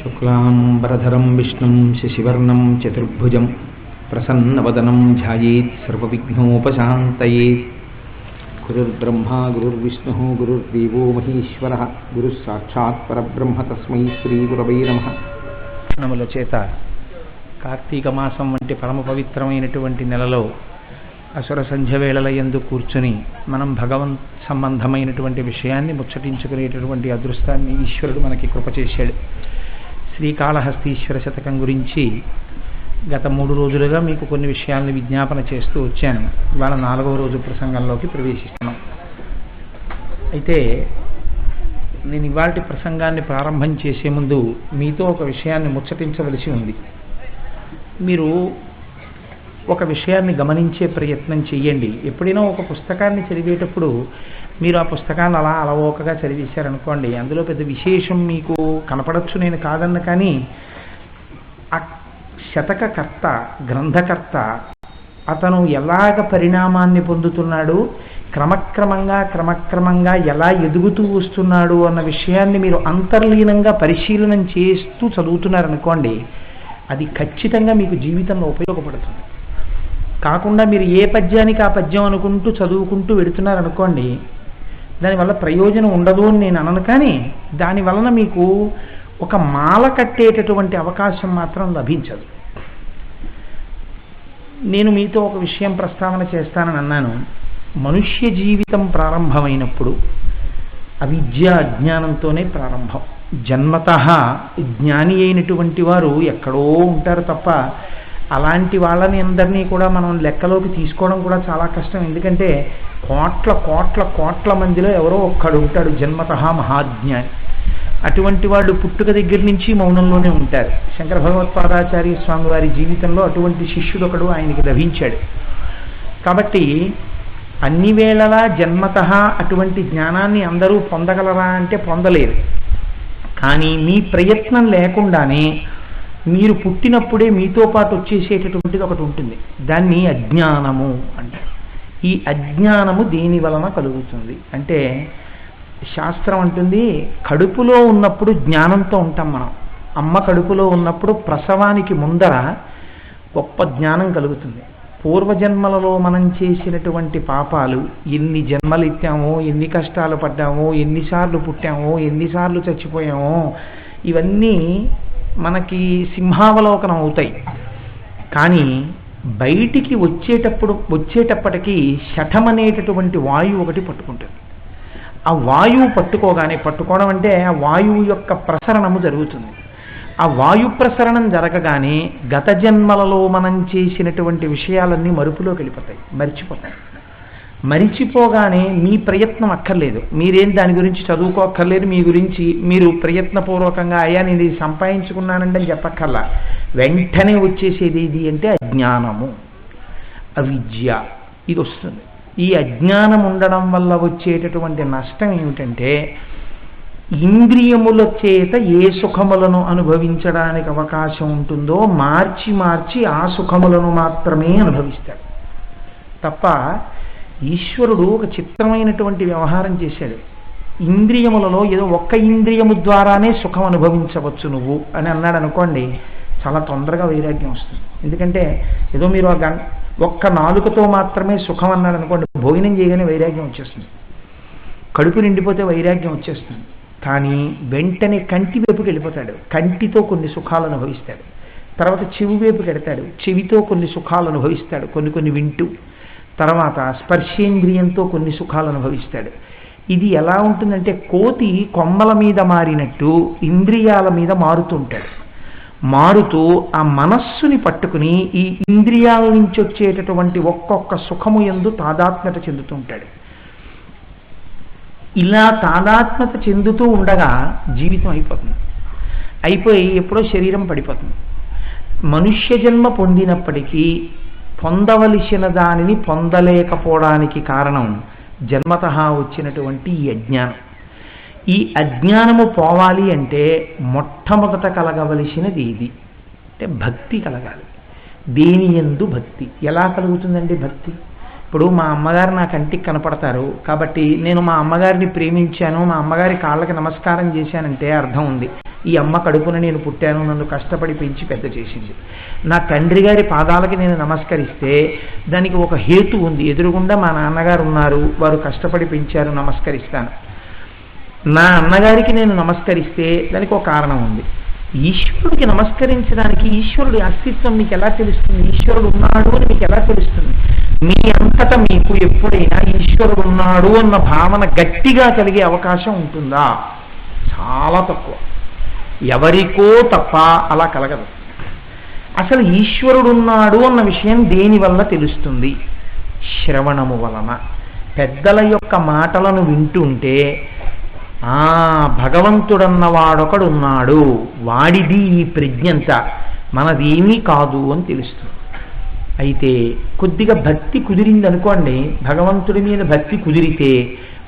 శుక్లాంబరధరం విష్ణుం శశివర్ణం చతుర్భుజం ప్రసన్నవదనం ధ్యాయేత్ సర్వవిఘ్నోపశాంతయేత్. గురుర్బ్రహ్మా గురుర్విష్ణుః గురుర్దేవో మహేశ్వరః గురుః సాక్షాత్ పరబ్రహ్మ తస్మై శ్రీ గురవై నమః. నముల చేత కార్తీక మాసం వంటి పరమ పవిత్రమైనటువంటి నెలలో అసుర సంధ్య వేళల యందు కూర్చుని మనం భగవంత్ సంబంధమైనటువంటి విషయాన్ని ముచ్చటించుకునేటటువంటి అదృష్టాన్ని ఈశ్వరుడు మనకి కృప చేశాడు. శ్రీకాళహస్తీశ్వర శతకం గురించి గత 3 రోజులుగా మీకు కొన్ని విషయాలను విజ్ఞాపన చేస్తూ వచ్చాను. ఇవాళ 4వ రోజు ప్రసంగంలోకి ప్రవేశిస్తున్నాం. అయితే నేను ఇవాళ ప్రసంగాన్ని ప్రారంభం చేసే ముందు మీతో ఒక విషయాన్ని ముచ్చటించవలసి ఉంది. మీరు ఒక విషయాన్ని గమనించే ప్రయత్నం చేయండి. ఎప్పుడైనా ఒక పుస్తకాన్ని చదివేటప్పుడు మీరు ఆ పుస్తకాన్ని అలా అలవోకగా చదివేశారనుకోండి, అందులో పెద్ద విశేషం మీకు కనపడచ్చు, నేను కాదన్న. కానీ ఆ శతకకర్త, గ్రంథకర్త అతను ఎలాగ పరిణామాన్ని పొందుతున్నాడు, క్రమక్రమంగా ఎలా ఎదుగుతూ వస్తున్నాడు అన్న విషయాన్ని మీరు అంతర్లీనంగా పరిశీలనం చేస్తూ చదువుతున్నారనుకోండి, అది ఖచ్చితంగా మీకు జీవితంలో ఉపయోగపడుతుంది. కాకుండా మీరు ఏ పద్యానికి ఆ పద్యం అనుకుంటూ చదువుకుంటూ వెడుతున్నారనుకోండి, దానివల్ల ప్రయోజనం ఉండదు అని నేను అనను. కానీ దానివలన మీకు ఒక మాల కట్టేటటువంటి అవకాశం మాత్రం లభించదు. నేను మీతో ఒక విషయం ప్రస్తావన చేస్తానని అన్నాను. మనుష్య జీవితం ప్రారంభమైనప్పుడు అవిద్య అజ్ఞానంతోనే ప్రారంభం. జన్మతః జ్ఞాని అయినటువంటి వారు ఎక్కడో ఉంటారు తప్ప అలాంటి వాళ్ళని అందరినీ కూడా మనం లెక్కలోకి తీసుకోవడం కూడా చాలా కష్టం. ఎందుకంటే కోట్ల మందిలో ఎవరో ఒక్కడు ఉంటాడు జన్మతః మహాజ్ఞాని. అటువంటి వాళ్ళు పుట్టుక దగ్గర నుంచి మౌనంలోనే ఉంటారు. శంకర భగవత్పాదాచార్య స్వామి వారి జీవితంలో అటువంటి శిష్యుడు ఒకడు ఆయనకి లభించాడు. కాబట్టి అన్ని వేళలా జన్మతః అటువంటి జ్ఞానాన్ని అందరూ పొందగలరా అంటే పొందలేరు. కానీ మీ ప్రయత్నం లేకుండానే మీరు పుట్టినప్పుడే మీతో పాటు వచ్చేసేటటువంటిది ఒకటి ఉంటుంది. దాన్ని అజ్ఞానము అంటారు. ఈ అజ్ఞానము దేని వలన కలుగుతుంది అంటే, శాస్త్రం అంటుంది కడుపులో ఉన్నప్పుడు జ్ఞానంతో ఉంటాం మనం. అమ్మ కడుపులో ఉన్నప్పుడు ప్రసవానికి ముందర గొప్ప జ్ఞానం కలుగుతుంది. పూర్వజన్మలలో మనం చేసినటువంటి పాపాలు, ఎన్ని జన్మలు ఎత్తామో, ఎన్ని కష్టాలు పడ్డామో, ఎన్నిసార్లు పుట్టామో, ఎన్నిసార్లు చచ్చిపోయామో, ఇవన్నీ మనకి సింహావలోకనం అవుతాయి. కానీ బయటికి వచ్చేటప్పటికీ శఠం అనేటటువంటి వాయువు ఒకటి పట్టుకుంటుంది. ఆ వాయువు పట్టుకోవడం అంటే ఆ వాయువు యొక్క ప్రసరణము జరుగుతుంది. ఆ వాయు ప్రసరణం జరగగానే గత జన్మలలో మనం చేసినటువంటి విషయాలన్నీ మరుపులోకి వెళ్ళిపోతాయి, మరిచిపోగానే మీ ప్రయత్నం అక్కర్లేదు, మీరేం దాని గురించి చదువుకోక్కర్లేదు, మీ గురించి మీరు ప్రయత్నపూర్వకంగా అయ్యా నేను ఇది సంపాదించుకున్నానండి అని చెప్పక్కర్లా. వెంటనే వచ్చేసేది ఇది అంటే అజ్ఞానము, అవిద్య, ఇది వస్తుంది. ఈ అజ్ఞానం ఉండడం వల్ల వచ్చేటటువంటి నష్టం ఏమిటంటే, ఇంద్రియముల చేత ఏ సుఖములను అనుభవించడానికి అవకాశం ఉంటుందో మార్చి ఆ సుఖములను మాత్రమే అనుభవిస్తాడు తప్ప ఈశ్వరుడు ఒక చిత్రమైనటువంటి వ్యవహారం చేశాడు. ఇంద్రియములలో ఏదో ఒక్క ఇంద్రియము ద్వారానే సుఖం అనుభవించవచ్చు నువ్వు అని అన్నాడు అనుకోండి, చాలా తొందరగా వైరాగ్యం వస్తుంది. ఎందుకంటే ఏదో మీరు ఒక్క నాలుకతో మాత్రమే సుఖం అన్నాడు అనుకోండి, భోజనం చేయగానే వైరాగ్యం వచ్చేస్తుంది, కడుపు నిండిపోతే వైరాగ్యం వచ్చేస్తుంది. కానీ వెంటనే కంటి వైపుకి వెళ్ళిపోతాడు, కంటితో కొన్ని సుఖాలు అనుభవిస్తాడు. తర్వాత చెవి వైపుకి వెడతాడు, చెవితో కొన్ని సుఖాలు అనుభవిస్తాడు, కొన్ని వింటూ. తర్వాత స్పర్శేంద్రియంతో కొన్ని సుఖాలు అనుభవిస్తాడు. ఇది ఎలా ఉంటుందంటే, కోతి కొమ్మల మీద మారినట్టు ఇంద్రియాల మీద మారుతూ ఆ మనస్సుని పట్టుకుని ఈ ఇంద్రియాల నుంచి వచ్చేటటువంటి ఒక్కొక్క సుఖము యందు తాదాత్మ్యత చెందుతూ ఉంటాడు. ఇలా తాదాత్మ్యత చెందుతూ ఉండగా జీవితం అయిపోయి ఎప్పుడో శరీరం పడిపోతుంది. మనుష్య జన్మ పొందినప్పటికీ పొందవలసిన దానిని పొందలేకపోవడానికి కారణం జన్మతః వచ్చినటువంటి ఈ అజ్ఞానం. ఈ అజ్ఞానము పోవాలి అంటే మొట్టమొదట కలగవలసినది ఇది అంటే భక్తి కలగాలి. దేని యందు భక్తి ఎలా కలుగుతుందండి? భక్తి ఇప్పుడు మా అమ్మగారు నా కంటికి కనపడతారు కాబట్టి నేను మా అమ్మగారిని ప్రేమించాను, మా అమ్మగారి కాళ్ళకి నమస్కారం చేశానంటే అర్థం ఉంది. ఈ అమ్మ కడుపున నేను పుట్టాను, నన్ను కష్టపడి పెంచి పెద్ద చేసింది. నా తండ్రి గారి పాదాలకి నేను నమస్కరిస్తే దానికి ఒక హేతు ఉంది. ఎదురుగుండా మా నాన్నగారు ఉన్నారు, వారు కష్టపడి పెంచారు, నమస్కరిస్తాను. నా అన్నగారికి నేను నమస్కరిస్తే దానికి ఒక కారణం ఉంది. ఈశ్వరుడికి నమస్కరించడానికి ఈశ్వరుడి అస్తిత్వం మీకు ఎలా తెలుస్తుంది? ఈశ్వరుడు ఉన్నాడు అని మీకు ఎలా తెలుస్తుంది? మీ అంతటా మీకు ఎప్పుడైనా ఈశ్వరుడు ఉన్నాడు అన్న భావన గట్టిగా కలిగే అవకాశం ఉంటుందా? చాలా తక్కువ. ఎవరికో తప్ప అలా కలగదు. అసలు ఈశ్వరుడు ఉన్నాడు అన్న విషయం దేని వల్ల తెలుస్తుంది? శ్రవణము వలన. పెద్దల యొక్క మాటలను వింటుంటే భగవంతుడన్నవాడొకడు ఉన్నాడు, వాడిది ఈ ప్రజ్ఞంత, మనదేమీ కాదు అని తెలుస్తుంది. అయితే కొద్దిగా భక్తి కుదిరింది అనుకోండి, భగవంతుడి మీద భక్తి కుదిరితే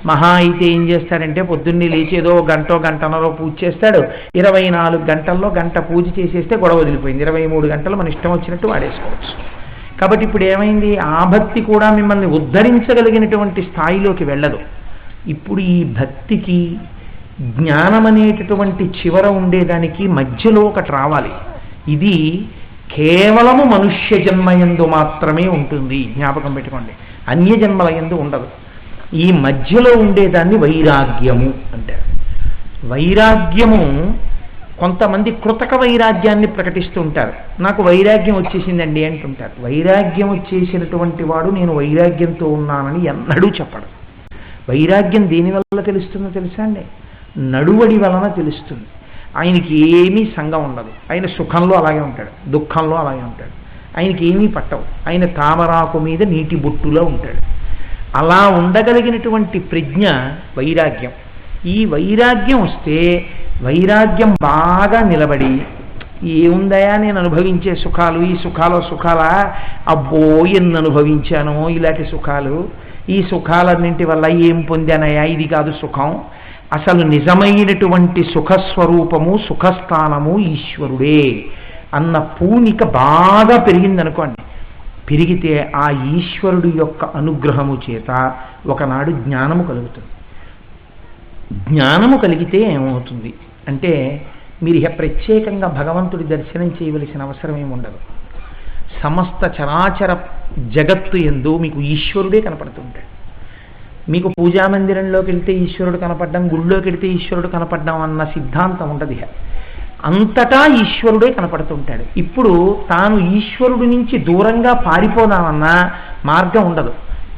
మహా అయితే ఏం చేస్తాడంటే పొద్దున్నే లేచేదో గంటన్నర పూజ చేస్తాడు. 24 గంటల్లో గంట పూజ చేసేస్తే గొడవ వదిలిపోయింది. 23 గంటలు మన ఇష్టం వచ్చినట్టు వాడేసుకోవచ్చు. కాబట్టి ఇప్పుడు ఏమైంది? ఆ భక్తి కూడా మిమ్మల్ని ఉద్ధరించగలిగినటువంటి స్థాయిలోకి వెళ్ళదు. ఇప్పుడు ఈ భక్తికి జ్ఞానం అనేటటువంటి చివర ఉండేదానికి మధ్యలో ఒకటి రావాలి. ఇది కేవలము మనుష్య జన్మయందు మాత్రమే ఉంటుంది, జ్ఞాపకం పెట్టుకోండి. అన్య జన్మల యందు ఉండదు. ఈ మధ్యలో ఉండేదాన్ని వైరాగ్యము అంటారు. వైరాగ్యము కొంతమంది కృతక వైరాగ్యాన్ని ప్రకటిస్తూ ఉంటారు. నాకు వైరాగ్యం వచ్చేసిందండి అంటుంటారు. వైరాగ్యం వచ్చేసినటువంటి వాడు నేను వైరాగ్యంతో ఉన్నానని ఎన్నడూ చెప్పడు. వైరాగ్యం దేనివల్ల తెలుస్తుందో తెలుసా అండి? నడువడి వలన తెలుస్తుంది. ఆయనకి ఏమీ సంగం ఉండదు. ఆయన సుఖంలో అలాగే ఉంటాడు, దుఃఖంలో అలాగే ఉంటాడు. ఆయనకి ఏమీ పట్టవు. ఆయన తామరాకు మీద నీటి బొట్టులో ఉంటాడు. అలా ఉండగలిగినటువంటి ప్రజ్ఞ వైరాగ్యం. ఈ వైరాగ్యం వస్తే వైరాగ్యం బాగా నిలబడి, ఏముందయా నేను అనుభవించే సుఖాలు, ఈ సుఖాలా, అబ్బో ఎన్ని అనుభవించానో ఇలాంటి సుఖాలు, ఈ సుఖాలన్నింటి వల్ల ఏం పొందానయా, ఇది కాదు సుఖం, అసలు నిజమైనటువంటి సుఖస్వరూపము సుఖస్థానము ఈశ్వరుడే అన్న పూనిక బాగా పెరిగిందనుకోండి. పెరిగితే ఆ ఈశ్వరుడు యొక్క అనుగ్రహము చేత ఒకనాడు జ్ఞానము కలుగుతుంది. జ్ఞానము కలిగితే ఏమవుతుంది అంటే, మీరు ఇక ప్రత్యేకంగా భగవంతుడి దర్శనం చేయవలసిన అవసరం ఏమి ఉండదు. సమస్త చరాచర జగత్తు యందు మీకు ఈశ్వరుడే కనపడుతుంటాడు. మీకు పూజామందిరంలోకి వెళ్తే ఈశ్వరుడు కనపడ్డం, గుళ్ళోకి వెళ్తే ఈశ్వరుడు కనపడ్డం అన్న సిద్ధాంతం ఉండదు. అంతటా ఈశ్వరుడే కనపడుతుంటాడు. ఇప్పుడు తాను ఈశ్వరుడి నుంచి దూరంగా పారిపోదామన్న మార్గం ఉండదు.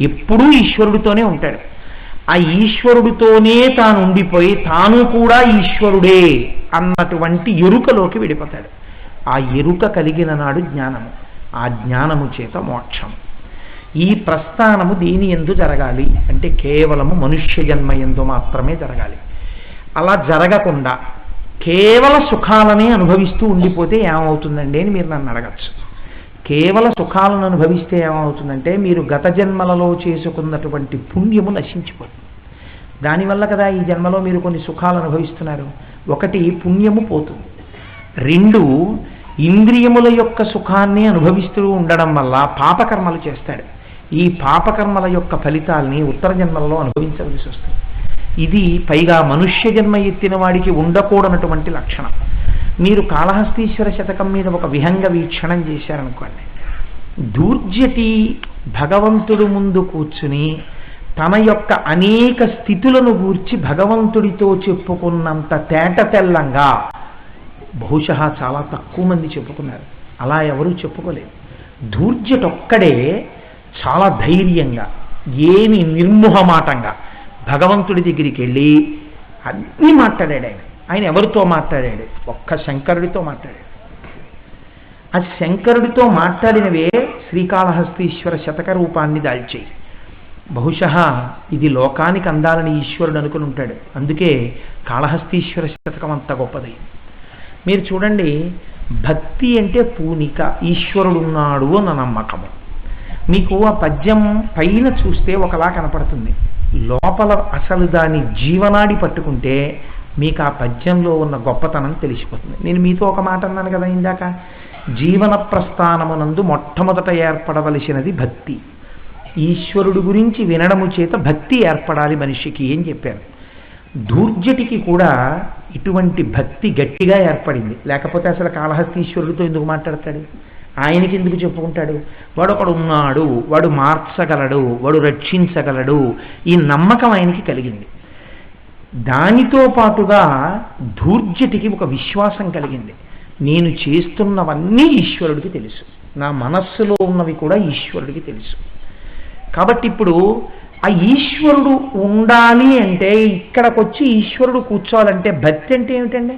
ఎప్పుడూ ఈశ్వరుడితోనే ఉంటాడు. ఆ ఈశ్వరుడితోనే తాను ఉండిపోయి తాను కూడా ఈశ్వరుడే అన్నటువంటి ఎరుకలోకి వెళ్ళిపోతాడు. ఆ ఎరుక కలిగిన నాడు జ్ఞానము, ఆ జ్ఞానము చేత మోక్షం. ఈ ప్రస్థానము దీని యందు జరగాలి అంటే కేవలము మనుష్య జన్మ యందు మాత్రమే జరగాలి. అలా జరగకుండా కేవల సుఖాలనే అనుభవిస్తూ ఉండిపోతే ఏమవుతుందండి అని మీరు నన్ను అడగచ్చు. కేవల సుఖాలను అనుభవిస్తే ఏమవుతుందంటే, మీరు గత జన్మలలో చేసుకున్నటువంటి పుణ్యము నశించిపోతుంది. దానివల్ల కదా ఈ జన్మలో మీరు కొన్ని సుఖాలు అనుభవిస్తున్నారు. ఒకటి, పుణ్యము పోతుంది. 2, ఇంద్రియముల యొక్క సుఖాన్ని అనుభవిస్తూ ఉండడం వల్ల పాపకర్మలు చేస్తాడు. ఈ పాపకర్మల యొక్క ఫలితాల్ని ఉత్తర జన్మలలో అనుభవించవలసి వస్తుంది. ఇది పైగా మనుష్య జన్మ ఎత్తిన వాడికి ఉండకూడనటువంటి లక్షణం. మీరు కాళహస్తీశ్వర శతకం మీద ఒక విహంగ వీక్షణం చేశారనుకోండి. దూర్జటి భగవంతుడు ముందు కూర్చుని తన యొక్క అనేక స్థితులను గూర్చి భగవంతుడితో చెప్పుకున్నంత తేట తెల్లంగా బహుశా చాలా తక్కువ మంది చెప్పుకున్నారు. అలా ఎవరూ చెప్పుకోలేదు. దూర్జటొక్కడే చాలా ధైర్యంగా, ఏమి నిర్మోహమాటంగా భగవంతుడి దగ్గరికి వెళ్ళి అన్నీ మాట్లాడాడు. ఆయన ఎవరితో మాట్లాడాడు? ఒక్క శంకరుడితో మాట్లాడాడు. ఆ శంకరుడితో మాట్లాడినవే శ్రీకాళహస్తీశ్వర శతక రూపాన్ని దాల్చాయి. బహుశా ఇది లోకానికి అందాలని ఈశ్వరుడు అనుకుని ఉంటాడు. అందుకే కాళహస్తీశ్వర శతకం అంత గొప్పది. మీరు చూడండి, భక్తి అంటే పూనిక, ఈశ్వరుడున్నాడు అన్న నమ్మకము. మీకు ఆ పద్యం పైన చూస్తే ఒకలా కనపడుతుంది, లోపల అసలు దాని జీవనాడి పట్టుకుంటే మీకు ఆ పద్యంలో ఉన్న గొప్పతనం తెలిసిపోతుంది. నేను మీతో ఒక మాట అన్నాను కదా ఇందాక, జీవన ప్రస్థానమునందు మొట్టమొదట ఏర్పడవలసినది భక్తి. ఈశ్వరుడు గురించి వినడము చేత భక్తి ఏర్పడాలి మనిషికి అని చెప్పాను. ధూర్జటికి కూడా ఇటువంటి భక్తి గట్టిగా ఏర్పడింది. లేకపోతే అసలు కాళహస్తీశ్వరుడితో ఎందుకు మాట్లాడతాడు, ఆయనకి ఎందుకు చెప్పుకుంటాడు? వాడు ఒకడు ఉన్నాడు, వాడు మార్చగలడు, వాడు రక్షించగలడు, ఈ నమ్మకం ఆయనకి కలిగింది. దానితో పాటుగా ధూర్జటికి ఒక విశ్వాసం కలిగింది. నేను చేస్తున్నవన్నీ ఈశ్వరుడికి తెలుసు, నా మనస్సులో ఉన్నవి కూడా ఈశ్వరుడికి తెలుసు. కాబట్టి ఇప్పుడు ఆ ఈశ్వరుడు ఉండాలి అంటే, ఇక్కడికి వచ్చి ఈశ్వరుడు కూర్చోవాలంటే భక్తి అంటే ఏమిటండి?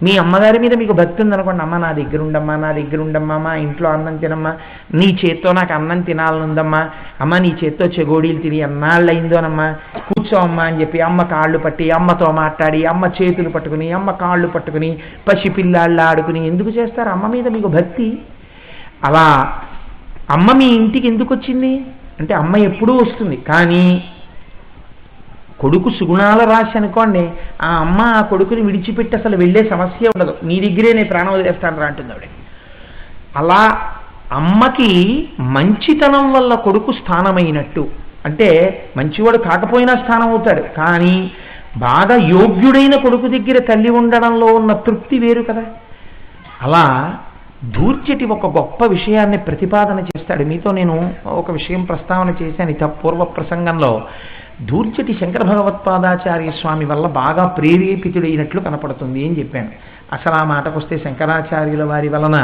మీ అమ్మగారి మీద మీకు భక్తి ఉందనుకోండి, అమ్మ నా దగ్గర ఉండమ్మా, నా దగ్గర ఉండమ్మా, మా ఇంట్లో అన్నం తినమ్మా, నీ చేత్తో నాకు అన్నం తినాలనుందమ్మా, అమ్మ నీ చేత్తో చెగోడీలు తిని ఎన్నాళ్ళు అయిందోనమ్మా, కూర్చోమ్మా అని చెప్పి అమ్మ కాళ్ళు పట్టి, అమ్మతో మాట్లాడి, అమ్మ చేతులు పట్టుకుని, అమ్మ కాళ్ళు పట్టుకుని, పసిపిల్లాళ్ళు ఆడుకుని ఎందుకు చేస్తారు? అమ్మ మీద మీకు భక్తి. అలా అమ్మ మీ ఇంటికి ఎందుకు వచ్చింది అంటే, అమ్మ ఎప్పుడూ వస్తుంది, కానీ కొడుకు సుగుణాల రాశి అనుకోండి, ఆ అమ్మ ఆ కొడుకుని విడిచిపెట్టి అసలు వెళ్ళే సమస్య ఉండదు. నీ దగ్గరే నేను ప్రాణం వదిలేస్తాను రా అంటుంది ఆవిడ. అలా అమ్మకి మంచితనం వల్ల కొడుకు స్థానమైనట్టు, అంటే మంచివాడు కాకపోయినా స్థానం అవుతాడు, కానీ బాగా యోగ్యుడైన కొడుకు దగ్గర తల్లి ఉండడంలో ఉన్న తృప్తి వేరు కదా. అలా ధూర్జటి ఒక గొప్ప విషయాన్ని ప్రతిపాదన చేస్తాడు. మీతో నేను ఒక విషయం ప్రస్తావన చేశాను ఇత పూర్వ ప్రసంగంలో. ధూర్జటి శంకర భగవత్పాదాచార్య స్వామి వల్ల బాగా ప్రేరేపితుడైనట్లు కనపడుతుంది అని చెప్పాను. అసలు ఆ మాటకొస్తే శంకరాచార్యుల వారి వలన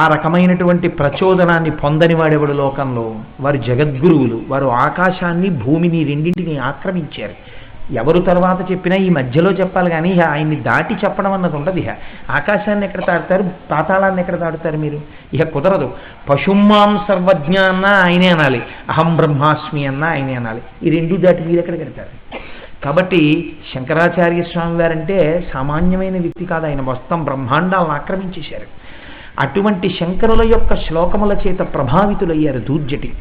ఆ రకమైనటువంటి ప్రచోదనాన్ని పొందని వాడెవడు లోకంలో? వారు జగద్గురువులు, వారు ఆకాశాన్ని భూమిని రెండింటిని ఆక్రమించారు. ఎవరు తర్వాత చెప్పినా ఈ మధ్యలో చెప్పాలి, కానీ ఆయన్ని దాటి చెప్పడం అన్నది ఉండదు. ఆకాశాన్ని ఎక్కడ తాడుతారు, పాతాళాన్ని ఎక్కడ తాడుతారు మీరు? కుదరదు. పశుమాం సర్వజ్ఞ అన్నా ఆయనే అనాలి, అహం బ్రహ్మాస్మి అన్నా ఆయనే అనాలి. ఈ రెండు దాటి మీరు ఎక్కడ పెడతారు? కాబట్టి శంకరాచార్య స్వామి వారంటే సామాన్యమైన వ్యక్తి కాదు, ఆయన మొత్తం బ్రహ్మాండాలను ఆక్రమించేశారు. అటువంటి శంకరుల యొక్క శ్లోకముల చేత ప్రభావితులయ్యారు ధూర్జటి.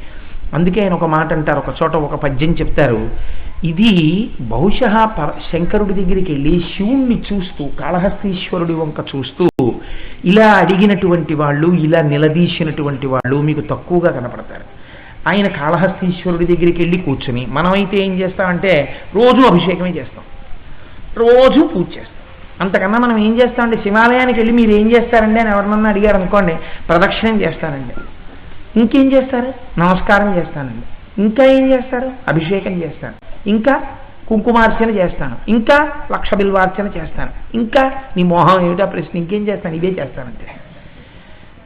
అందుకే ఆయన ఒక మాట అంటారు, ఒక చోట ఒక పద్యం చెప్తారు. ఇది బహుశः శంకరుడి దగ్గరికి వెళ్ళి శివుణ్ణి చూస్తూ, కాళహస్తీశ్వరుడి వంక చూస్తూ ఇలా అడిగినటువంటి వాళ్ళు, ఇలా నిలదీసినటువంటి వాళ్ళు మీకు తక్కువగా కనపడతారు. ఆయన కాళహస్తీశ్వరుడి దగ్గరికి వెళ్ళి కూర్చుని, మనమైతే ఏం చేస్తామంటే రోజు అభిషేకమే చేస్తాం, రోజు పూజ చేస్తాం. అంతకన్నా మనం ఏం చేస్తామంటే, శివాలయానికి వెళ్ళి మీరు ఏం చేస్తారండి అని ఎవరినన్నా అడిగారు అనుకోండి, ప్రదక్షిణం చేస్తానండి. ఇంకేం చేస్తారు? నమస్కారం చేస్తానండి. ఇంకా ఏం చేస్తారు? అభిషేకం చేస్తాను, ఇంకా కుంకుమార్చన చేస్తాను, ఇంకా లక్ష బిల్వార్చన చేస్తాను, ఇంకా నీ మోహం ఏమిటా ప్రశ్న, ఇంకేం చేస్తాను? ఇవే చేస్తానంటే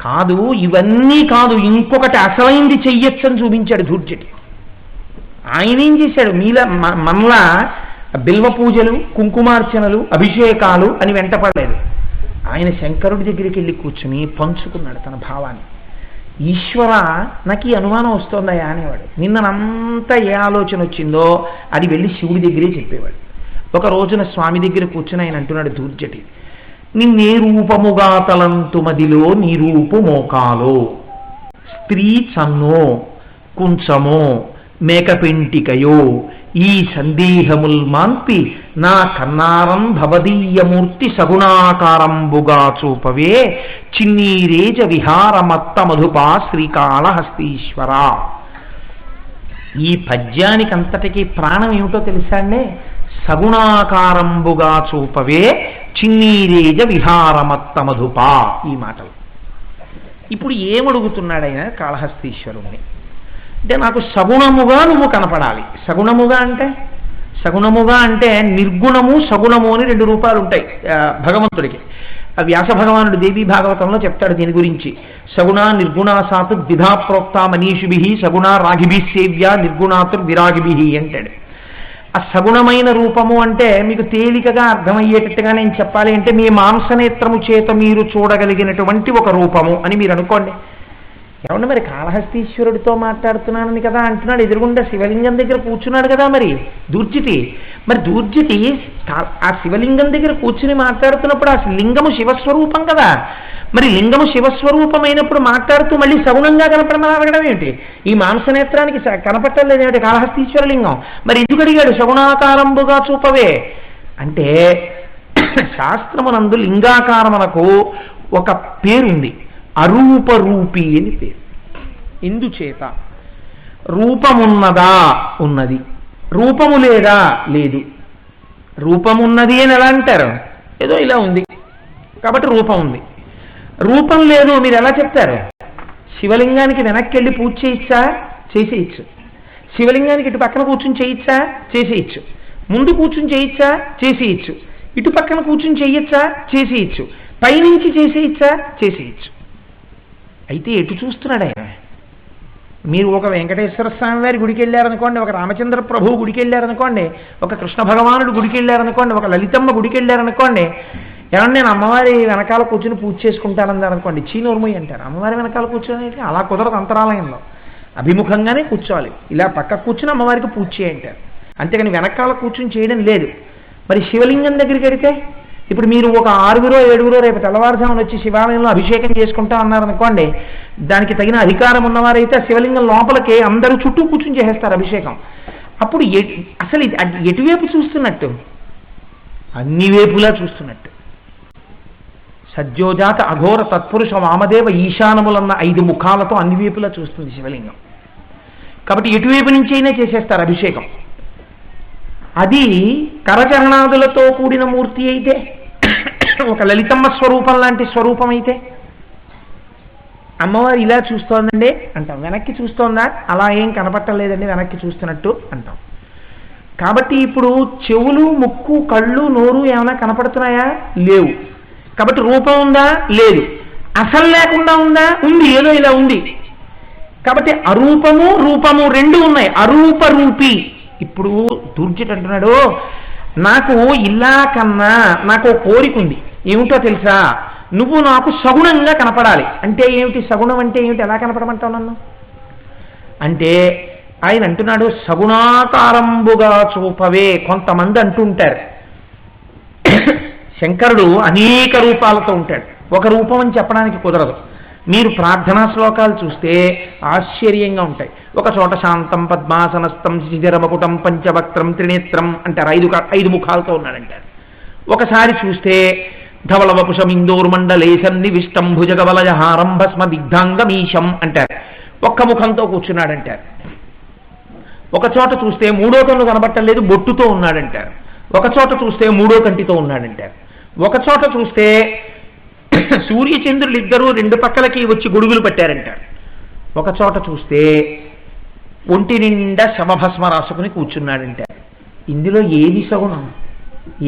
కాదు, ఇవన్నీ కాదు, ఇంకొకటి అసలైంది చెయ్యొచ్చని చూపించాడు ధూర్జటి. ఆయన ఏం చేశాడు? మనలా బిల్వ పూజలు, కుంకుమార్చనలు, అభిషేకాలు అని వెంటపడలేదు. ఆయన శంకరుడి దగ్గరికి వెళ్ళి కూర్చుని పంచుకున్నాడు తన భావాన్ని. ఈశ్వర, నాకు ఈ అనుమానం వస్తుందయా అనేవాడు. నిన్నంతా ఏ ఆలోచన వచ్చిందో అది వెళ్ళి శివుడి దగ్గరే చెప్పేవాడు. ఒక రోజున స్వామి దగ్గర కూర్చుని ఆయన అంటున్నాడు ధూర్జటి, నిన్నే రూపముగా తలంతు మదిలో నీ రూపు మోకాలో, స్త్రీ చన్నో కుంచమో మేకపెంటికయో, ఈ సందేహముల్ మాన్పి నా కన్నారం భవదీయమూర్తి సగుణాకారంబుగా చూపవే, చిన్నీరేజ విహారమత్త మధుపా శ్రీకాళహస్తీశ్వర. ఈ పద్యానికంతటికీ ప్రాణం ఏమిటో తెలుసా అండి? సగుణాకారంబుగా చూపవే చిన్నీరేజ విహారమత్త మధుపా. ఈ మాటలు ఇప్పుడు ఏమడుగుతున్నాడు ఆయన కాళహస్తీశ్వరుణ్ణి అంటే, నాకు సగుణముగా నువ్వు కనపడాలి. సగుణముగా అంటే నిర్గుణము సగుణము అని రెండు రూపాలు ఉంటాయి భగవంతుడికి. వ్యాస భగవానుడు దేవీ భాగవతంలో చెప్తాడు దీని గురించి. సగుణ నిర్గుణా సాతు ద్విధా ప్రోక్త మనీషిభి సగుణ రాగిభి సేవ్య నిర్గుణాతుర్ విరాగిభి అంటాడు. ఆ సగుణమైన రూపము అంటే మీకు తేలికగా అర్థమయ్యేటట్టుగా నేను చెప్పాలి అంటే, మీ మాంసనేత్రము చేత మీరు చూడగలిగినటువంటి ఒక రూపము అని మీరు అనుకోండి. ఏమన్నా మరి కాళహస్తీశ్వరుడితో మాట్లాడుతున్నానని కదా అంటున్నాడు, ఎదురుగుండా శివలింగం దగ్గర కూర్చున్నాడు కదా మరి ధూర్జటి. మరి ధూర్జటి ఆ శివలింగం దగ్గర కూర్చుని మాట్లాడుతున్నప్పుడు ఆ లింగము శివస్వరూపం కదా. మరి లింగము శివస్వరూపమైనప్పుడు మాట్లాడుతూ మళ్ళీ సగుణంగా కనపడడం ఏమిటి? ఈ మాంసనేత్రానికి కనపట్టలేదు ఏమిటి కాళహస్తీశ్వర లింగం? మరి ఎందుకు అడిగాడు సగుణాకారంబుగా చూపవే అంటే, శాస్త్రమునందు లింగాకారమునకు ఒక పేరుంది, అరూపరూపి అని పేరు. ఇందుచేత రూపమున్నదా? ఉన్నది. రూపము లేదా? లేదు. రూపం ఉన్నది అని ఎలా అంటారు? ఏదో ఇలా ఉంది కాబట్టి రూపం ఉంది. రూపం లేదు మీరు ఎలా చెప్తారు? శివలింగానికి వెనక్కి వెళ్ళి పూజ చేయొచ్చా? చేసేయచ్చు. శివలింగానికి ఇటు పక్కన కూర్చుని చేయొచ్చా? చేసేయచ్చు. ముందు కూర్చుని చేయొచ్చా? చేసేయచ్చు. ఇటు పక్కన కూర్చుని చేయొచ్చా? చేసేయచ్చు. పైనుంచి చేసేయచ్చా? చేసేయచ్చు. అయితే ఎటు చూస్తున్నాడు ఆయన? మీరు ఒక వెంకటేశ్వర స్వామి వారి గుడికి వెళ్ళారనుకోండి, ఒక రామచంద్ర ప్రభువు గుడికి వెళ్ళారనుకోండి, ఒక కృష్ణ భగవానుడు గుడికి వెళ్ళారనుకోండి, ఒక లలితమ్మ గుడికి వెళ్ళారనుకోండి, ఏమన్నా నేను అమ్మవారి వెనకాల కూర్చుని పూజ చేసుకుంటానన్నారు అనుకోండి, చీనోర్మయ్య అంటారు. అమ్మవారి వెనకాల కూర్చొని అలా కుదరదు. అంతరాలయంలో అభిముఖంగానే కూర్చోవాలి. ఇలా పక్క కూర్చుని అమ్మవారికి పూజ చేయంటారు. అంతేగాని వెనకాల కూర్చుని చేయడం లేదు. మరి శివలింగం దగ్గరికి వెడితే ఇప్పుడు మీరు ఒక 6గురో 7గురో రేపు తెల్లవారుజామున వచ్చి శివాలయంలో అభిషేకం చేసుకుంటా అన్నారనుకోండి, దానికి తగిన అధికారం ఉన్నవారైతే ఆ శివలింగం లోపలికి అందరూ చుట్టూ కూర్చుని చేసేస్తారు అభిషేకం. అప్పుడు అసలు ఎటువైపు చూస్తున్నట్టు? అన్ని వైపులా చూస్తున్నట్టు. సద్యోజాత అఘోర తత్పురుష వామదేవ ఈశానములన్న 5 ముఖాలతో అన్ని వైపులా చూస్తుంది శివలింగం. కాబట్టి ఎటువైపు నుంచి అయినా చేసేస్తారు అభిషేకం. అది కరచరణాదులతో కూడిన మూర్తి అయితే, ఒక లలితమ్మ స్వరూపం లాంటి స్వరూపం అయితే, అమ్మవారు ఇలా చూస్తోందండి అంటాం. వెనక్కి చూస్తోందా? అలా ఏం కనపట్టలేదండి, వెనక్కి చూస్తున్నట్టు అంటాం. కాబట్టి ఇప్పుడు చెవులు, ముక్కు, కళ్ళు, నోరు ఏమైనా కనపడుతున్నాయా? లేవు. కాబట్టి రూపం ఉందా? లేదు. అసలు లేకుండా ఉందా? ఉంది. ఏదో ఇలా ఉంది. కాబట్టి అరూపము రూపము రెండు ఉన్నాయి. అరూప రూపి. ఇప్పుడు దుర్జటి అంటున్నాడు, నాకు ఇలా కన్నా నాకు కోరిక ఉంది. ఏమిటో తెలుసా? నువ్వు నాకు సగుణంగా కనపడాలి. అంటే ఏమిటి సగుణం? అంటే ఏమిటి? ఎలా కనపడమంటావు నన్ను? అంటే ఆయన అంటున్నాడు, సగుణాకారంబుగా చూపవే. కొంతమంది అంటుంటారు శంకరుడు అనేక రూపాలతో ఉంటాడు, ఒక రూపం అని చెప్పడానికి కుదరదు. మీరు ప్రార్థనా శ్లోకాలు చూస్తే ఆశ్చర్యంగా ఉంటాయి. ఒక చోట శాంతం పద్మాసనస్థం శిశిరమకుటం పంచవక్త్రం త్రినేత్రం అంటారు. 5 ముఖాలతో ఉన్నాడంటారు. ఒకసారి చూస్తే ధవలవపుషం ఇందోర్మండలే సన్నివిష్టం భుజగవలయహారం భస్మ దిగ్ధాంగమీశం అంటారు. ఒక్క ముఖంతో కూర్చున్నాడంటారు. ఒక చోట చూస్తే 3వ కన్ను కనబట్టలేదు, బొట్టుతో ఉన్నాడంటారు. ఒక చోట చూస్తే 3వ కంటితో ఉన్నాడంటారు. ఒక చోట చూస్తే సూర్యచంద్రులు ఇద్దరూ 2 పక్కలకి వచ్చి గొడుగులు పట్టారంటారు. ఒక చోట చూస్తే ఒంటి నిండా శమభస్మ రాసుకుని కూర్చున్నాడంటారు. ఇందులో ఏది సగుణం?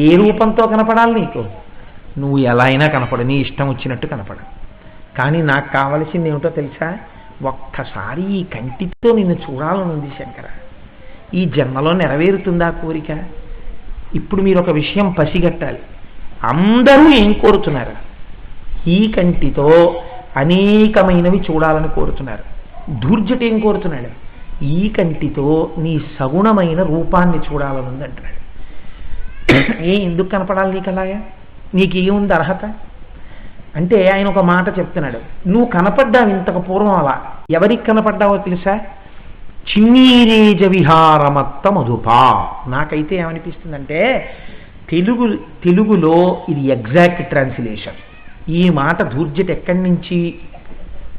ఏ రూపంతో కనపడాలి నీకు? నువ్వు ఎలా అయినా కనపడు, నీ ఇష్టం వచ్చినట్టు కనపడు. కానీ నాకు కావలసింది ఏమిటో తెలుసా? ఒక్కసారి ఈ కంటితో నిన్ను చూడాలనుంది శంకర. ఈ జన్మలో నెరవేరుతుందా కోరిక? ఇప్పుడు మీరు ఒక విషయం పసిగట్టాలి. అందరూ ఏం కోరుతున్నారు? ఈ కంటితో అనేకమైనవి చూడాలని కోరుతున్నారు. ధూర్జటి ఏం కోరుతున్నాడు? ఈ కంటితో నీ సగుణమైన రూపాన్ని చూడాలనుంది అంటున్నాడు. ఎందుకు కనపడాలి నీకు అలాగా? నీకేముంది అర్హత? అంటే ఆయన ఒక మాట చెప్తున్నాడు, నువ్వు కనపడ్డావు ఇంతకు పూర్వం. అలా ఎవరికి కనపడ్డావో తెలుసా? చిన్నీరేజ విహారమత్త మధుపా. నాకైతే ఏమనిపిస్తుందంటే తెలుగులో ఇది ఎగ్జాక్ట్ ట్రాన్స్లేషన్. ఈ మాట ధూర్జటి ఎక్కడి నుంచి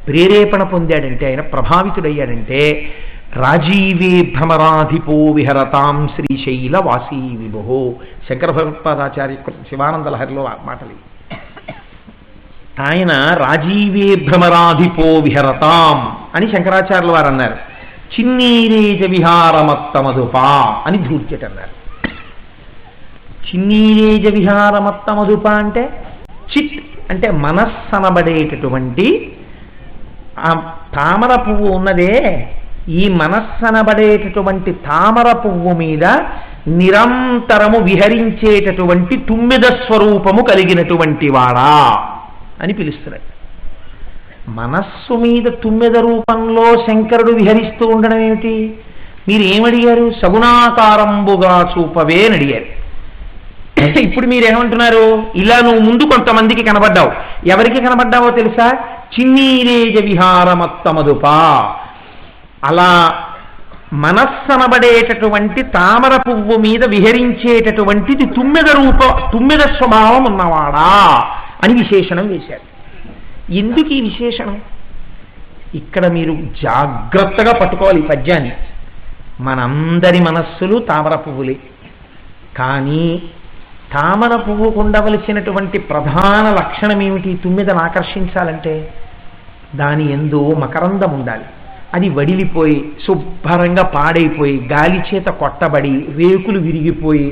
ప్రేరేపణ పొందాడంటే, ఆయన ప్రభావితుడయ్యాడంటే, రాజీవే భ్రమరాధిపో విహరతాం శ్రీశైల వాసీ విభో. శంకర భగవత్పాదాచార్య శివానంద లహరిలో మాటలు. ఆయన రాజీవే భ్రమరాధిపో విహరతాం అని శంకరాచార్యుల వారు అన్నారు. చిన్నీరేజ విహారమత్త మధుపా అని ధూర్జటి అన్నారు. చిన్నీరేజ విహారమత్త మధుప అంటే చిట్ అంటే మనస్సనబడేటటువంటి ఆ తామర పువ్వు ఉన్నదే, ఈ మనస్సనబడేటటువంటి తామర పువ్వు మీద నిరంతరము విహరించేటటువంటి 9 స్వరూపము కలిగినటువంటి వాడా అని పిలుస్తున్నాడు. మనస్సు మీద 9 రూపంలో శంకరుడు విహరిస్తూ ఉండడం ఏమిటి? మీరు ఏమడిగారు? సగుణాకారంబుగా చూపవే అని అడిగారు. ఇప్పుడు మీరేమంటున్నారు? ఇలా నువ్వు ముందు కొంతమందికి కనబడ్డావు. ఎవరికి కనబడ్డావో తెలుసా? చిన్నీరేజ విహారమత్త మధుపా. అలా మనస్సనబడేటటువంటి తామర పువ్వు మీద విహరించేటటువంటిది 9 స్వభావం ఉన్నవాడా అని విశేషణం వేశారు. ఎందుకు ఈ విశేషణం? ఇక్కడ మీరు జాగ్రత్తగా పట్టుకోవాలి ఈ పద్యాన్ని. మనందరి మనస్సులు తామర పువ్వులే. కానీ తామర పువ్వుకు ఉండవలసినటువంటి ప్రధాన లక్షణం ఏమిటి? తుమ్మెదను ఆకర్షించాలంటే దాని యందు మకరందం ఉండాలి. అది వడిలిపోయి శుభ్రంగా పాడైపోయి గాలి చేత కొట్టబడి రేకులు విరిగిపోయి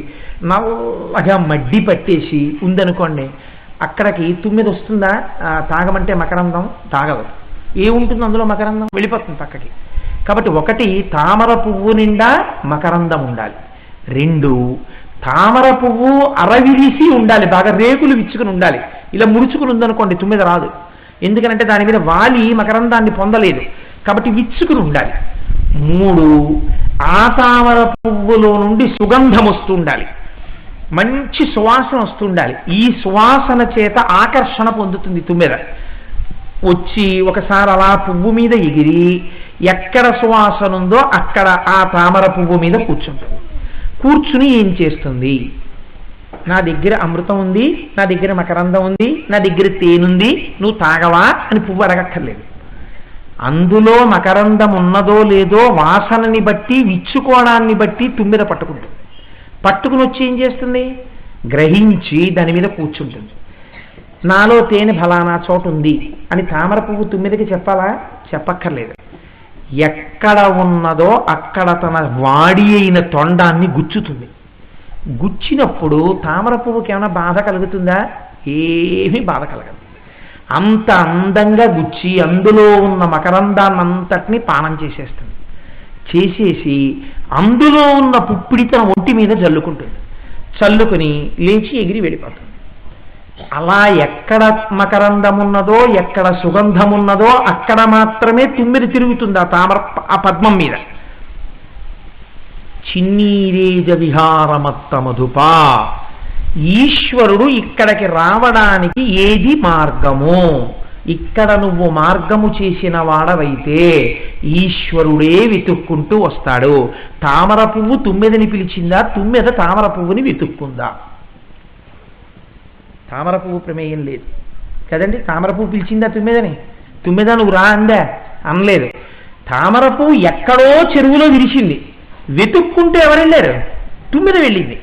నల్లగా మడ్డి పట్టేసి ఉందనుకోండి, అక్కడికి తుమ్మెద వస్తుందా? తాగమంటే మకరందం తాగదు. ఏముంటుంది అందులో? మకరందం వెళ్ళిపోతుంది పక్కకి. కాబట్టి ఒకటి, తామర పువ్వు నిండా మకరందం ఉండాలి. రెండు, తామర పువ్వు అరవిరిసి ఉండాలి, బాగా రేకులు విచ్చుకుని ఉండాలి. ఇలా ముడుచుకుని ఉందనుకోండి తుమ్మెద రాదు. ఎందుకనంటే దాని మీద వాలి మకరందాన్ని పొందలేదు, కాబట్టి విచ్చుకుని ఉండాలి. మూడు, ఆ తామర పువ్వులో నుండి సుగంధం వస్తూ ఉండాలి, మంచి సువాసన వస్తుండాలి. ఈ సువాసన చేత ఆకర్షణ పొందుతుంది తుమ్మెద. వచ్చి ఒకసారి అలా పువ్వు మీద ఎగిరి ఎక్కడ సువాసన ఉందో అక్కడ ఆ తామర పువ్వు మీద కూర్చుంటుంది. కూర్చుని ఏం చేస్తుంది? నా దగ్గర అమృతం ఉంది, నా దగ్గర మకరందం ఉంది, నా దగ్గర తేనుంది, నువ్వు తాగవా అని పువ్వు అడగక్కర్లేదు. అందులో మకరందం ఉన్నదో లేదో వాసనని బట్టి, విచ్చుకోవడాన్ని బట్టి తుమ్మెద పట్టుకుంటుంది. పట్టుకుని వచ్చి ఏం చేస్తుంది? గ్రహించి దాని మీద కూర్చుంటుంది. నాలో తేనె ఫలానా చోటు ఉంది అని తామర పువ్వు తుమ్మెదకి చెప్పాలా? చెప్పక్కర్లేదు. ఎక్కడ ఉన్నదో అక్కడ తన వాడి అయిన తొండాన్ని గుచ్చుతుంది. గుచ్చినప్పుడు తామర పువ్వుకి ఏమైనా బాధ కలుగుతుందా? ఏమీ బాధ కలగదు. అంత అందంగా గుచ్చి అందులో ఉన్న మకరందాన్నంతటినీ పానం చేసేస్తుంది. చేసేసి అందులో ఉన్న పుప్పిడి తన ఒంటి మీద జల్లుకుంటుంది. చల్లుకుని లేచి ఎగిరి వెళ్ళిపోతుంది. అలా ఎక్కడ మకరందం ఉన్నదో, ఎక్కడ సుగంధం ఉన్నదో అక్కడ మాత్రమే తుమ్మెద తిరుగుతుంది ఆ పద్మం మీద. చిన్నీరేజ విహారమత్త మధుపా, ఈశ్వరుడు ఇక్కడికి రావడానికి ఏది మార్గము? ఇక్కడ నువ్వు మార్గము చేసిన వాడవైతే ఈశ్వరుడే వెతుక్కుంటూ వస్తాడు. తామర పువ్వు తుమ్మెదని పిలిచిందా? తుమ్మెద తామర పువ్వుని వెతుక్కుందా? తామర పువ్వు ప్రమేయం లేదు కదండి. తామర పువ్వు పిలిచిందా తుమ్మెదని? తుమ్మెద నువ్వు రా అందా? అనలేదు. తామర పువ్వు ఎక్కడో చెరువులో విరిచింది, వెతుక్కుంటే ఎవరు వెళ్ళారు? తుమ్మెద వెళ్ళింది.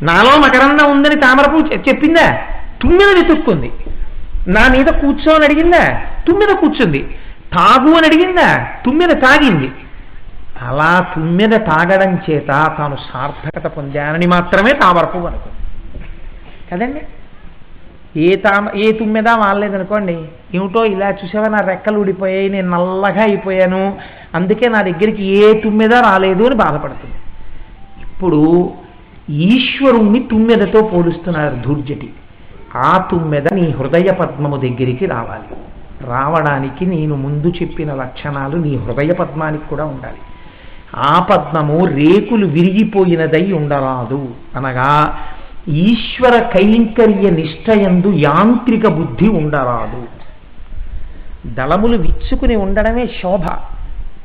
నాలో మకరందం ఉందని తామర పువ్వు చెప్పిందా? తుమ్మెద వెతుక్కుంది. నా మీద కూర్చోని అడిగిందా? తుమ్మెద కూర్చుంది. తాగు అని అడిగిందా? తుమ్మెద తాగింది. అలా తుమ్మెద తాగడం చేత తాను సార్థకత పొందానని మాత్రమే తామర పువ్వు అనుకుంది కదండి. ఏ తుమ్మెద వాళ్ళేదనుకోండి, ఏమిటో ఇలా చూసావా నా రెక్కలు ఊడిపోయాయి, నేను నల్లగా అయిపోయాను, అందుకే నా దగ్గరికి ఏ తుమ్మెద రాలేదు అని బాధపడుతుంది. ఇప్పుడు ఈశ్వరుణ్ణి తుమ్మెదతో పోలుస్తున్నారు ధూర్జటి. ఆ తుమ్మెద నీ హృదయ పద్మము దగ్గరికి రావాలి. రావడానికి నేను ముందు చెప్పిన లక్షణాలు నీ హృదయ పద్మానికి కూడా ఉండాలి. ఆ పద్మము రేకులు విరిగిపోయినదై ఉండరాదు. అనగా ఈశ్వర కైంకర్య నిష్టయందు యాంత్రిక బుద్ధి ఉండరాదు. దళములు విచ్చుకుని ఉండడమే శోభ,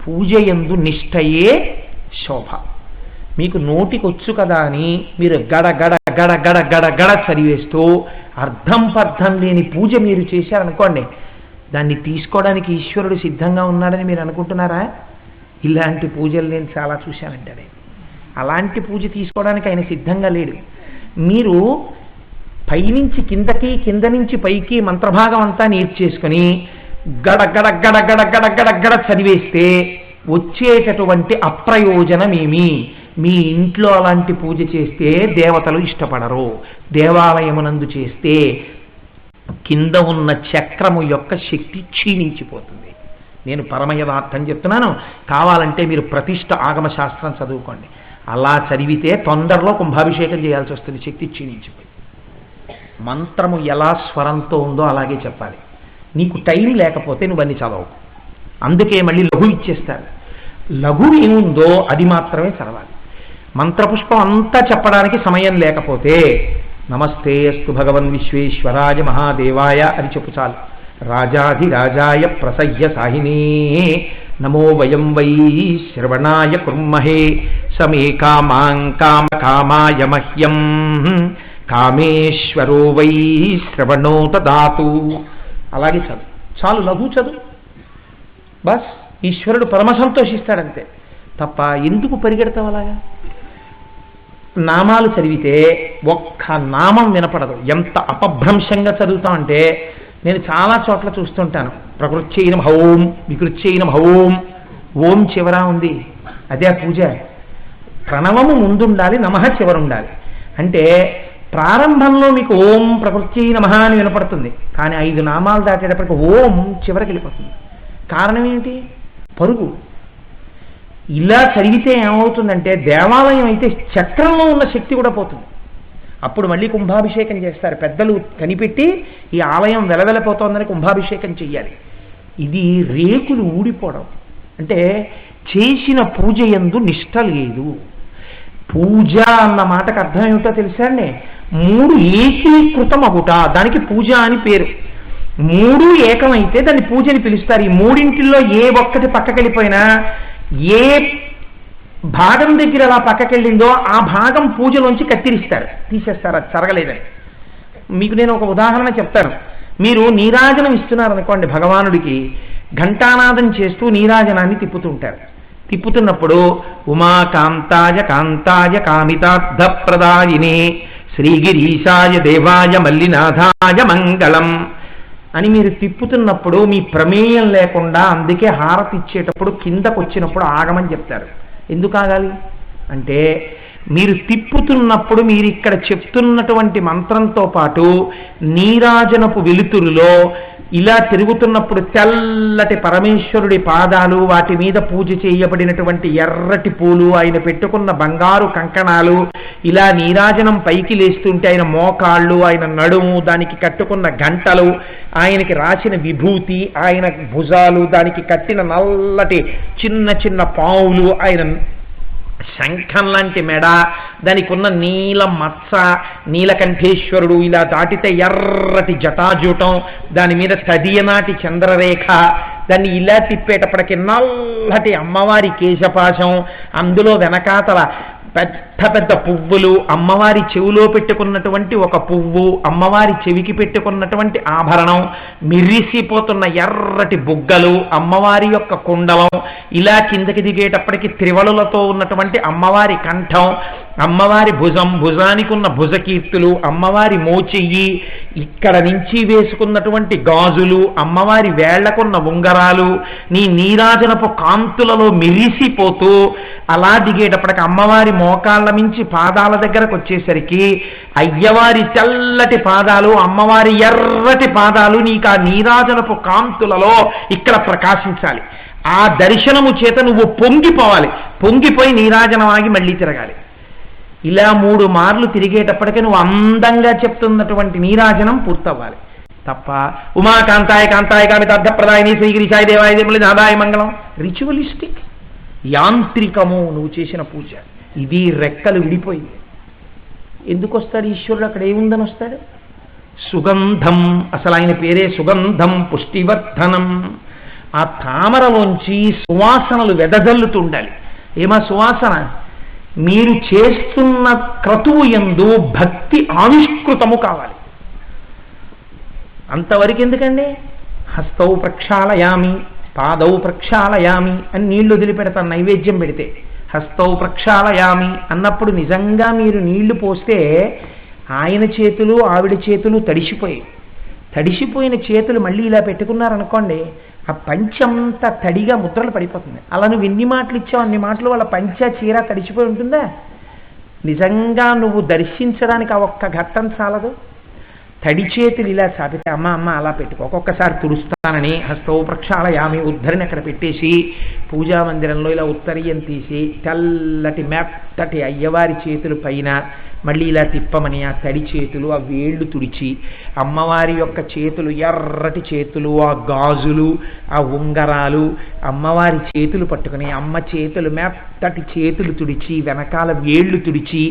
పూజయందు నిష్టయే శోభ. మీకు నోటికొచ్చు కదా అని మీరు గడ గడ గడ గడ గడ గడ చదివేస్తూ అర్థం పర్థం లేని పూజ మీరు చేశారనుకోండి, దాన్ని తీసుకోవడానికి ఈశ్వరుడు సిద్ధంగా ఉన్నాడని మీరు అనుకుంటున్నారా? ఇలాంటి పూజలు నేను చాలా చూశానంటే అలాంటి పూజ తీసుకోవడానికి ఆయన సిద్ధంగా లేడు. మీరు పైనుంచి కిందకి, కింద నుంచి పైకి మంత్రభాగం అంతా నేర్చేసుకొని గడ గడ గడ గడ గడ గడ గడ చదివేస్తే వచ్చేటటువంటి అప్రయోజనమేమి? మీ ఇంట్లో అలాంటి పూజ చేస్తే దేవతలు ఇష్టపడరు. దేవాలయమునందు చేస్తే కింద ఉన్న చక్రము యొక్క శక్తి క్షీణించిపోతుంది. నేను పరమయదార్థం చెప్తున్నాను. కావాలంటే మీరు ప్రతిష్ఠ ఆగమశాస్త్రం చదువుకోండి. అలా చదివితే తొందరలో కుంభాభిషేకం చేయాల్సి వస్తుంది, శక్తి క్షీణించిపోయి. మంత్రము ఎలా స్వరంతో ఉందో అలాగే చెప్పాలి. నీకు టైం లేకపోతే నువ్వు అన్ని చదవవు. అందుకే మళ్ళీ లఘు ఇచ్చేస్తారు. లఘు ఏముందో అది మాత్రమే చదవాలి. మంత్రపుష్పం అంతా చెప్పడానికి సమయం లేకపోతే నమస్తే అస్తు భగవన్ విశ్వేశ్వరాయ మహాదేవాయ అని చెప్పు చాలు. రాజాధిరాజాయ ప్రసయ్య సాహినే నమో వయం వై శ్రవణాయ కుర్మహే సమే కామాం కామ కామాయ మహ్యం కామేశ్వరో వై శ్రవణో దదాతు. అలాగే చదువు చాలు, లఘు చదువు. బస్ ఈశ్వరుడు పరమ సంతోషిస్తాడంతే. తప్ప ఎందుకు పరిగెడతావు అలాగా? నామాలు చదివితే ఒక్క నామం వినపడదు. ఎంత అపభ్రంశంగా చదువుతామంటే నేను చాలా చోట్ల చూస్తుంటాను. ప్రకృత్యైన హోం, వికృత్యైన హోం, ఓం చివర ఉంది. అదే పూజ. ప్రణవము ముందుండాలి, నమః చివరుండాలి. అంటే ప్రారంభంలో మీకు ఓం ప్రకృత్యై నమః అని వినపడుతుంది, కానీ 5 నామాలు దాటేటప్పటికి ఓం చివరికి వెళ్ళిపోతుంది. కారణం ఏంటి? పరుగు. ఇలా చదివితే ఏమవుతుందంటే దేవాలయం అయితే చక్రంలో ఉన్న శక్తి కూడా పోతుంది. అప్పుడు మళ్ళీ కుంభాభిషేకం చేస్తారు పెద్దలు, కనిపెట్టి ఈ ఆలయం వెలవెలపోతోందని కుంభాభిషేకం చెయ్యాలి. ఇది రేకులు ఊడిపోవడం అంటే చేసిన పూజ యందు నిష్ట లేదు. పూజ అన్న మాటకు అర్థం ఏమిటో తెలుసా అండి? 3 ఏకీకృతం అగుట, దానికి పూజ అని పేరు. 3 ఏకమైతే దాన్ని పూజ అని పిలుస్తారు. ఈ 3 ఏ ఒక్కటి పక్కకెళ్ళిపోయినా, ఏ భాగం దగ్గర అలా పక్కకెళ్ళిందో ఆ భాగం పూజలోంచి కత్తిరిస్తారు, తీసేస్తారు, అది జరగలేదని. మీకు నేను ఒక ఉదాహరణ చెప్తాను. మీరు నీరాజనం ఇస్తున్నారనుకోండి భగవానుడికి, ఘంటానాదం చేస్తూ నీరాజనాన్ని తిప్పుతుంటారు. తిప్పుతున్నప్పుడు ఉమాకాంతాయ కాంతాయ కామితార్థ ప్రదాయినే శ్రీగిరీశాయ దేవాయ మల్లినాథాయ మంగళం అని మీరు తిప్పుతున్నప్పుడు మీ ప్రమేయం లేకుండా, అందుకే హారతి ఇచ్చేటప్పుడు కిందకు వచ్చినప్పుడు ఆగమని చెప్తారు. ఎందుకు ఆగాలి అంటే మీరు తిప్పుతున్నప్పుడు మీరు ఇక్కడ చెప్తున్నటువంటి మంత్రంతో పాటు నీరాజనపు వెలుతురులో ఇలా తిరుగుతున్నప్పుడు తెల్లటి పరమేశ్వరుడి పాదాలు, వాటి మీద పూజ చేయబడినటువంటి ఎర్రటి పూలు, ఆయన పెట్టుకున్న బంగారు కంకణాలు, ఇలా నీరాజనం పైకి లేస్తుంటే ఆయన మోకాళ్ళు, ఆయన నడుము, దానికి కట్టుకున్న గంటలు, ఆయనకి రాసిన విభూతి, ఆయన భుజాలు, దానికి కట్టిన నల్లటి చిన్న చిన్న పావులు, ఆయన శంఖం లాంటి మెడ, దానికి ఉన్న నీల మత్స, నీలకంఠేశ్వరుడు, ఇలా దాటితే ఎర్రటి జటాజూటం, దాని మీద తదియనాటి చంద్రరేఖ, దాన్ని ఇలా తిప్పేటప్పటికి నల్లటి అమ్మవారి కేశపాశం, అందులో వెనకాతల పెద్ద పెద్ద పువ్వులు, అమ్మవారి చెవిలో పెట్టుకున్నటువంటి ఒక పువ్వు, అమ్మవారి చెవికి పెట్టుకున్నటువంటి ఆభరణం, మిరిసిపోతున్న ఎర్రటి బుగ్గలు, అమ్మవారి యొక్క కుండలం, ఇలా కిందకి దిగేటప్పటికి త్రివలులతో ఉన్నటువంటి అమ్మవారి కంఠం, అమ్మవారి భుజం, భుజానికి ఉన్న భుజకీర్తులు, అమ్మవారి మోచెయ్యి, ఇక్కడ నుంచి వేసుకున్నటువంటి గాజులు, అమ్మవారి వేళ్లకున్న ఉంగరాలు, నీ నీరాజనపు కాంతులలో మిరిసిపోతూ అలా దిగేటప్పటికి అమ్మవారి మోకాళ్ళ మించి పాదాల దగ్గరకు వచ్చేసరికి అయ్యవారి తెల్లటి పాదాలు, అమ్మవారి ఎర్రటి పాదాలు నీకు ఆ నీరాజనపు కాంతులలో ఇక్కడ ప్రకాశించాలి. ఆ దర్శనము చేత నువ్వు పొంగిపోవాలి, పొంగిపోయి నీరాజనమాగి మళ్ళీ తిరగాలి. ఇలా 3 మార్లు తిరిగేటప్పటికీ నువ్వు అందంగా చెప్తున్నటువంటి నీరాజనం పూర్తవ్వాలి తప్ప ఉమాకాంతాయ కాంతాయ కామితార్థప్రదాయని శ్రీగిరిశాయ దేవాయ దేములి నాదాయ మంగళం రిచువలిస్టిక్, యాంత్రికము నువ్వు చేసిన పూజ. ఇది రెక్కలు విడిపోయింది. ఎందుకు వస్తాడు ఈశ్వరుడు? అక్కడ ఏముందని వస్తాడు? సుగంధం. అసలు ఆయన పేరే సుగంధం పుష్టివర్ధనం. ఆ తామరలోంచి సువాసనలు వెదజల్లుతుండాలి. ఏమా సువాసన? మీరు చేస్తున్న క్రతువు యందు భక్తి ఆవిష్కృతము కావాలి. అంతవరకు ఎందుకండి? హస్తౌ ప్రక్షాళయామి, పాదౌ ప్రక్షాళయామి అని నీళ్లు వదిలిపెడతాను నైవేద్యం పెడితే. హస్తౌ ప్రక్షాళయామి అన్నప్పుడు నిజంగా మీరు నీళ్లు పోస్తే ఆయన చేతులు ఆవిడ చేతులు తడిసిపోయిన చేతులు మళ్ళీ ఇలా పెట్టుకున్నారనుకోండి, ఆ పంచంతా తడిగా ముద్రలు పడిపోతుంది. అలా నువ్వు ఎన్ని మాటలు ఇచ్చావు అన్ని మాటలు వాళ్ళ పంచ చీర తడిసిపోయి ఉంటుందా? నిజంగా నువ్వు దర్శించడానికి ఆ ఒక్క ఘట్టం చాలదు. తడి చేతులు ఇలా చాపితే అమ్మ అలా పెట్టుకో, ఒక్కొక్కసారి తుడుస్తానని హస్తౌ ప్రక్షాళయామి ఉద్ధరిని అక్కడ పెట్టేసి పూజా మందిరంలో ఇలా ఉత్తరీయం తీసి తెల్లటి మెత్తటి అయ్యవారి చేతుల పైన మళ్ళీ ఇలా తిప్పమని ఆ తడి చేతులు, ఆ వేళ్ళు తుడిచి, అమ్మవారి యొక్క చేతులు ఎర్రటి చేతులు, ఆ గాజులు, ఆ ఉంగరాలు, అమ్మవారి చేతులు పట్టుకుని అమ్మ చేతులు మెత్తటి చేతులు తుడిచి, వెనకాల వేళ్ళు తుడిచి,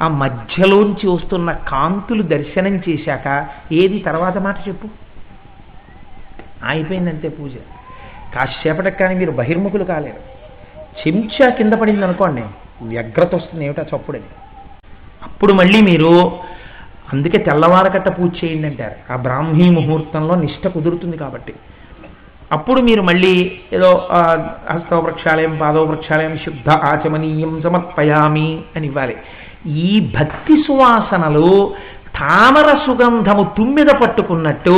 ఆ మధ్యలోంచి వస్తున్న కాంతులు దర్శనం చేశాక ఏది తర్వాత మాట చెప్పు? అయిపోయిందంతే పూజ. కాసేపటికి కానీ మీరు బహిర్ముఖులు కాలేరు. చెంచా కింద పడింది అనుకోండి, వ్యగ్రత వస్తుంది, ఏమిటా చప్పుడని. అప్పుడు మళ్ళీ మీరు, అందుకే తెల్లవారకట్ట పూజ చేయండి అంటారు. ఆ బ్రాహ్మీ ముహూర్తంలో నిష్ట కుదురుతుంది కాబట్టి. అప్పుడు మీరు మళ్ళీ ఏదో హస్తవ ప్రక్షాళయం పాదవ ప్రక్షాళయం శుద్ధ ఆచమనీయం సమర్పయామి అని ఇవ్వాలి. ఈ భక్తి సువాసనలు తామర సుగంధము తుమ్మిద పట్టుకున్నట్టు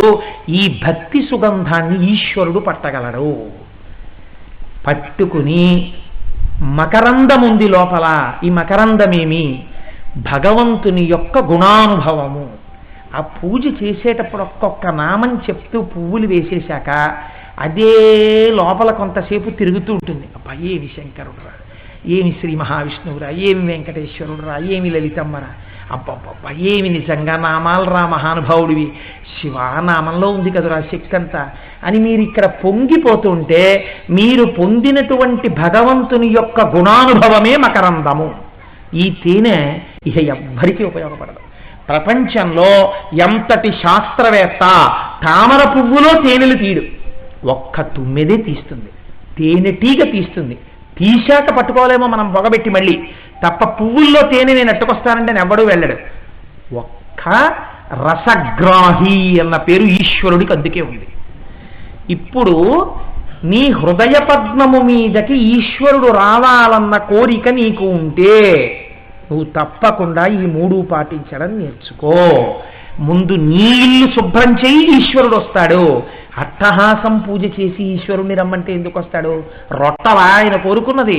ఈ భక్తి సుగంధాన్ని ఈశ్వరుడు పట్టగలడు. పట్టుకుని మకరందముంది లోపల. ఈ మకరందమేమి? భగవంతుని యొక్క గుణానుభవము. ఆ పూజ చేసేటప్పుడు ఒక్కొక్క నామం చెప్తూ పువ్వులు వేసేశాక అదే లోపల కొంతసేపు తిరుగుతూ ఉంటుంది. అబ్బా, ఏమి శంకరుడురా, ఏమి శ్రీ మహావిష్ణువురా, ఏమి వెంకటేశ్వరుడురా, ఏమి లలితమ్మరా, అబ్బబ్బబ్బా ఏమి నిజంగా నామాలరా మహానుభావుడివి, శివానామంలో ఉంది కదురా శక్తి అంతా అని మీరు ఇక్కడ పొంగిపోతుంటే మీరు పొందినటువంటి భగవంతుని యొక్క గుణానుభవమే మకరందము. ఈ తేనె ఇక ఎవ్వరికీ ఉపయోగపడదు. ప్రపంచంలో ఎంతటి శాస్త్రవేత్త తామర పువ్వులో తేనెలు తీయడు, ఒక్క తుమ్మెదే తీస్తుంది, తేనెటీగ తీస్తుంది. తీశాక పట్టుకోలేమో మనం పొగబెట్టి మళ్ళీ, తప్ప పువ్వుల్లో తేనె నేను ఎట్టుకొస్తానంటే నేను ఎవ్వడూ వెళ్ళడు. ఒక్క రసగ్రాహి అన్న పేరు ఈశ్వరుడికి అందుకే ఉంది. ఇప్పుడు నీ హృదయ పద్మము మీదకి ఈశ్వరుడు రావాలన్న కోరిక నీకు ఉంటే నువ్వు తప్పకుండా ఈ 3 పాటించడం నేర్చుకో. ముందు నీ ఇల్లు శుభ్రం చేయి, ఈశ్వరుడు వస్తాడు. అట్టహాసం పూజ చేసి ఈశ్వరుణ్ణి రమ్మంటే ఎందుకు వస్తాడు? రొట్టలా ఆయన కోరుకున్నది?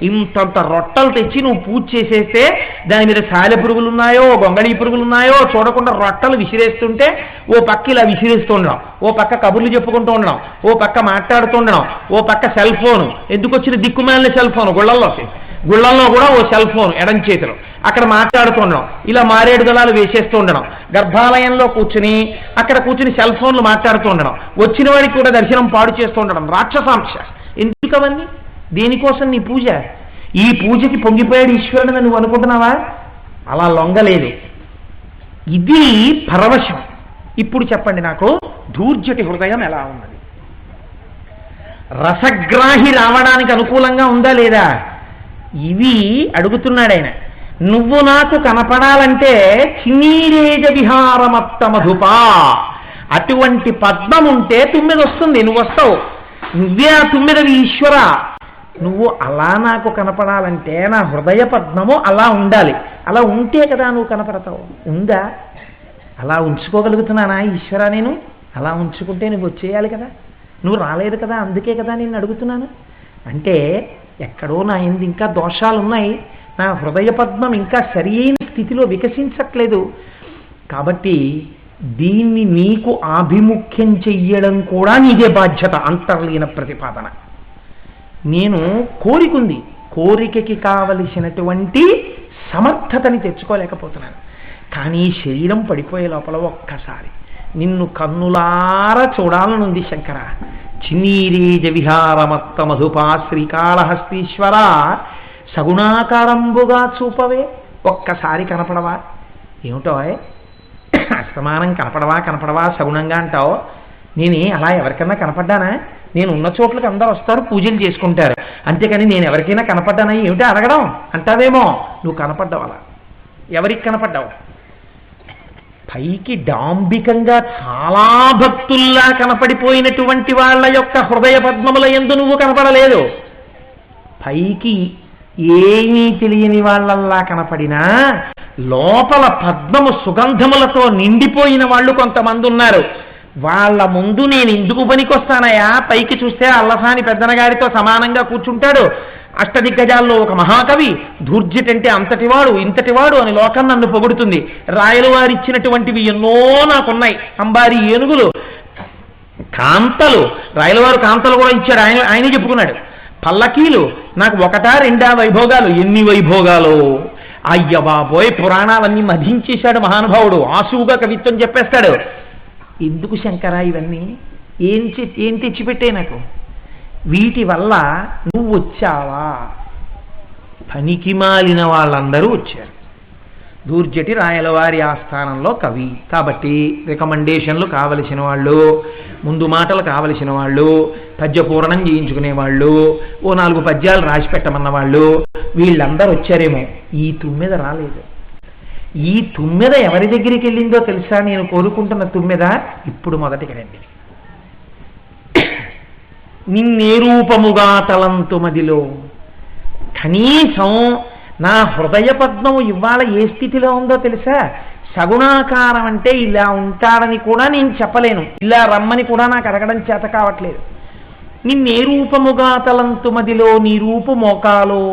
ఇంతంత రొట్టలు తెచ్చి నువ్వు పూజ చేసేస్తే దాని మీద సాలె పురుగులు ఉన్నాయో గొంగళీ పురుగులు ఉన్నాయో చూడకుండా రొట్టలు విసిరేస్తుంటే ఓ పక్క ఇలా విసిరేస్తూ ఉండడం, ఓ పక్క కబుర్లు చెప్పుకుంటూ ఉండడం, ఓ పక్క మాట్లాడుతూ ఉండడం, ఓ పక్క సెల్ ఫోను. ఎందుకు వచ్చిన దిక్కుమాలిన సెల్ ఫోను? గుళ్ళల్లో కూడా ఓ సెల్ ఫోన్ ఎడం చేతిలో, అక్కడ మాట్లాడుతుండడం, ఇలా మారేడు దళాలు వేసేస్తూ ఉండడం, గర్భాలయంలో కూర్చుని అక్కడ కూర్చుని సెల్ ఫోన్లు మాట్లాడుతూ ఉండడం, వచ్చిన వాడికి కూడా దర్శనం పాడు చేస్తూ ఉండడం, రాక్షసాంశ. ఎందుకు అవన్నీ? దేనికోసం నీ పూజ? ఈ పూజకి పొంగిపోయాడు ఈశ్వరుని నువ్వు అనుకుంటున్నావా? అలా లొంగలేదు. ఇది పరవశం. ఇప్పుడు చెప్పండి నాకు, ధూర్జటి హృదయం ఎలా ఉన్నది? రసగ్రాహి రావడానికి అనుకూలంగా ఉందా లేదా? ఇవి అడుగుతున్నాడు ఆయన. నువ్వు నాకు కనపడాలంటే చిన్నీరేజ విహారమత్త మధుపా, అటువంటి పద్మం ఉంటే తుమ్మెద వస్తుంది, నువ్వు వస్తావు. నువ్వే ఆ తుమ్మెదవి ఈశ్వర. నువ్వు అలా నాకు కనపడాలంటే నా హృదయ పద్మము అలా ఉండాలి. అలా ఉంటే కదా నువ్వు కనపడతావు. ఉందా? అలా ఉంచుకోగలుగుతున్నానా ఈశ్వర నేను? అలా ఉంచుకుంటే నువ్వు వచ్చేయాలి కదా. నువ్వు రాలేదు కదా, అందుకే కదా నేను అడుగుతున్నాను. అంటే ఎక్కడో నా ఎందు ఇంకా దోషాలు ఉన్నాయి, నా హృదయ పద్మం ఇంకా సరి అయిన స్థితిలో వికసించట్లేదు. కాబట్టి దీన్ని నీకు ఆభిముఖ్యం చెయ్యడం కూడా నీదే బాధ్యత. అంతర్లీన ప్రతిపాదన. నేను కోరికుంది, కోరికకి కావలసినటువంటి సమర్థతని తెచ్చుకోలేకపోతున్నాను. కానీ శరీరం పడిపోయే లోపల ఒక్కసారి నిన్ను కన్నులారా చూడాలనుంది శంకర. చిన్నీరేజ విహారమత్త మధుపా శ్రీకాళహస్తీశ్వర, సగుణాకారంబుగా చూపవే. ఒక్కసారి కనపడవా? ఏమిటో అస్తమానం కనపడవా సగుణంగా అంటావు. నేను అలా ఎవరికైనా కనపడ్డానా? నేను ఉన్న చోట్లకి అందరూ వస్తారు, పూజలు చేసుకుంటారు. అంతేకాని నేను ఎవరికైనా కనపడ్డానా ఏమిటో అడగడం అంటావేమో. నువ్వు కనపడ్డావు. అలా ఎవరికి కనపడ్డావు? పైకి డాంబికంగా చాలా భక్తుల్లా కనపడిపోయినటువంటి వాళ్ళ యొక్క హృదయ పద్మముల యందు నువ్వు కనపడలేదు. పైకి ఏమీ తెలియని వాళ్ళల్లా కనపడినా లోపల పద్మము సుగంధములతో నిండిపోయిన వాళ్ళు కొంతమంది ఉన్నారు. వాళ్ళ ముందు నేను ఎందుకు పనికొస్తానయా? పైకి చూస్తే అల్లసాని పెద్దనగారితో సమానంగా కూర్చుంటాడు, అష్టదిగ్గజాల్లో ఒక మహాకవి, ధూర్జటంటే అంతటివాడు ఇంతటివాడు అని లోకం నన్ను పొగుడుతుంది. రాయల వారు ఇచ్చినటువంటివి ఎన్నో నాకున్నాయి. అంబారి ఏనుగులు, కాంతలు, రాయలవారు కాంతలు కూడా ఇచ్చాడు, ఆయనే చెప్పుకున్నాడు. పల్లకీలు, నాకు ఒకటా రెండా వైభోగాలు, ఎన్ని వైభోగాలు! అయ్య బాబోయ్, పురాణాలన్నీ మధించేశాడు మహానుభావుడు. ఆసువుగా కవిత్వం చెప్పేస్తాడు. ఎందుకు శంకర ఇవన్నీ? ఏం తెచ్చిపెట్టే నాకు? వీటి వల్ల నువ్వు వచ్చావా? పనికి మాలిన వాళ్ళందరూ వచ్చారు. ధూర్జటి రాయలవారి ఆస్థానంలో కవి కాబట్టి రికమెండేషన్లు కావలసిన వాళ్ళు, ముందు మాటలు కావలసిన వాళ్ళు, పద్యపూరణం చేయించుకునేవాళ్ళు, ఓ 4 పద్యాలు రాసి పెట్టమన్న వాళ్ళు, వీళ్ళందరూ వచ్చారేమో. ఈ తుమ్మెద రాలేదు. ఈ తుమ్మెద ఎవరి దగ్గరికి వెళ్ళిందో తెలుసా? నేను కోరుకుంటున్న తుమ్మెద ఇప్పుడు మొదటికి రండి. నిన్నే రూపముగా తలంతు మదిలో, కనీసం నా హృదయ పద్మము ఇవాళ ఏ స్థితిలో ఉందో తెలుసా? సగుణాకారం అంటే ఇలా ఉంటాడని కూడా నేను చెప్పలేను, ఇలా రమ్మని కూడా నాకు అడగడం చేత కావట్లేదు. నిన్నే రూపముగా తలంతుమదిలో నీ రూపు మోకాలు,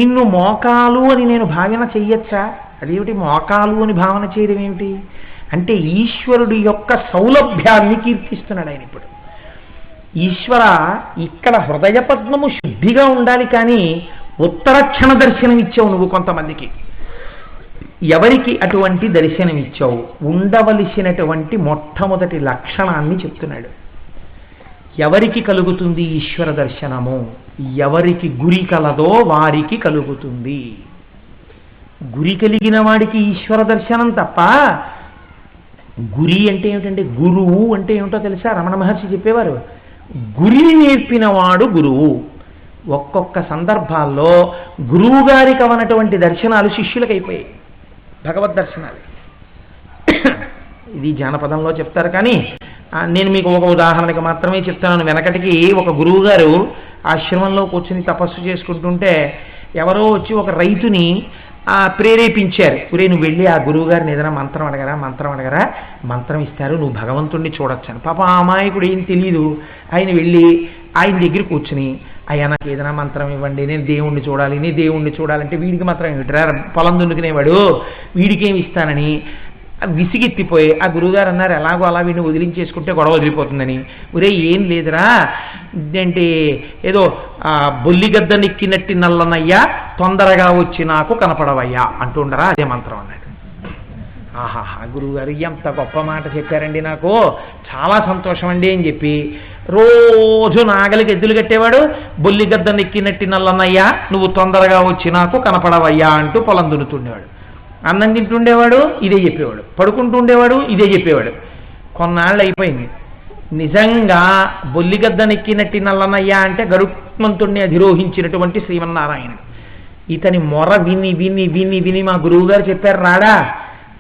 నిన్ను మోకాలు అని నేను భావన చెయ్యొచ్చా? అదేమిటి మోకాలు అని భావన చేయడం ఏమిటి అంటే ఈశ్వరుడి యొక్క సౌలభ్యాన్ని కీర్తిస్తున్నాడు ఆయన. ఇప్పుడు ఈశ్వర, ఇక్కడ హృదయ పద్మము శుద్ధిగా ఉండాలి, కానీ ఉత్తరక్షణ దర్శనం ఇచ్చావు నువ్వు కొంతమందికి. ఎవరికి అటువంటి దర్శనం ఇచ్చావు? ఉండవలసినటువంటి మొట్టమొదటి లక్షణాన్ని చెప్తున్నాడు. ఎవరికి కలుగుతుంది ఈశ్వర దర్శనము? ఎవరికి గురి కలదో వారికి కలుగుతుంది. గురి కలిగిన వాడికి ఈశ్వర దర్శనం తప్ప, గురి అంటే ఏమిటంటే, గురువు అంటే ఏమిటో తెలుసా? రమణ మహర్షి చెప్పేవారు, గురిని నేర్పినవాడు గురువు. ఒక్కొక్క సందర్భాల్లో గురువు గారికి అవనటువంటి దర్శనాలు శిష్యులకు అయిపోయాయి, భగవద్ దర్శనాలు. ఇది జానపదంలో చెప్తారు, కానీ నేను మీకు ఒక ఉదాహరణకి మాత్రమే చెప్తాను. వెనకటికి ఒక గురువు గారు ఆశ్రమంలో కూర్చుని తపస్సు చేసుకుంటుంటే ఎవరో వచ్చి ఒక రైతుని ప్రేరేపించారు. ఒరే, నువ్వు వెళ్ళి ఆ గురువు గారిని ఏదైనా మంత్రం అడగరా, మంత్రం ఇస్తారు, నువ్వు భగవంతుణ్ణి చూడొచ్చాను. పాప ఆ అమాయకుడు ఏం తెలియదు. ఆయన వెళ్ళి ఆయన దగ్గర కూర్చుని, అయ్యా నాకు ఏదైనా మంత్రం ఇవ్వండి, నేను దేవుణ్ణి చూడాలంటే వీడికి మాత్రం ఏమిట్రా, పొలం దున్నుకునేవాడు, వీడికేమి ఇస్తానని విసిగెత్తిపోయి ఆ గురువుగారు అన్నారు, ఎలాగో అలా వీడిని వదిలించేసుకుంటే గొడవ వదిలిపోతుందని. ఒరే ఏం లేదురా, ఏంటి ఏదో బొల్లిగద్ద నెక్కినట్టి నల్లనయ్యా, తొందరగా వచ్చి నాకు కనపడవయ్యా అంటుండరా, అదే మంత్రం అన్నాడు. ఆహాహా, గురువుగారు ఎంత గొప్ప మాట చెప్పారండి, నాకు చాలా సంతోషం అండి అని చెప్పి రోజు నాగలికి ఎద్దులు కట్టేవాడు. బొల్లిగద్ద నెక్కినట్టి నల్లనయ్యా, నువ్వు తొందరగా వచ్చి నాకు కనపడవయ్యా అంటూ పొలం దున్నుతుండేవాడు. అన్నం తింటుండేవాడు, ఇదే చెప్పేవాడు. పడుకుంటుండేవాడు, ఇదే చెప్పేవాడు. కొన్నాళ్ళు అయిపోయింది. నిజంగా బొల్లిగద్ద నెక్కినట్టి నల్లనయ్య అంటే గరుత్మంతుణ్ణి అధిరోహించినటువంటి శ్రీమన్నారాయణుడు. ఇతని మొర విని విని విని విని మా గురువుగారు చెప్పారు రాడా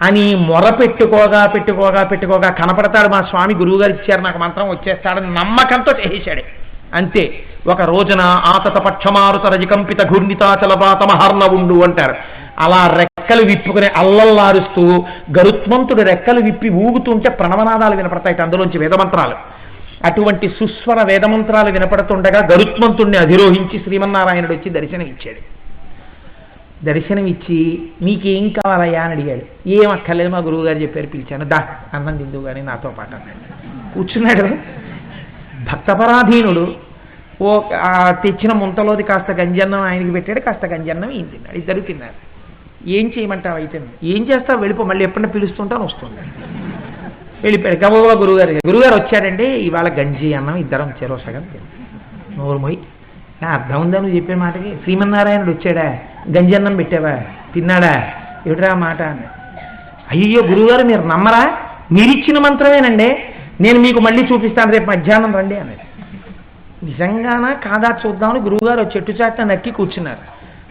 అని మొర పెట్టుకోగా కనపడతాడు మా స్వామి, గురువుగారు ఇచ్చారు నాకు మంత్రం వచ్చేస్తాడని నమ్మకంతో చేసేశాడు. అంతే. ఒక రోజున ఆతత పక్షమారుత రజకంపిత ఘూర్ణితాచలపాత మహర్ణవుండు అంటారు. అలా రెక్కలు విప్పుకునే అల్లల్లారుస్తూ గరుత్మంతుడు రెక్కలు విప్పి ఊగుతుంటే ప్రణవనాదాలు వినపడతాయి అందులోంచి వేదమంత్రాలు. అటువంటి సుస్వర వేదమంత్రాలు వినపడుతుండగా గరుత్మంతుడిని అధిరోహించి శ్రీమన్నారాయణుడు వచ్చి దర్శనమిచ్చాడు. దర్శనమిచ్చి మీకేం కావాలయ్యా అని అడిగాడు. ఏం అక్కర్లేదు, మా గురువు గారు చెప్పారు, పిలిచాను, దా అన్నం తిందువు కానీ నాతో పాటు అన్నాడు. కూర్చున్నాడు. భక్తపరాధీనుడు. తెచ్చిన ముంతలోది కాస్త గంజన్నం ఆయనకి పెట్టాడు, కాస్త గంజన్నం ఈయన తిన్నాడు. ఇద్దరు తిన్నారు. ఏం చేయమంటావు అయితే? ఏం చేస్తావు, వెళ్ళిపో, మళ్ళీ ఎప్పుడన్నా పిలుస్తుంటాను వస్తుంది. వెళ్ళిపోయాడు. గబగబా గురువుగారు వచ్చాడండి, ఇవాళ గంజి అన్నం ఇద్దరం చెరో సగం నోరుమోయి. అర్థం ఉందా నువ్వు చెప్పే మాటకి? శ్రీమన్నారాయణుడు వచ్చాడా, గంజన్నం పెట్టావా, తిన్నాడా, ఏమిట్రా మాట అని. అయ్యో గురువుగారు మీరు నమ్మరా, మీరిచ్చిన మంత్రమేనండి, నేను మీకు మళ్ళీ చూపిస్తాను, రేపు మధ్యాహ్నం రండి అన్నది. నిజంగానా కాదా చూద్దామని గురువుగారు చెట్టు చాట్న నక్కి కూర్చున్నారు.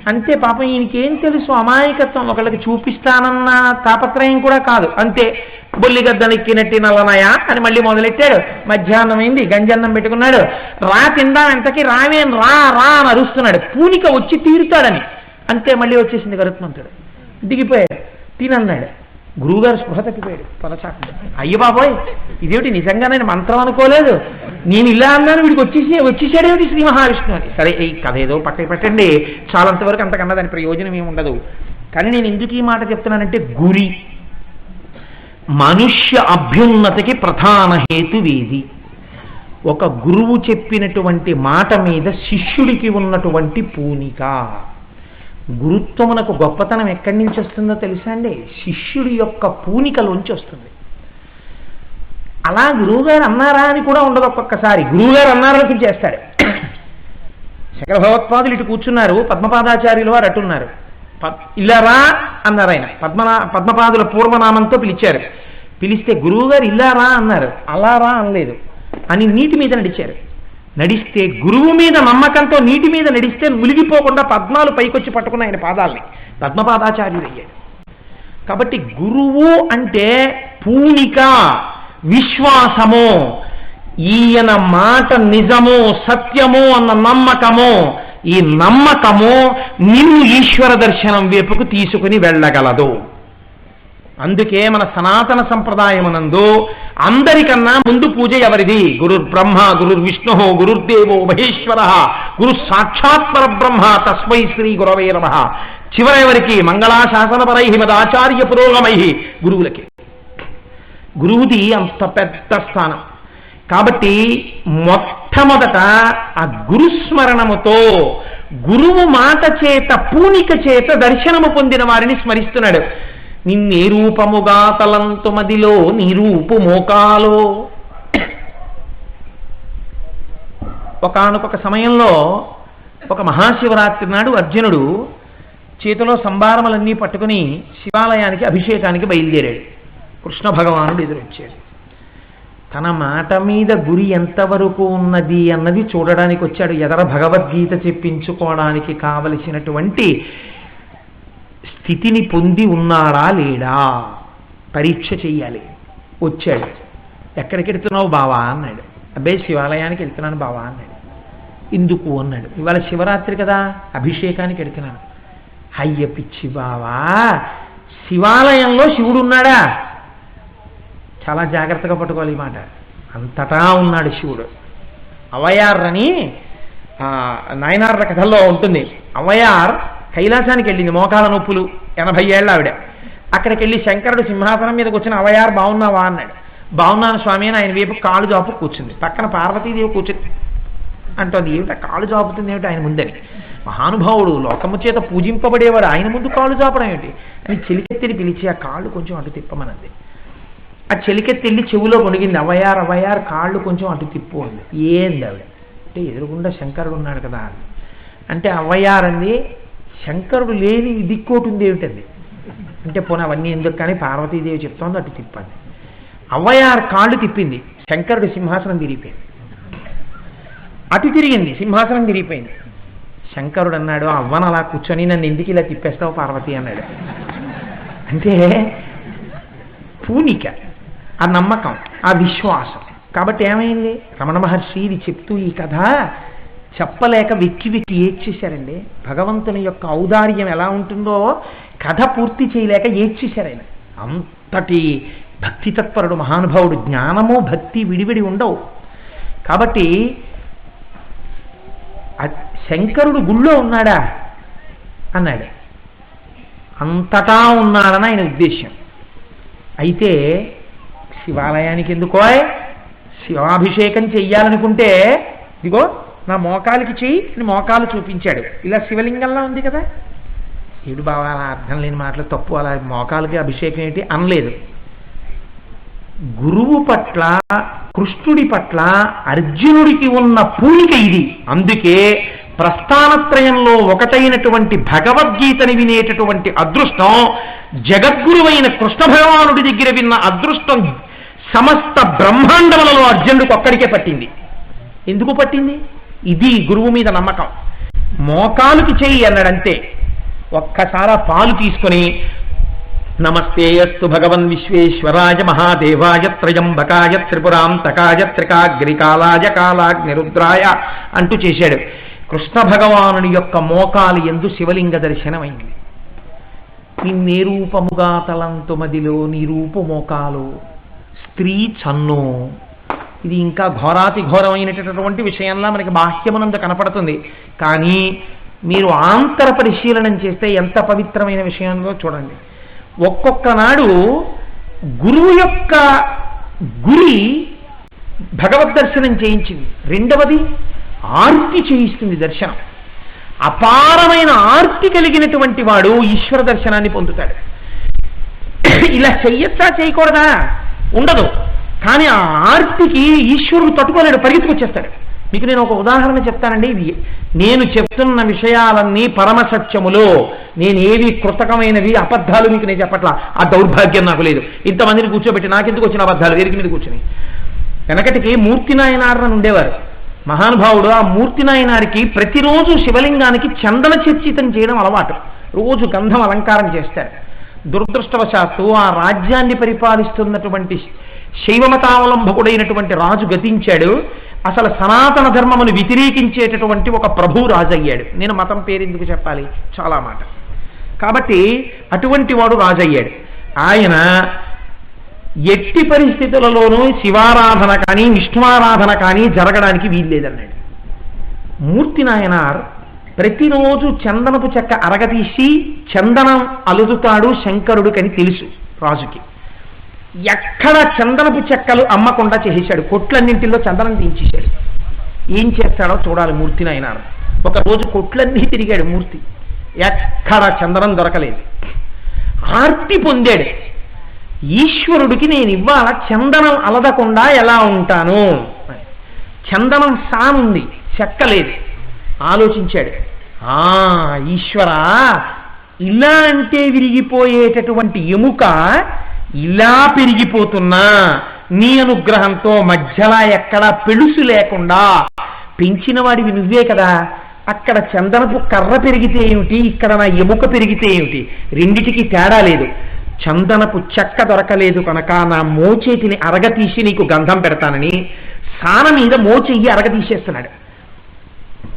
అంతే. పాపం ఈయనకేం తెలుసు, అమాయకత్వం. ఒకళ్ళకి చూపిస్తానన్న తాపత్రయం కూడా కాదు. అంతే. బొల్లిగద్దనెక్కినట్టి నల్లనయా అని మళ్ళీ మొదలెట్టాడు. మధ్యాహ్నం అయింది, గంజన్నం పెట్టుకున్నాడు. రా తిందాం, ఎంతకి రావేం, రా రా అని అరుస్తున్నాడు, పూనిక వచ్చి తీరుతాడని. అంతే, మళ్ళీ వచ్చేసింది గరుత్మంతుడు. దిగిపోయాడు. తినన్నాడు. గురువుగారు స్పృహ తప్పిపోయాడు పొరచాటు. అయ్య బాబోయ్, ఇదేమిటి, నిజంగా నేను మంత్రం అనుకోలేదు, నేను ఇలా అన్నాను, వీడికి వచ్చేసాడేమిటి శ్రీ మహావిష్ణువు అని. సరే, ఈ కథ ఏదో పక్కకి పెట్టండి, చాలంతవరకు అంతకన్నా దాని ప్రయోజనం ఏమి ఉండదు. కానీ నేను ఎందుకు ఈ మాట చెప్తున్నానంటే, గురి మనుష్య అభ్యున్నతికి ప్రధాన హేతువేది. ఒక గురువు చెప్పినటువంటి మాట మీద శిష్యుడికి ఉన్నటువంటి పూనిక. గురుత్వమునకు గొప్పతనం ఎక్కడి నుంచి వస్తుందో తెలుసా అండి? శిష్యుడి యొక్క పూనికలోంచి వస్తుంది. అలా గురువుగారు అన్నారా అని కూడా ఉండదు. ఒక్కొక్కసారి గురువుగారు అన్నారని చేస్తాడు. శంకర భగవత్పాదులు ఇటు కూర్చున్నారు, పద్మపాదాచార్యులు వారు అటున్నారు. ఇలా రా అన్నారు ఆయన. పద్మపాదుల పూర్వనామంతో పిలిచారు. పిలిస్తే గురువుగారు ఇలా రా అన్నారు, అలా రా అనలేదు. అని నీటి మీద నడిచారు. నడిస్తే గురువు మీద నమ్మకంతో నీటి మీద నడిస్తే మునిగిపోకుండా పద్మాలు పైకొచ్చి పట్టుకున్న ఆయన పాదాలని పద్మపాదాచార్యుడు అయ్యాడు. కాబట్టి గురువు అంటే పూనిక, విశ్వాసము, ఈయన మాట నిజము, సత్యము అన్న నమ్మకము, ఈ నమ్మకము నిన్ను ఈశ్వర దర్శనం వైపుకు తీసుకుని వెళ్ళగలదు. అందుకే మన సనాతన సంప్రదాయమునందు అందరికన్నా ముందు పూజ ఎవరిది? గురుర్బ్రహ్మ గురుర్విష్ణు గురుర్దేవో మహేశ్వర గురు సాక్షాత్ పరబ్రహ్మ తస్మై శ్రీ గురవే నమః. చివరెవరికి? మంగళాశాసనపరై మదాచార్య పురోగమై, గురువులకి. గురువుది అంత పెద్ద స్థానం. కాబట్టి మొట్టమొదట ఆ గురుస్మరణముతో, గురువు మాట చేత, పూనిక చేత దర్శనము పొందిన వారిని స్మరిస్తున్నాడు. నిన్నే రూపముగా తలంతు మదిలో నీ రూపు మోకాలో. ఒకానొక సమయంలో ఒక మహాశివరాత్రి నాడు అర్జునుడు చేతిలో సంభారములన్నీ పట్టుకుని శివాలయానికి అభిషేకానికి బయలుదేరాడు. కృష్ణ భగవానుడు ఎదురొచ్చాడు. తన మాట మీద గురి ఎంతవరకు ఉన్నది అన్నది చూడడానికి వచ్చాడు. ఎదర భగవద్గీత చెప్పించుకోవడానికి కావలసినటువంటి స్థితిని పొంది ఉన్నాడా లేడా పరీక్ష చెయ్యాలి. వచ్చాడు. ఎక్కడికి వెళ్తున్నావు బావా అన్నాడు. అబ్బాయి శివాలయానికి వెళ్తున్నాను బావా అన్నాడు. ఎందుకు అన్నాడు. ఇవాళ శివరాత్రి కదా, అభిషేకానికి వెళ్తున్నాను. అయ్య పిచ్చి బావా, శివాలయంలో శివుడు ఉన్నాడా? చాలా జాగ్రత్తగా పట్టుకోవాలి ఈ మాట. అంతటా ఉన్నాడు శివుడు. అవయార్ అని నాయనార్ల కథల్లో ఉంటుంది. అవయార్ కైలాసానికి వెళ్ళింది, మోకాల నొప్పులు, 80 ఏళ్ళ ఆవిడ. అక్కడికి వెళ్ళి శంకరుడు సింహాసనం మీదకి వచ్చిన అవయార్ బాగున్నావా అన్నాడు. బాగున్నాను స్వామి అని ఆయన వైపు కాలు జాపు కూర్చుంది. పక్కన పార్వతీదేవి కూర్చుంది. అంటోంది, ఏమిటా కాలు జాపుతుంది ఏమిటి ఆయన ముందని? మహానుభావుడు, లోకము చేత పూజింపబడేవాడు, ఆయన ముందు కాలు జాపడం ఏమిటి అని చెలికెత్తిని పిలిచి ఆ కాళ్ళు కొంచెం అటు తిప్పమన్నది. ఆ చెలికెత్తి చెవిలో కొనిగింది. అవయార్ అవయార్ కాళ్ళు కొంచెం అటు తిప్పు అంది. ఏంది ఆవిడ అంటే, ఎదురుగుండా శంకరుడు ఉన్నాడు కదా అని. అంటే అవయార్ అంది, శంకరుడు లేని దిక్కోటుంది ఏమిటంది అంటే, పోనీ అవన్నీ ఎందుకు కానీ పార్వతీదేవి చెప్తోంది అటు తిప్పండి. అవయార్ కాళ్ళు తిప్పింది, శంకరుడు సింహాసనం తిరిగిపోయింది. అటు తిరిగింది, సింహాసనం తిరిగిపోయింది. శంకరుడు అన్నాడు, అవ్వను అలా కూర్చొని నన్ను ఎందుకు ఇలా తిప్పేస్తావు పార్వతి అన్నాడు. అంటే పూనిక, ఆ నమ్మకం, ఆ విశ్వాసం. కాబట్టి ఏమైంది? రమణ మహర్షి ఇది చెప్తూ ఈ కథ చెప్పలేక వెక్కి వెక్కి ఏడ్చేశారండి. భగవంతుని యొక్క ఔదార్యం ఎలా ఉంటుందో కథ పూర్తి చేయలేక ఏడ్చేశారు ఆయన. అంతటి భక్తి తత్పరుడు మహానుభావుడు. జ్ఞానము భక్తి విడివిడి ఉండవు. కాబట్టి శంకరుడు గుళ్ళో ఉన్నాడా అన్నాడు. అంతటా ఉన్నాడని ఆయన ఉద్దేశం. అయితే శివాలయానికి ఎందుకో, శివాభిషేకం చెయ్యాలనుకుంటే ఇదిగో నా మోకాలికి చెయ్యి అని మోకాలు చూపించాడు. ఇలా శివలింగంలా ఉంది కదా. ఏడు బావా అలా అర్థం లేని మాటలు తప్పు, అలా మోకాలకి అభిషేకం ఏంటి అనలేదు. గురువు పట్ల, కృష్ణుడి పట్ల అర్జునుడికి ఉన్న పూనిక ఇది. అందుకే ప్రస్థానత్రయంలో ఒకటైనటువంటి భగవద్గీతని వినేటటువంటి అదృష్టం, జగద్గురువైన కృష్ణ భగవానుడి దగ్గర విన్న అదృష్టం సమస్త బ్రహ్మాండములలో అర్జునుడికి ఒక్కడికే పట్టింది. ఎందుకు పట్టింది? ఇది గురువు మీద నమ్మకం. మోకాలుకి చెయ్యి అన్నాడంతే. ఒక్కసారి పాలు తీసుకొని నమస్తే అస్తు భగవన్ విశ్వేశ్వరాయ మహాదేవాయ త్రయంబకాయ త్రిపురాంతకాయ త్రికాగ్రికాలాయ కాలాగ్నిరుద్రాయ అంటూ చేశాడు. కృష్ణ భగవానుని యొక్క మోకాలు యందు శివలింగ దర్శనమైంది. నిన్నే రూపముగా తలంతు మదిలో నీ రూపు మోకాలు స్త్రీ చన్ను. ఇది ఇంకా ఘోరాతి ఘోరమైనటువంటి విషయంలా మనకి బాహ్యమునందు కనపడుతుంది. కానీ మీరు ఆంతర పరిశీలనం చేస్తే ఎంత పవిత్రమైన విషయంలో చూడండి. ఒక్కొక్క నాడు గురువు యొక్క గురి భగవద్ దర్శనం చేయించింది. రెండవది ఆర్తి చేయిస్తుంది దర్శనం. అపారమైన ఆర్తి కలిగినటువంటి వాడు ఈశ్వర దర్శనాన్ని పొందుతాడు. ఇలా చెయ్యొచ్చా చేయకూడదా ఉండదు. కానీ ఆ ఆర్తికి ఈశ్వరుడు తట్టుకోలేడు, పరిగెత్తుకొచ్చేస్తాడు. మీకు నేను ఒక ఉదాహరణ చెప్తానండి. ఇది నేను చెప్తున్న విషయాలన్నీ పరమసత్యములో, నేనేవి కృతకమైనవి అబద్ధాలు మీకు నేను చెప్పట్లా. ఆ దౌర్భాగ్యం నాకు లేదు. ఇంతమందిని కూర్చోబెట్టి నాకెందుకు వచ్చిన అబద్ధాలు వేదిక మీద కూర్చుని. వెనకటికి మూర్తి నాయనారని ఉండేవారు మహానుభావుడు. ఆ మూర్తి నాయనారికి ప్రతిరోజు శివలింగానికి చందన చర్చితం చేయడం అలవాటు. రోజు గంధం అలంకారం చేస్తారు. దురదృష్టవశాత్తు ఆ రాజ్యాన్ని పరిపాలిస్తున్నటువంటి శైవమతావలంబకుడైనటువంటి రాజు గతించాడు. అసలు సనాతన ధర్మమును వ్యతిరేకించేటటువంటి ఒక ప్రభు రాజయ్యాడు. నేను మతం పేరు ఎందుకు చెప్పాలి, చాలా మాట. కాబట్టి అటువంటి వాడు రాజయ్యాడు. ఆయన ఎట్టి పరిస్థితులలోనూ శివారాధన కానీ విష్ణువారాధన కానీ జరగడానికి వీల్లేదన్నాడు. మూర్తి నాయనార్ ప్రతిరోజు చందనపు చెక్క అరగతీసి చందనం అలుదుతాడు శంకరుడికని తెలుసు రాజుకి. ఎక్కడ చందనపు చెక్కలు అమ్మకుండా చేసేశాడు, కొట్లన్నింటిలో చందనం తీయించేశాడు. ఏం చేస్తాడో చూడాలి మూర్తి నాయనార్. ఒకరోజు కొట్లన్నీ తిరిగాడు మూర్తి, ఎక్కడ చందనం దొరకలేదు. ఆర్తి పొందాడు, ఈశ్వరుడికి నేను ఇవాళ చందనం అలదకుండా ఎలా ఉంటాను, చందనం సానుంది చెక్కలేదు. ఆలోచించాడు, ఈశ్వరా, ఇలా అంటే విరిగిపోయేటటువంటి ఎముక ఇలా పెరిగిపోతున్నా నీ అనుగ్రహంతో మధ్యలా ఎక్కడా పెళుసు లేకుండా పెంచిన వాడివి నువ్వే కదా, అక్కడ చందనపు కర్ర పెరిగితే ఏమిటి, ఇక్కడ నా ఎముక పెరిగితే ఏమిటి, రెండిటికి తేడా లేదు. చందనపు చెక్క దొరకలేదు కనుక నా మోచేతిని అరగతీసి నీకు గంధం పెడతానని సాన మీద మోచెయ్యి అరగతీసేస్తున్నాడు.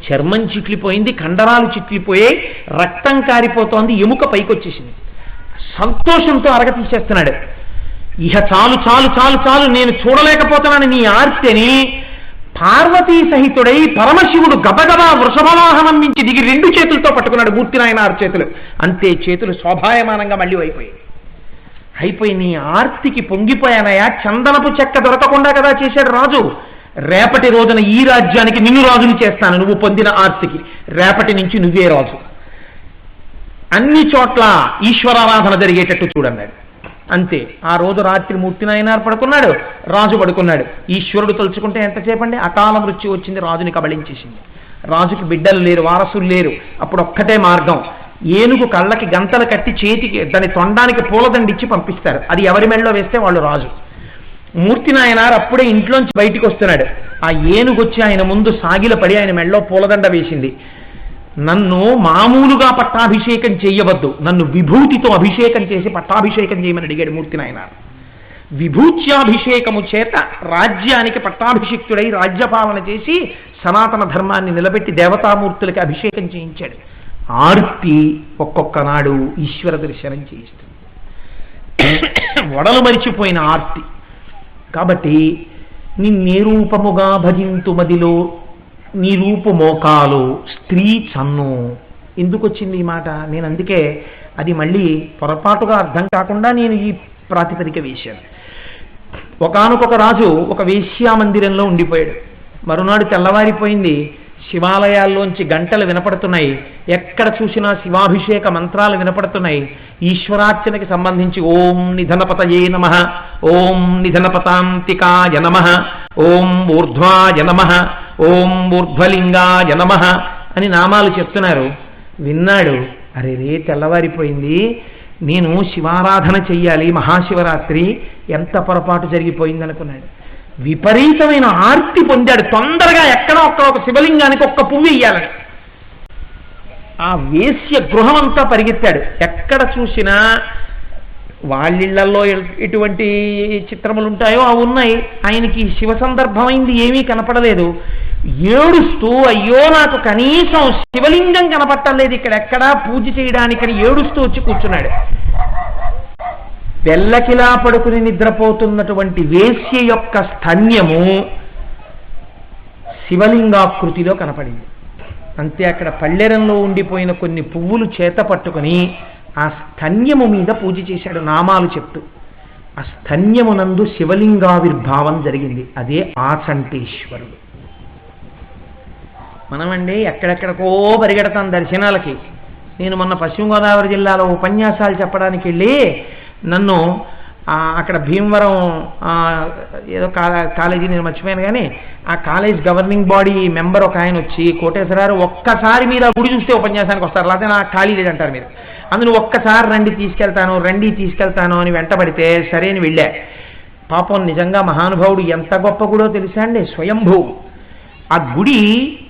చర్మం చిట్లిపోయింది, కండరాలు చిట్లిపోయాయి, రక్తం కారిపోతోంది, ఎముక పైకొచ్చేసింది. సంతోషంతో అరగతీసేస్తున్నాడు. ఇహ చాలు చాలు చాలు చాలు, నేను చూడలేకపోతున్నాను నీ ఆర్తిని. పార్వతీ సహితుడై పరమశివుడు గబగబా వృషభవాహనం నుంచి దిగి 2 చేతులతో పట్టుకున్నాడు మూర్తి నాయనార్ చేతులు. అంతే, చేతులు శోభాయమానంగా మళ్ళీ అయిపోయి నీ ఆర్తికి పొంగిపోయానయా. చందనపు చెక్క దొరకకుండా కదా చేశాడు రాజు. రేపటి రోజున ఈ రాజ్యానికి నిన్ను రాజుని చేస్తాను, నువ్వు పొందిన ఆర్తికి. రేపటి నుంచి నువ్వే రాజు, అన్ని చోట్ల ఈశ్వరారాధన జరిగేటట్టు చూడన్నాడు. అంతే, ఆ రోజు రాత్రి మూర్తి నాయనార్ పడుకున్నాడు, రాజు పడుకున్నాడు. ఈశ్వరుడు తలుచుకుంటే ఎంతసేపండి, అకాల మృత్యు వచ్చింది, రాజుని కబళించేసింది. రాజుకి బిడ్డలు లేరు, వారసులు లేరు. అప్పుడు ఒక్కటే మార్గం, ఏనుగు కళ్ళకి గంతలు కట్టి చేతికి దాని తొండానికి పూలదండిచ్చి పంపిస్తారు. అది ఎవరి మెళ్ళలో వేస్తే వాళ్ళు రాజు. మూర్తి నాయనార్ అప్పుడే ఇంట్లోంచి బయటికి వస్తున్నాడు. ఆ ఏనుగు వచ్చి ఆయన ముందు సాగిల పడి ఆయన మెళ్ళలో పూలదండ వేసింది. నన్ను మామూలుగా పట్టాభిషేకం చేయవద్దు, నన్ను విభూతితో అభిషేకం చేసి పట్టాభిషేకం చేయమని అడిగాడు మూర్తి నాయనార్. విభూత్యాభిషేకము చేత రాజ్యానికి పట్టాభిషిక్తుడై రాజ్యపాలన చేసి సనాతన ధర్మాన్ని నిలబెట్టి దేవతామూర్తులకి అభిషేకం చేయించాడు. ఆర్తి ఒక్కొక్క నాడు ఈశ్వర దర్శనం చేయిస్తుంది. వడలు మరిచిపోయిన ఆర్తి. కాబట్టి నిన్నేరూపముగా భజింతు మదిలో నీ రూపు మోకాలు స్త్రీ చన్ను. ఎందుకు వచ్చింది ఈ మాట? నేను అందుకే అది మళ్ళీ పొరపాటుగా అర్థం కాకుండా నేను ఈ ప్రాతిపదిక వేశాను. ఒకానొక రాజు ఒక వేశ్యా మందిరంలో ఉండిపోయాడు. మరునాడు తెల్లవారిపోయింది, శివాలయాల్లోంచి గంటలు వినపడుతున్నాయి, ఎక్కడ చూసినా శివాభిషేక మంత్రాలు వినపడుతున్నాయి. ఈశ్వరార్చనకి సంబంధించి ఓం నిధనపతయే నమః, ఓం నిధనపతాంతికాయ నమః, ఓం ఊర్ధ్వాయ నమః, ఓం ఊర్ధ్వలింగాయ నమః అని నామాలు చెప్తున్నారు. విన్నాడు, అరే రే తెల్లవారిపోయింది, నేను శివారాధన చెయ్యాలి, మహాశివరాత్రి, ఎంత పొరపాటు జరిగిపోయింది అనుకున్నాడు. విపరీతమైన ఆర్తి పొందాడు. తొందరగా ఎక్కడో ఒక శివలింగానికి ఒక్క పువ్వు ఇయ్యాలని ఆ వేశ్య గృహం అంతా పరిగెత్తాడు. ఎక్కడ చూసినా వాళ్ళిళ్లలో ఎటువంటి చిత్రములు ఉంటాయో అవి ఉన్నాయి. ఆయనకి శివ సందర్భమైంది ఏమీ కనపడలేదు. ఏడుస్తూ, అయ్యో నాకు కనీసం శివలింగం కనపట్టలేదు ఇక్కడ ఎక్కడా పూజ చేయడానికని ఏడుస్తూ వచ్చి కూర్చున్నాడు. వెల్లకిలా పడుకుని నిద్రపోతున్నటువంటి వేశ్య యొక్క స్తన్యము శివలింగాకృతిలో కనపడింది. అంతే, అక్కడ పళ్ళెరంలో ఉండిపోయిన కొన్ని పువ్వులు చేత పట్టుకుని ఆ స్తన్యము మీద పూజ చేశాడు నామాలు చెప్తూ. ఆ స్తన్యమునందు శివలింగావిర్భావం జరిగింది. అదే ఆచంటేశ్వరుడు. మనమండి ఎక్కడెక్కడికో పరిగెడతాం దర్శనాలకి. నేను మొన్న పశ్చిమ గోదావరి జిల్లాలో ఉపన్యాసాలు చెప్పడానికి వెళ్ళి నన్ను అక్కడ భీమవరం ఏదో కాలేజీ నేను మర్చిపోయాను కానీ ఆ కాలేజ్ గవర్నింగ్ బాడీ మెంబర్ ఒక ఆయన వచ్చి, కోటేశ్వరారు ఒక్కసారి మీరు ఆ గుడి చూస్తే ఉపన్యాసానికి వస్తారు, లేకపోతే నా ఖాళీ లేదంటారు మీరు, అందులో ఒక్కసారి రండి తీసుకెళ్తాను అని వెంటబడితే సరే అని వెళ్ళా. పాపం నిజంగా మహానుభావుడు ఎంత గొప్ప గుడో తెలుసా అండి, స్వయంభూ. ఆ గుడి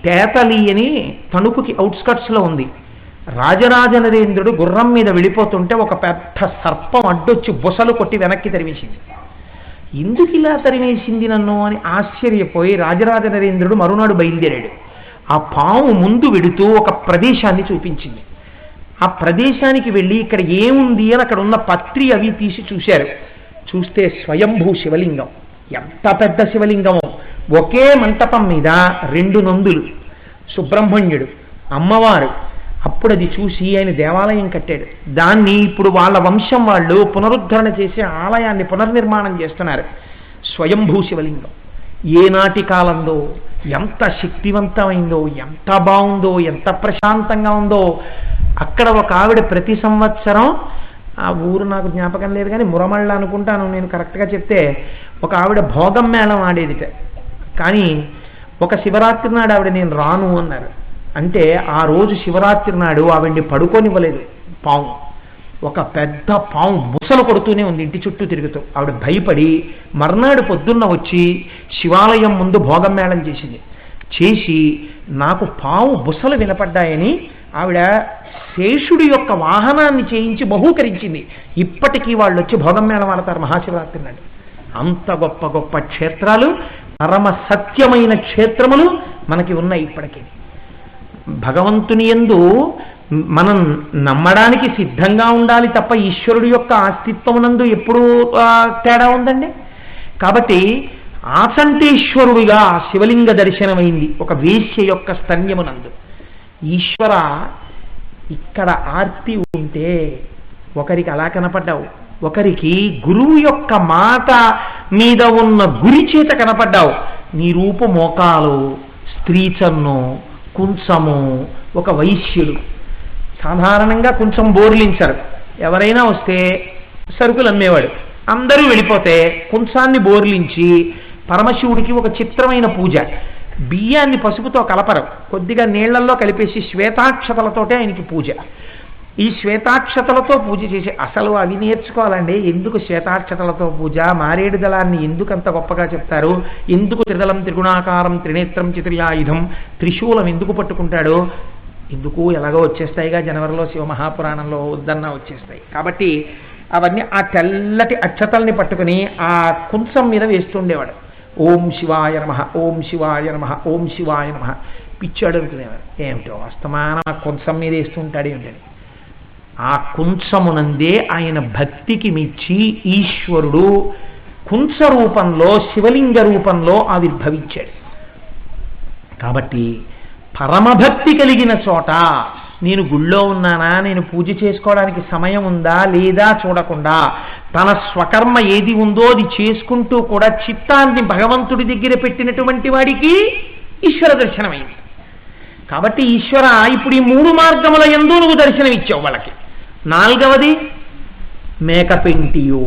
తేతలి అని తణుకుకి అవుట్స్కట్స్లో ఉంది. రాజరాజ నరేంద్రుడు గుర్రం మీద వెళ్ళిపోతుంటే ఒక పెద్ద సర్పం అడ్డొచ్చి బుసలు కొట్టి వెనక్కి తరివేసింది. ఎందుకు ఇలా తరిమేసింది నన్ను అని ఆశ్చర్యపోయి రాజరాజ నరేంద్రుడు మరునాడు బయలుదేరాడు. ఆ పాము ముందు వెడుతూ ఒక ప్రదేశాన్ని చూపించింది. ఆ ప్రదేశానికి వెళ్ళి ఇక్కడ ఏముంది అని అక్కడ ఉన్న పత్రి అవి తీసి చూశారు. చూస్తే స్వయంభూ శివలింగం. ఎంత పెద్ద శివలింగమో! ఒకే మంటపం మీద 2 నందులు, సుబ్రహ్మణ్యుడు, అమ్మవారు. అప్పుడు అది చూసి ఆయన దేవాలయం కట్టాడు. దాన్ని ఇప్పుడు వాళ్ళ వంశం వాళ్ళు పునరుద్ధరణ చేసి ఆలయాన్ని పునర్నిర్మాణం చేస్తున్నారు. స్వయంభూ శివలింగం ఏనాటి కాలంలో ఎంత శక్తివంతమైందో, ఎంత బాగుందో, ఎంత ప్రశాంతంగా ఉందో. అక్కడ ఒక ఆవిడ ప్రతి సంవత్సరం, ఆ ఊరు నాకు జ్ఞాపకం లేదు కానీ మురమళ్ళ అనుకుంటాను నేను కరెక్ట్గా చెప్తే, ఒక ఆవిడ భోగం మేళం ఆడేదిట. కానీ ఒక శివరాత్రి నాడు ఆవిడ నేను రాను అన్నారు. అంటే ఆ రోజు శివరాత్రి నాడు ఆవిడ్ని పడుకోనివ్వలేదు పాము. ఒక పెద్ద పాము బుసలు కొడుతూనే ఉంది ఇంటి చుట్టూ తిరుగుతూ. ఆవిడ భయపడి మర్నాడు పొద్దున్న వచ్చి శివాలయం ముందు భోగం మేళం చేసింది. చేసి నాకు పాము బుసలు వినపడ్డాయని ఆవిడ శేషుడి యొక్క వాహనాన్ని చేయించి బహూకరించింది. ఇప్పటికీ వాళ్ళు వచ్చి భోగం మేళం ఆడతారు మహాశివరాత్రి నాడు. అంత గొప్ప గొప్ప క్షేత్రాలు, పరమ సత్యమైన క్షేత్రములు మనకి ఉన్నాయి ఇప్పటికీ. భగవంతుని యందు మనం నమ్మడానికి సిద్ధంగా ఉండాలి తప్ప ఈశ్వరుడు యొక్క అస్తిత్వమునందు ఎప్పుడూ తేడా ఉందండి. కాబట్టి ఆసంతేశ్వరుడిగా శివలింగ దర్శనమైంది ఒక వేశ్య యొక్క స్తన్యమునందు. ఈశ్వర, ఇక్కడ ఆర్తి ఉంటే ఒకరికి అలా కనపడ్డావు, ఒకరికి గురువు యొక్క మాట మీద ఉన్న గురి చేత కనపడ్డావు. నీ రూపు మోకాలు, స్త్రీచన్ను, కుంచము, ఒక వైశ్యుడు. సాధారణంగా కొంచెం బోర్లించారు. ఎవరైనా వస్తే సరుకులు అమ్మేవాడు. అందరూ వెళ్ళిపోతే కుంచాన్ని బోర్లించి పరమశివుడికి ఒక చిత్రమైన పూజ. బియ్యాన్ని పసుపుతో కలపరు, కొద్దిగా నీళ్లలో కలిపేసి శ్వేతాక్షతలతోటే ఆయనకి పూజ. ఈ శ్వేతాక్షతలతో పూజ చేసి అసలు అవి నేర్చుకోవాలండి. ఎందుకు శ్వేతాక్షతలతో పూజ? మారేడు దళాన్ని ఎందుకు అంత గొప్పగా చెప్తారు? ఎందుకు త్రిదళం త్రిగుణాకారం త్రినేత్రం చతుర్యాయుధం, త్రిశూలం ఎందుకు పట్టుకుంటాడు? ఎందుకు ఎలాగో వచ్చేస్తాయిగా, జనవరిలో శివమహాపురాణంలో వద్దన్నా వచ్చేస్తాయి. కాబట్టి అవన్నీ ఆ తెల్లటి అక్షతల్ని పట్టుకుని ఆ కుంచం మీద వేస్తుండేవాడు. ఓం శివాయ నమః, ఓం శివాయ నమః, ఓం శివాయ నమః. పిచ్చాడు అనుకునేవాడు. ఏమిటో అస్తమానం ఆ కుంచం మీద వేస్తుంటాడు ఏమిటని. ఆ కుంచమునందే ఆయన భక్తికి మెచ్చి ఈశ్వరుడు కుంచ రూపంలో, శివలింగ రూపంలో ఆవిర్భవించాడు. కాబట్టి పరమభక్తి కలిగిన చోట నేను గుళ్ళో ఉన్నానా, నేను పూజ చేసుకోవడానికి సమయం ఉందా లేదా చూడకుండా తన స్వకర్మ ఏది ఉందో అది చేసుకుంటూ కూడా చిత్తాన్ని భగవంతుడి దగ్గర పెట్టినటువంటి వాడికి ఈశ్వర దర్శనమైంది. కాబట్టి ఈశ్వర, ఇప్పుడు ఈ 3 మార్గముల యందు నువ్వు దర్శనం ఇచ్చావు వాళ్ళకి. 4వది మేకపెంటియు.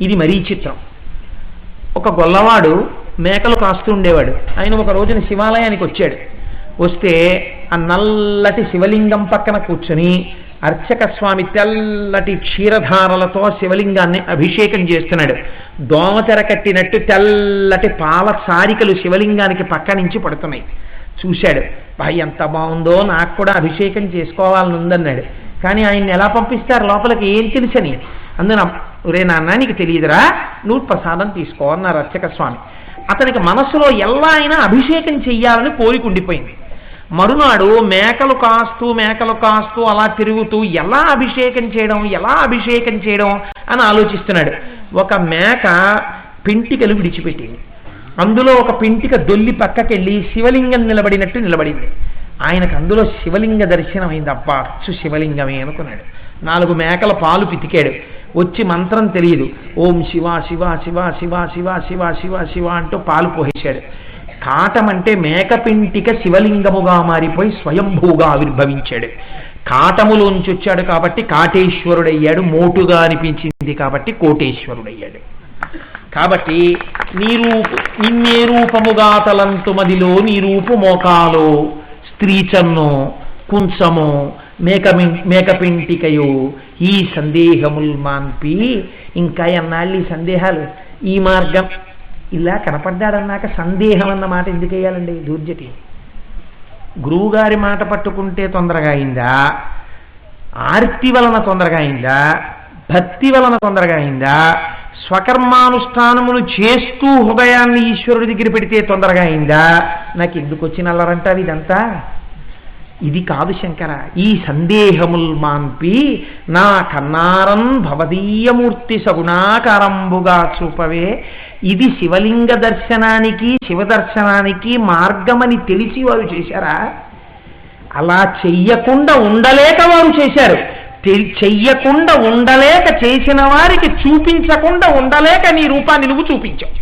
ఇది మరీ చిత్రం. ఒక గొల్లవాడు మేకలు కాస్తూ ఉండేవాడు. ఆయన ఒక రోజున శివాలయానికి వచ్చాడు. వస్తే ఆ నల్లటి శివలింగం పక్కన కూర్చొని అర్చక స్వామి తెల్లటి క్షీరధారలతో శివలింగాన్ని అభిషేకం చేస్తున్నాడు. దోమతెర కట్టినట్టు తెల్లటి పాల సారికలు శివలింగానికి పక్క నుంచి పడుతున్నాయి. చూశాడు, ఎంత బాగుందో, నాకు కూడా అభిషేకం చేసుకోవాలని ఉందన్నాడు. కానీ ఆయన్ని ఎలా పంపిస్తారు లోపలికి, ఏం తెలుసని. అందున ఒరే నాన్న, నీకు తెలియదురా, నువ్వు ప్రసాదం తీసుకో అన్నారు అర్చక స్వామి. అతనికి మనస్సులో ఎలా అయినా అభిషేకం చెయ్యాలని కోరిక ఉండిపోయింది. మరునాడు మేకలు కాస్తూ అలా తిరుగుతూ ఎలా అభిషేకం చేయడం అని ఆలోచిస్తున్నాడు. ఒక మేక పెంటికలు విడిచిపెట్టింది. అందులో ఒక పెంటిక దొల్లి పక్కకెళ్ళి శివలింగం నిలబడింది. ఆయనకు అందులో శివలింగ దర్శనం అయింది. అబ్బా, అచ్చు శివలింగమే అనుకున్నాడు. 4 మేకల పాలు పితికాడు. వచ్చి మంత్రం తెలియదు, ఓం శివ శివ శివ శివ శివ శివ శివ శివ అంటూ పాలు పోసేశాడు. కాటం అంటే మేకపింటిక శివలింగముగా మారిపోయి స్వయంభూగా ఆవిర్భవించాడు. కాటములోంచి వచ్చాడు కాబట్టి కాటేశ్వరుడయ్యాడు. మోటుగా అనిపించింది కాబట్టి కోటేశ్వరుడయ్యాడు. కాబట్టి నిన్నే రూపముగా తలంతు మదిలో నీ రూపు మోకాలో, స్త్రీచన్నో, కుంచమో, మేకపింటికయో, ఈ సందేహముల్ మాన్పి. ఇంకా ఎన్నాళ్ళు ఈ సందేహాలు? ఈ మార్గం ఇలా కనపడ్డాడన్నాక సందేహం అన్న మాట ఎందుకు వేయాలండి? దూర్జటి. గురువుగారి మాట పట్టుకుంటే తొందరగా అయిందా, ఆర్తి వలన తొందరగా అయిందా, భక్తి వలన తొందరగా అయిందా, స్వకర్మానుష్ఠానములు చేస్తూ హృదయాన్ని ఈశ్వరుడి దగ్గర పెడితే తొందరగా అయిందా, నాకు ఎందుకు వచ్చిన అల్లరంటారు ఇదంతా? ఇది కాదు శంకర. ఈ సందేహముల్ మాన్పి నా కన్నారం భవదీయమూర్తి సగుణాకారంబుగా చూపవే. ఇది శివలింగ దర్శనానికి శివదర్శనానికి మార్గమని తెలిసి వారు చేశారా? అలా చెయ్యకుండా ఉండలేక వారు చేశారు. చెయ్యకుండా ఉండలేక చేసిన వారికి చూపించకుండా ఉండలేక నీ రూపాన్ని నువ్వు చూపించావు.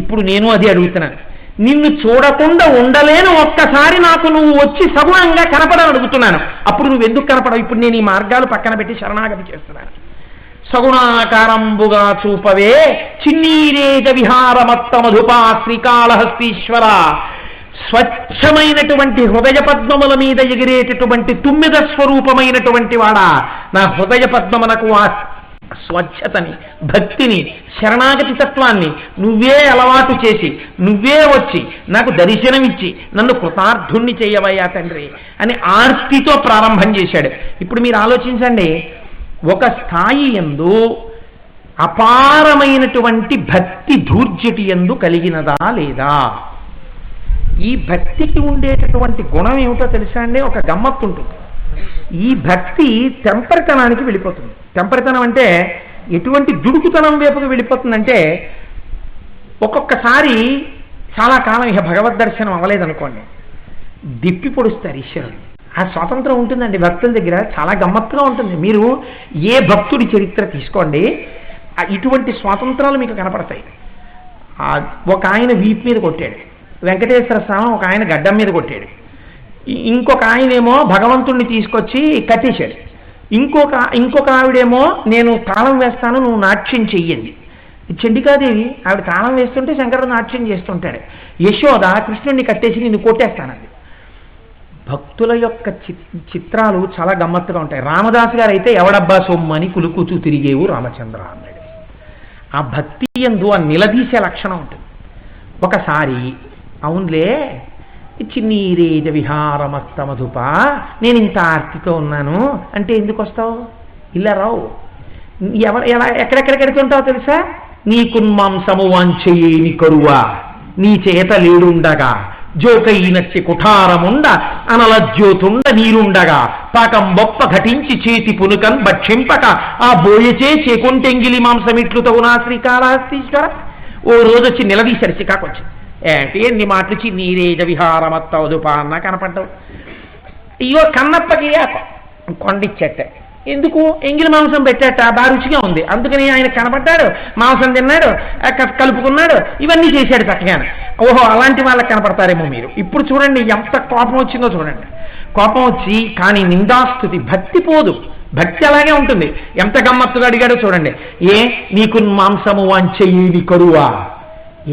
ఇప్పుడు నేను అది అడుగుతున్నాను, నిన్ను చూడకుండా ఉండలేను, ఒక్కసారి నాకు నువ్వు వచ్చి సగుణంగా కనపడని అడుగుతున్నాను. అప్పుడు నువ్వు ఎందుకు కనపడవు? ఇప్పుడు నేను ఈ మార్గాలు పక్కన పెట్టి శరణాగతి చేస్తున్నాను. సగుణాకారంబుగా చూపవే చిన్నీరేజ విహారమత్త మధుపా శ్రీకాళహస్తీశ్వర. స్వచ్ఛమైనటువంటి హృదయ పద్మముల మీద ఎగిరేటటువంటి తుమ్మిద స్వరూపమైనటువంటి వాడా, నా హృదయ పద్మమునకు ఆ స్వచ్ఛతని, భక్తిని, శరణాగతి తత్వాన్ని నువ్వే అలవాటు చేసి నువ్వే వచ్చి నాకు దర్శనమిచ్చి నన్ను కృతార్థుణ్ణి చేయవయ్యా తండ్రి అని ఆర్తితో ప్రారంభం చేశాడు. ఇప్పుడు మీరు ఆలోచించండి, ఒక స్థాయి యందు అపారమైనటువంటి భక్తి ధూర్జటి యందు కలిగినదా లేదా? ఈ భక్తికి ఉండేటటువంటి గుణం ఏమిటో తెలుసా అండి? ఒక గమ్మత్తు ఉంటుంది. ఈ భక్తి తెంపరితనానికి వెళ్ళిపోతుంది. తెంపరితనం అంటే ఎటువంటి దుడుకుతనం వైపుకు వెళ్ళిపోతుందంటే, ఒక్కొక్కసారి చాలా కాలం ఇక భగవద్ దర్శనం అవ్వలేదనుకోండి, దిప్పి పొడుస్తారు ఈశ్వరుడు. ఆ స్వాతంత్రం ఉంటుందండి భక్తుల దగ్గర, చాలా గమ్మత్తుగా ఉంటుంది. మీరు ఏ భక్తుడి చరిత్ర తీసుకోండి, ఇటువంటి స్వాతంత్రాలు మీకు కనపడతాయి. ఒక ఆయన వీపు మీద కొట్టాడు, వెంకటేశ్వర స్వామి ఒక ఆయన గడ్డం మీద కొట్టాడు, ఇంకొక ఆయనేమో భగవంతుణ్ణి తీసుకొచ్చి కట్టేశాడు, ఇంకొక ఆవిడేమో నేను తాళం వేస్తాను నువ్వు నాట్యం చెయ్యండి. చండికాదేవి ఆవిడ తాళం వేస్తుంటే శంకరుడు నాట్యం చేస్తుంటాడు. యశోద కృష్ణుడిని కట్టేసి నిన్ను కొట్టేస్తానండి. భక్తుల యొక్క చిత్రాలు చాలా గమ్మత్తుగా ఉంటాయి. రామదాసు గారు అయితే ఎవడబ్బా సొమ్ము అని కులుకుతూ తిరిగేవు రామచంద్ర అన్నాడు. ఆ భక్తి యందు ఆ నిలదీసే లక్షణం ఉంటుంది. ఒకసారి అవునులే చిన్నీరేజ విహారమత్త మధుప, నేను ఇంత ఆర్తితో ఉన్నాను అంటే ఎందుకు వస్తావు? ఇలా రావు. ఎక్కడెక్కడికెడుతుంటావు తెలుసా? నీకున్మాంసము వాంఛయేమి కరువా, నీ చేత లేడుండగా జోకైనచ్చి కుఠారముండ అనలజ్యోతుండ నీరుండగా పాకం బొప్ప ఘటించి చేతి పునుకన్ భక్షింపక ఆ బోయచే చేకొంటెంగిలి మాంసమిట్లు తగునా శ్రీకాళహస్తీశ్వర. ఓ రోజు వచ్చి నిలదీశారు, చికాకొచ్చి, ఏంటి ఎన్ని మాటలు చిన్నీరేజ విహారమత్తవదుపా అన్నా కనపడ్డావు. ఇయో కన్నప్పకి కొండిచ్చట, ఎందుకు ఎంగిలి మాంసం పెట్టాట, బాగా రుచిగా ఉంది, అందుకని ఆయన కనపడ్డాడు, మాంసం తిన్నాడు, కలుపుకున్నాడు, ఇవన్నీ చేశాడు చక్కగా. ఓహో అలాంటి వాళ్ళకి కనపడతారేమో మీరు. ఇప్పుడు చూడండి ఎంత కోపం వచ్చిందో చూడండి. కోపం వచ్చి కానీ నిందాస్తుతి, భక్తి పోదు, భక్తి అలాగే ఉంటుంది. ఎంత గమ్మత్తుగా అడిగాడో చూడండి. ఏ నీకు మాంసము వాంఛయేమి కరువా,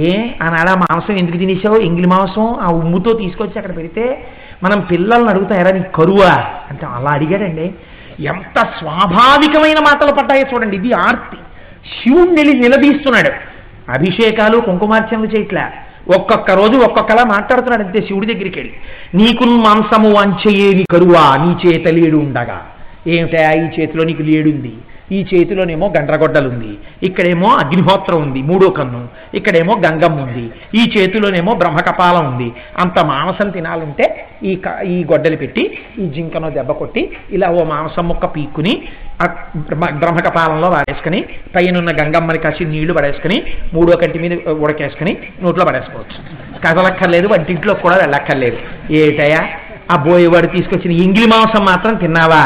ఏ ఆనాడ మాంసం ఎందుకు తినేసావు? ఎంగిలి మాంసం ఆ ఉమ్ముతో తీసుకొచ్చి అక్కడ పెడితే మనం పిల్లల్ని అడుగుతారా నీకు కరువా అంటే అలా అడిగాడండి. ఎంత స్వాభావికమైన మాటలు పడ్డాయో చూడండి. ఇది ఆర్తి. శివుణ్ణి నిలదీస్తున్నాడు. అభిషేకాలు కుంకుమార్చనలు చేయట్లే, ఒక్కొక్క రోజు ఒక్కొక్కలా మాట్లాడుతున్నాడు అంతే. శివుడి దగ్గరికి వెళ్ళి నీకు మాంసము వాంఛయేమి కరువా, నీ చేత లేడు ఉండగా. ఏమిటా ఈ చేతిలో నీకు లేడుంది, ఈ చేతిలోనేమో గండ్రగొడ్డలుంది, ఇక్కడేమో అగ్నిహోత్రం ఉంది మూడో కన్ను, ఇక్కడేమో గంగమ్మ ఉంది, ఈ చేతిలోనేమో బ్రహ్మకపాలం ఉంది. అంత మాంసం తినాలంటే ఈ గొడ్డలు పెట్టి ఈ జింకను దెబ్బ కొట్టి ఇలా ఓ మాంసం ముక్క పీక్కుని బ్రహ్మకపాలంలో వాడేసుకుని పైనున్న గంగమ్మని కాసి నీళ్లు పడేసుకుని మూడో కంటి మీద ఉడకేసుకుని నోట్లో పడేసుకోవచ్చు. కదలక్కర్లేదు, వంటింట్లో కూడా వెళ్ళక్కర్లేదు. ఏటయా ఆ బోయేవాడు తీసుకొచ్చిన ఎంగిలి మాంసం మాత్రం తిన్నావా?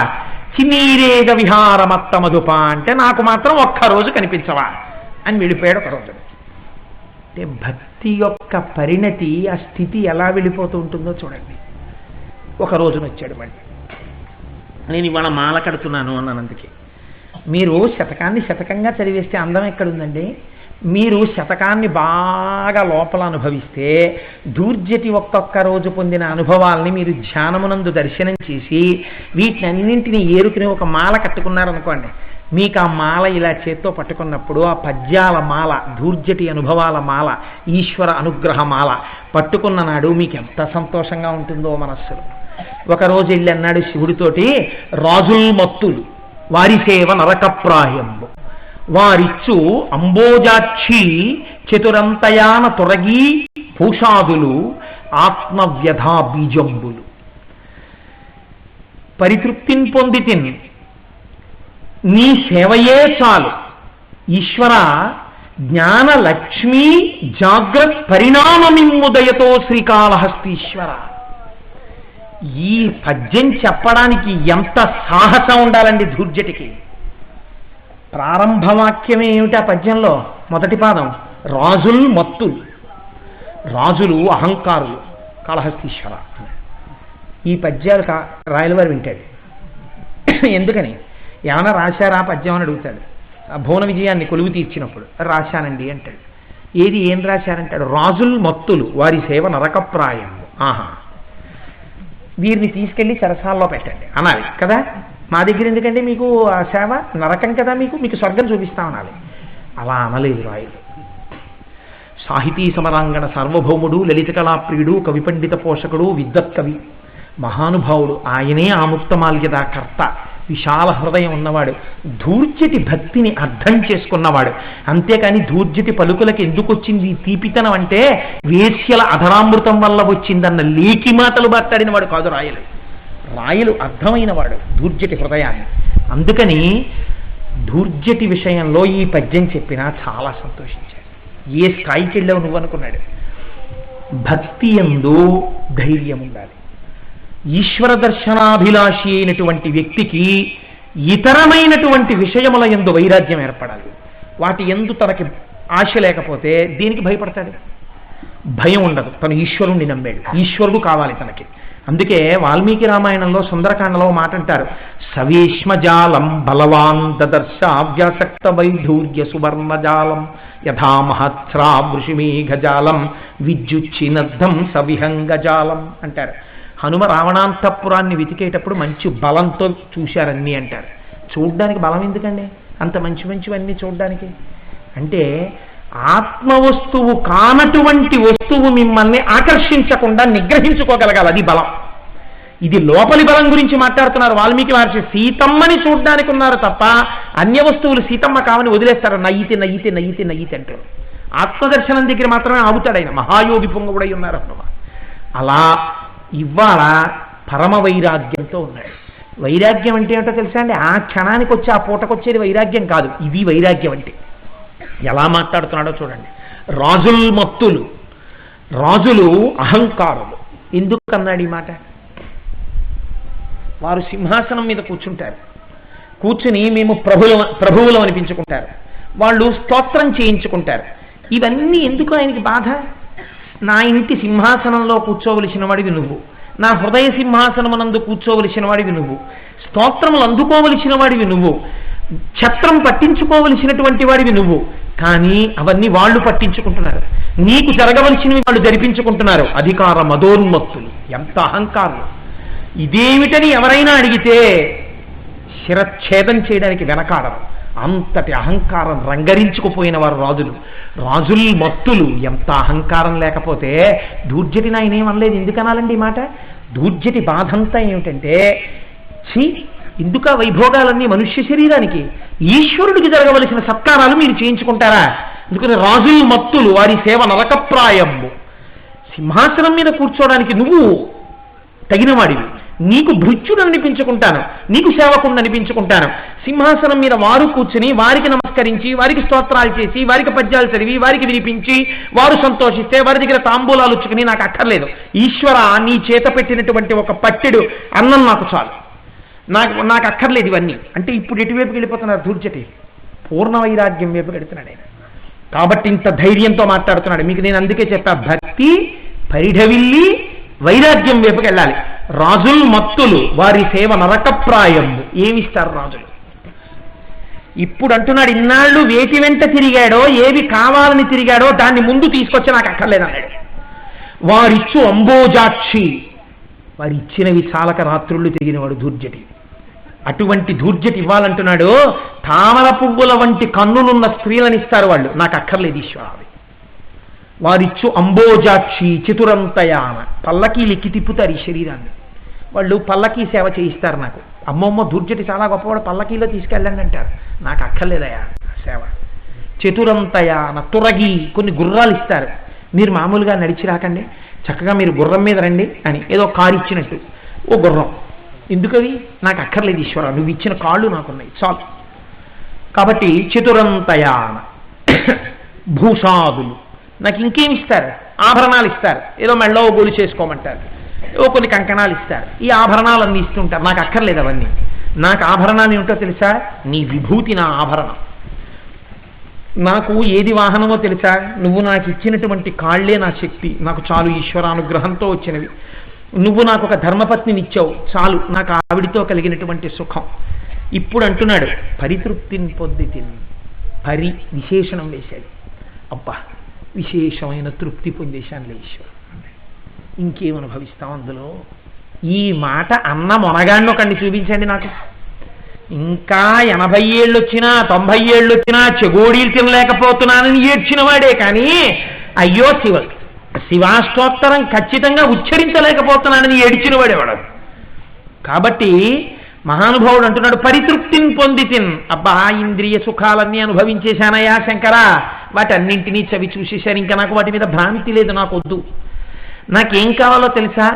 చిన్నీరేగ విహారమత్త మధుప అంటే నాకు మాత్రం ఒక్కరోజు కనిపించవా అని వెళ్ళిపోయాడు ఒకరోజు. అంటే భక్తి యొక్క పరిణతి, ఆ స్థితి ఎలా వెళ్ళిపోతూ ఉంటుందో చూడండి. ఒక రోజున వచ్చాడు మళ్ళీ, నేను ఇవాళ మాల కడుతున్నాను అన్నాను. అందుకే మీరు శతకాన్ని శతకంగా చదివేస్తే అందం ఎక్కడుందండి? మీరు శతకాన్ని బాగా లోపల అనుభవిస్తే దూర్జటి ఒక్కొక్క రోజు పొందిన అనుభవాల్ని మీరు ధ్యానమునందు దర్శనం చేసి వీటినన్నింటినీ ఏరుకుని ఒక మాల కట్టుకున్నారనుకోండి, మీకు ఆ మాల ఇలా చేత్తో పట్టుకున్నప్పుడు ఆ పద్యాల మాల, దూర్జటి అనుభవాల మాల, ఈశ్వర అనుగ్రహ మాల పట్టుకున్న నాడు మీకు ఎంత సంతోషంగా ఉంటుందో మనస్సులో. ఒకరోజు వెళ్ళి అన్నాడు శివుడితోటి, రాజుల్ మత్తులు వారి సేవ నరకప్రాయంబు, వారిచ్చు అంబోజాక్షి చతురంతయాన తొరగి భూషాదులు ఆత్మవ్యధా బీజంబులు. పరితృప్తిని పొందితిన్, నీ సేవయే చాలు ఈశ్వర. జ్ఞానలక్ష్మీ జాగ్రత్ పరిణామమిమ్ముదయతో శ్రీకాళహస్తీశ్వర. ఈ పద్యం చెప్పడానికి ఎంత సాహసం ఉండాలండి ధూర్జటికి. ప్రారంభవాక్యమే ఏమిటి ఆ పద్యంలో? మొదటి పాదం రాజుల్ మత్తులు. రాజులు అహంకారులు కాళహస్తీశ్వర. ఈ పద్యాలు రాయలవారు వింటాడు. ఎందుకని? ఏమైనా రాశారా పద్యం అని అడుగుతాడు. భువన విజయాన్ని కొలువు తీర్చినప్పుడు రాశానండి అంటాడు. ఏది ఏం రాశారంటాడు? రాజుల్ మత్తులు వారి సేవ నరకప్రాయం. ఆహా, వీరిని తీసుకెళ్ళి సరసాల్లో పెట్టండి అనాలి కదా. మా దగ్గర ఎందుకంటే మీకు ఆ సేవ నరకం కదా, మీకు స్వర్గం చూపిస్తామనాలి. అలా అనలేదు రాయలు. సాహితీ సమరాంగణ సార్వభౌముడు, లలిత కళాప్రియుడు, కవి పండిత పోషకుడు, విద్వత్ కవి, మహానుభావుడు. ఆయనే ఆముక్తమాల్యద కర్త. విశాల హృదయం ఉన్నవాడు, ధూర్జటి భక్తిని అర్థం చేసుకున్నవాడు. అంతేకాని ధూర్జటి పలుకులకి ఎందుకు వచ్చింది తీపితనం అంటే వేశ్యల అధరామృతం వల్ల వచ్చిందన్న లేకి మాటలు మాట్లాడిన వాడు కాదు రాయలు. రాయలు అర్థమైన వాడు ధూర్జటి హృదయాన్ని. అందుకని ధూర్జటి విషయంలో ఈ పద్యం చెప్పినా చాలా సంతోషించాడు. ఏ స్థాయికి వెళ్ళావు నువ్వు అనుకున్నాడు. భక్తి యందు ధైర్యం ఉండాలి. ఈశ్వర దర్శనాభిలాషి అయినటువంటి వ్యక్తికి ఇతరమైనటువంటి విషయముల యందు వైరాగ్యం ఏర్పడాలి. వాటి యందు తనకి ఆశ లేకపోతే దేనికి భయపడతాడు? భయం ఉండదు. తను ఈశ్వరుణ్ణి నమ్మాడు, ఈశ్వరుడు కావాలి తనకి. అందుకే వాల్మీకి రామాయణంలో సుందరకాండలో మాట అంటారు, సవేష్మజాలం బలవాన్ దదర్శ వ్యాసక్త వైఢూర్య సువర్ణజాలం యథా మహత్స్రా వృషిమేఘజాలం విద్యుచ్చినద్ధం సవిహంగజాలం అంటారు. హనుమ రావణాంతపురాన్ని వెతికేటప్పుడు మంచి బలంతో చూశారన్నీ అంటారు. చూడ్డానికి బలం ఎందుకండి? అంత మంచివన్నీ చూడ్డానికి అంటే ఆత్మవస్తువు కానటువంటి వస్తువు మిమ్మల్ని ఆకర్షించకుండా నిగ్రహించుకోగలగాలి, అది బలం. ఇది లోపలి బలం గురించి మాట్లాడుతున్నారు వాల్మీకి మహర్షి. సీతమ్మని చూడ్డానికి ఉన్నారు తప్ప అన్య వస్తువులు సీతమ్మ కావని వదిలేస్తారు. నయ్యితే నయ్యితే నయ్యితే నయ్యితే అంటారు. ఆత్మదర్శనం దగ్గర మాత్రమే ఆగుతాడు ఆయన. మహాయోగి పొంగవుడై ఉన్నారు హనుమ. అలా ఇవాళ పరమ వైరాగ్యంతో ఉన్నాడు. వైరాగ్యం అంటే ఏమిటో తెలుసా అండి? ఆ క్షణానికి వచ్చి ఆ పూటకొచ్చేది వైరాగ్యం కాదు. ఇది వైరాగ్యం అంటే. ఎలా మాట్లాడుతున్నాడో చూడండి. రాజుల్ మత్తులు, రాజులు అహంకారులు. ఎందుకు అన్నాడు ఈ మాట? వారు సింహాసనం మీద కూర్చుంటారు. కూర్చుని మేము ప్రభువులం అనిపించుకుంటారు. వాళ్ళు స్తోత్రం చేయించుకుంటారు. ఇవన్నీ ఎందుకు ఆయనకి బాధ? నా ఇంటి సింహాసనంలో కూర్చోవలసిన వాడివి నువ్వు, నా హృదయ సింహాసనమునందు కూర్చోవలసిన వాడివి నువ్వు, స్తోత్రములు అందుకోవలసిన వాడివి నువ్వు, ఛత్రం పట్టించుకోవలసినటువంటి వాడివి నువ్వు. కానీ అవన్నీ వాళ్ళు పట్టించుకుంటున్నారు. నీకు జరగవలసినవి వాళ్ళు జరిపించుకుంటున్నారు. అధికార మదోన్మత్తులు, ఎంత అహంకారులు. ఇదేమిటని ఎవరైనా అడిగితే శిరచ్ఛేదం చేయడానికి వెనకాడరు. అంతటి అహంకారం రంగరించుకుపోయిన వారు రాజులు. రాజుల్ మత్తులు. ఎంత అహంకారం లేకపోతే ధూర్జటిని ఆయన ఏమనలేదు. ఎందుకనాలండి ఈ మాట? ధూర్జటి బాధంతా ఏమిటంటే, ఎందుక వైభోగాలన్నీ మనుష్య శరీరానికి? ఈశ్వరుడికి జరగవలసిన సత్కారాలు మీరు చేయించుకుంటారా? ఎందుకంటే రాజుల్ మత్తులు వారి సేవ నరకప్రాయము. సింహాసనం మీద కూర్చోవడానికి నువ్వు తగినవాడివి, నీకు భృత్యుడు అనిపించుకుంటాను, నీకు సేవకుడు అనిపించుకుంటాను. సింహాసనం మీద వారు కూర్చుని వారికి నమస్కరించి, వారికి స్తోత్రాలు చేసి, వారికి పద్యాలు చదివి, వారికి వినిపించి, వారు సంతోషిస్తే వారి దగ్గర తాంబూలాలు ఉచ్చుకుని నాకు అక్కర్లేదు. ఈశ్వర, నీ చేత పెట్టినటువంటి ఒక పట్టెడు అన్నం నాకు చాలు, నాకు అక్కర్లేదు ఇవన్నీ అంటే. ఇప్పుడు ఎటువైపుకి వెళ్ళిపోతున్నారు ధూర్జటి? పూర్ణ వైరాగ్యం వైపు వెళుతున్నాడు ఆయన. కాబట్టి ఇంత ధైర్యంతో మాట్లాడుతున్నాడు. మీకు నేను అందుకే చెప్పా, భక్తి పరిఢవిల్లి వైరాగ్యం వైపుకి వెళ్ళాలి. రాజుల్ మత్తులు వారి సేవ నరకప్రాయము. ఏమిస్తారు రాజులు? ఇప్పుడు అంటున్నాడు, ఇన్నాళ్ళు వేటి వెంట తిరిగాడో, ఏవి కావాలని తిరిగాడో దాన్ని ముందు తీసుకొచ్చి నాకు అక్కర్లేదన్నాడు. వారిచ్చు అంబోజాక్షి, వారి ఇచ్చినవి చాలక రాత్రుళ్ళు తిరిగినవాడు ధూర్జటి. అటువంటి ధూర్జటి ఇవ్వాలంటున్నాడు. తామర పువ్వుల వంటి కన్నులున్న స్త్రీలను ఇస్తారు వాళ్ళు, నాకు అక్కర్లేదు ఈశ్వరావి. వారిచ్చు అంబోజాక్షి చతురంతయాన, పల్లకీలు ఎక్కి తిప్పుతారు ఈ శరీరాన్ని. వాళ్ళు పల్లకీ సేవ చేయిస్తారు నాకు. అమ్మమ్మ ధూర్జటి చాలా గొప్పవాడు, పల్లకీలో తీసుకెళ్ళండి అంటారు. నాకు అక్కర్లేదయా, సేవ. చతురంతయాన తురగి, కొన్ని గుర్రాలు ఇస్తారు, మీరు మామూలుగా నడిచి రాకండి, చక్కగా మీరు గుర్రం మీద రండి అని ఏదో కారు ఇచ్చినట్టు ఓ గుర్రం. ఎందుకవి? నాకు అక్కర్లేదు ఈశ్వర, నువ్వు ఇచ్చిన కాళ్ళు నాకున్నాయి చాలు. కాబట్టి చతురంతయాన భూషాదులు, నాకు ఇంకేమి ఇస్తారు? ఆభరణాలు ఇస్తారు, ఏదో మెళ్ళో గోలు చేసుకోమంటారు, ఏవో కొన్ని కంకణాలు ఇస్తారు, ఈ ఆభరణాలన్నీ ఇస్తుంటారు. నాకు అక్కర్లేదు అవన్నీ. నాకు ఆభరణాలు ఏమిటో తెలుసా? నీ విభూతి నా ఆభరణం. నాకు ఏది వాహనమో తెలుసా? నువ్వు నాకు ఇచ్చినటువంటి కాళ్లే నా శక్తి, నాకు చాలు, ఈశ్వరానుగ్రహంతో వచ్చినవి. నువ్వు నాకు ఒక ధర్మపత్నిని ఇచ్చావు చాలు, నాకు ఆవిడితో కలిగినటువంటి సుఖం. ఇప్పుడు అంటున్నాడు పరితృప్తిని పొందితిన్. పరి విశేషణం వేశాడు. అబ్బా, విశేషమైన తృప్తి పొందేశానులే ఈశ్వరు. ఇంకేం అనుభవిస్తాం అందులో? ఈ మాట అన్న మొనగాన్ని ఒకండి చూపించండి నాకు. ఇంకా 80 ఏళ్ళు వచ్చినా 90 ఏళ్ళు వచ్చినా చెగోడీలు తినలేకపోతున్నానని ఏడ్చిన వాడే కానీ అయ్యో శివాష్టోత్తరం ఖచ్చితంగా ఉచ్చరించలేకపోతున్నానని ఏడ్చిన వాడేవాడు. కాబట్టి మహానుభావుడు అంటున్నాడు పరితృప్తిని పొందితిన్. అబ్బా, ఇంద్రియ సుఖాలన్నీ అనుభవించేశానయా శంకరా, వాటన్నింటినీ చవి చూసేశాను, ఇంకా నాకు వాటి మీద భ్రాంతి లేదు, నాకు వద్దు. నాకేం కావాలో తెలుసా?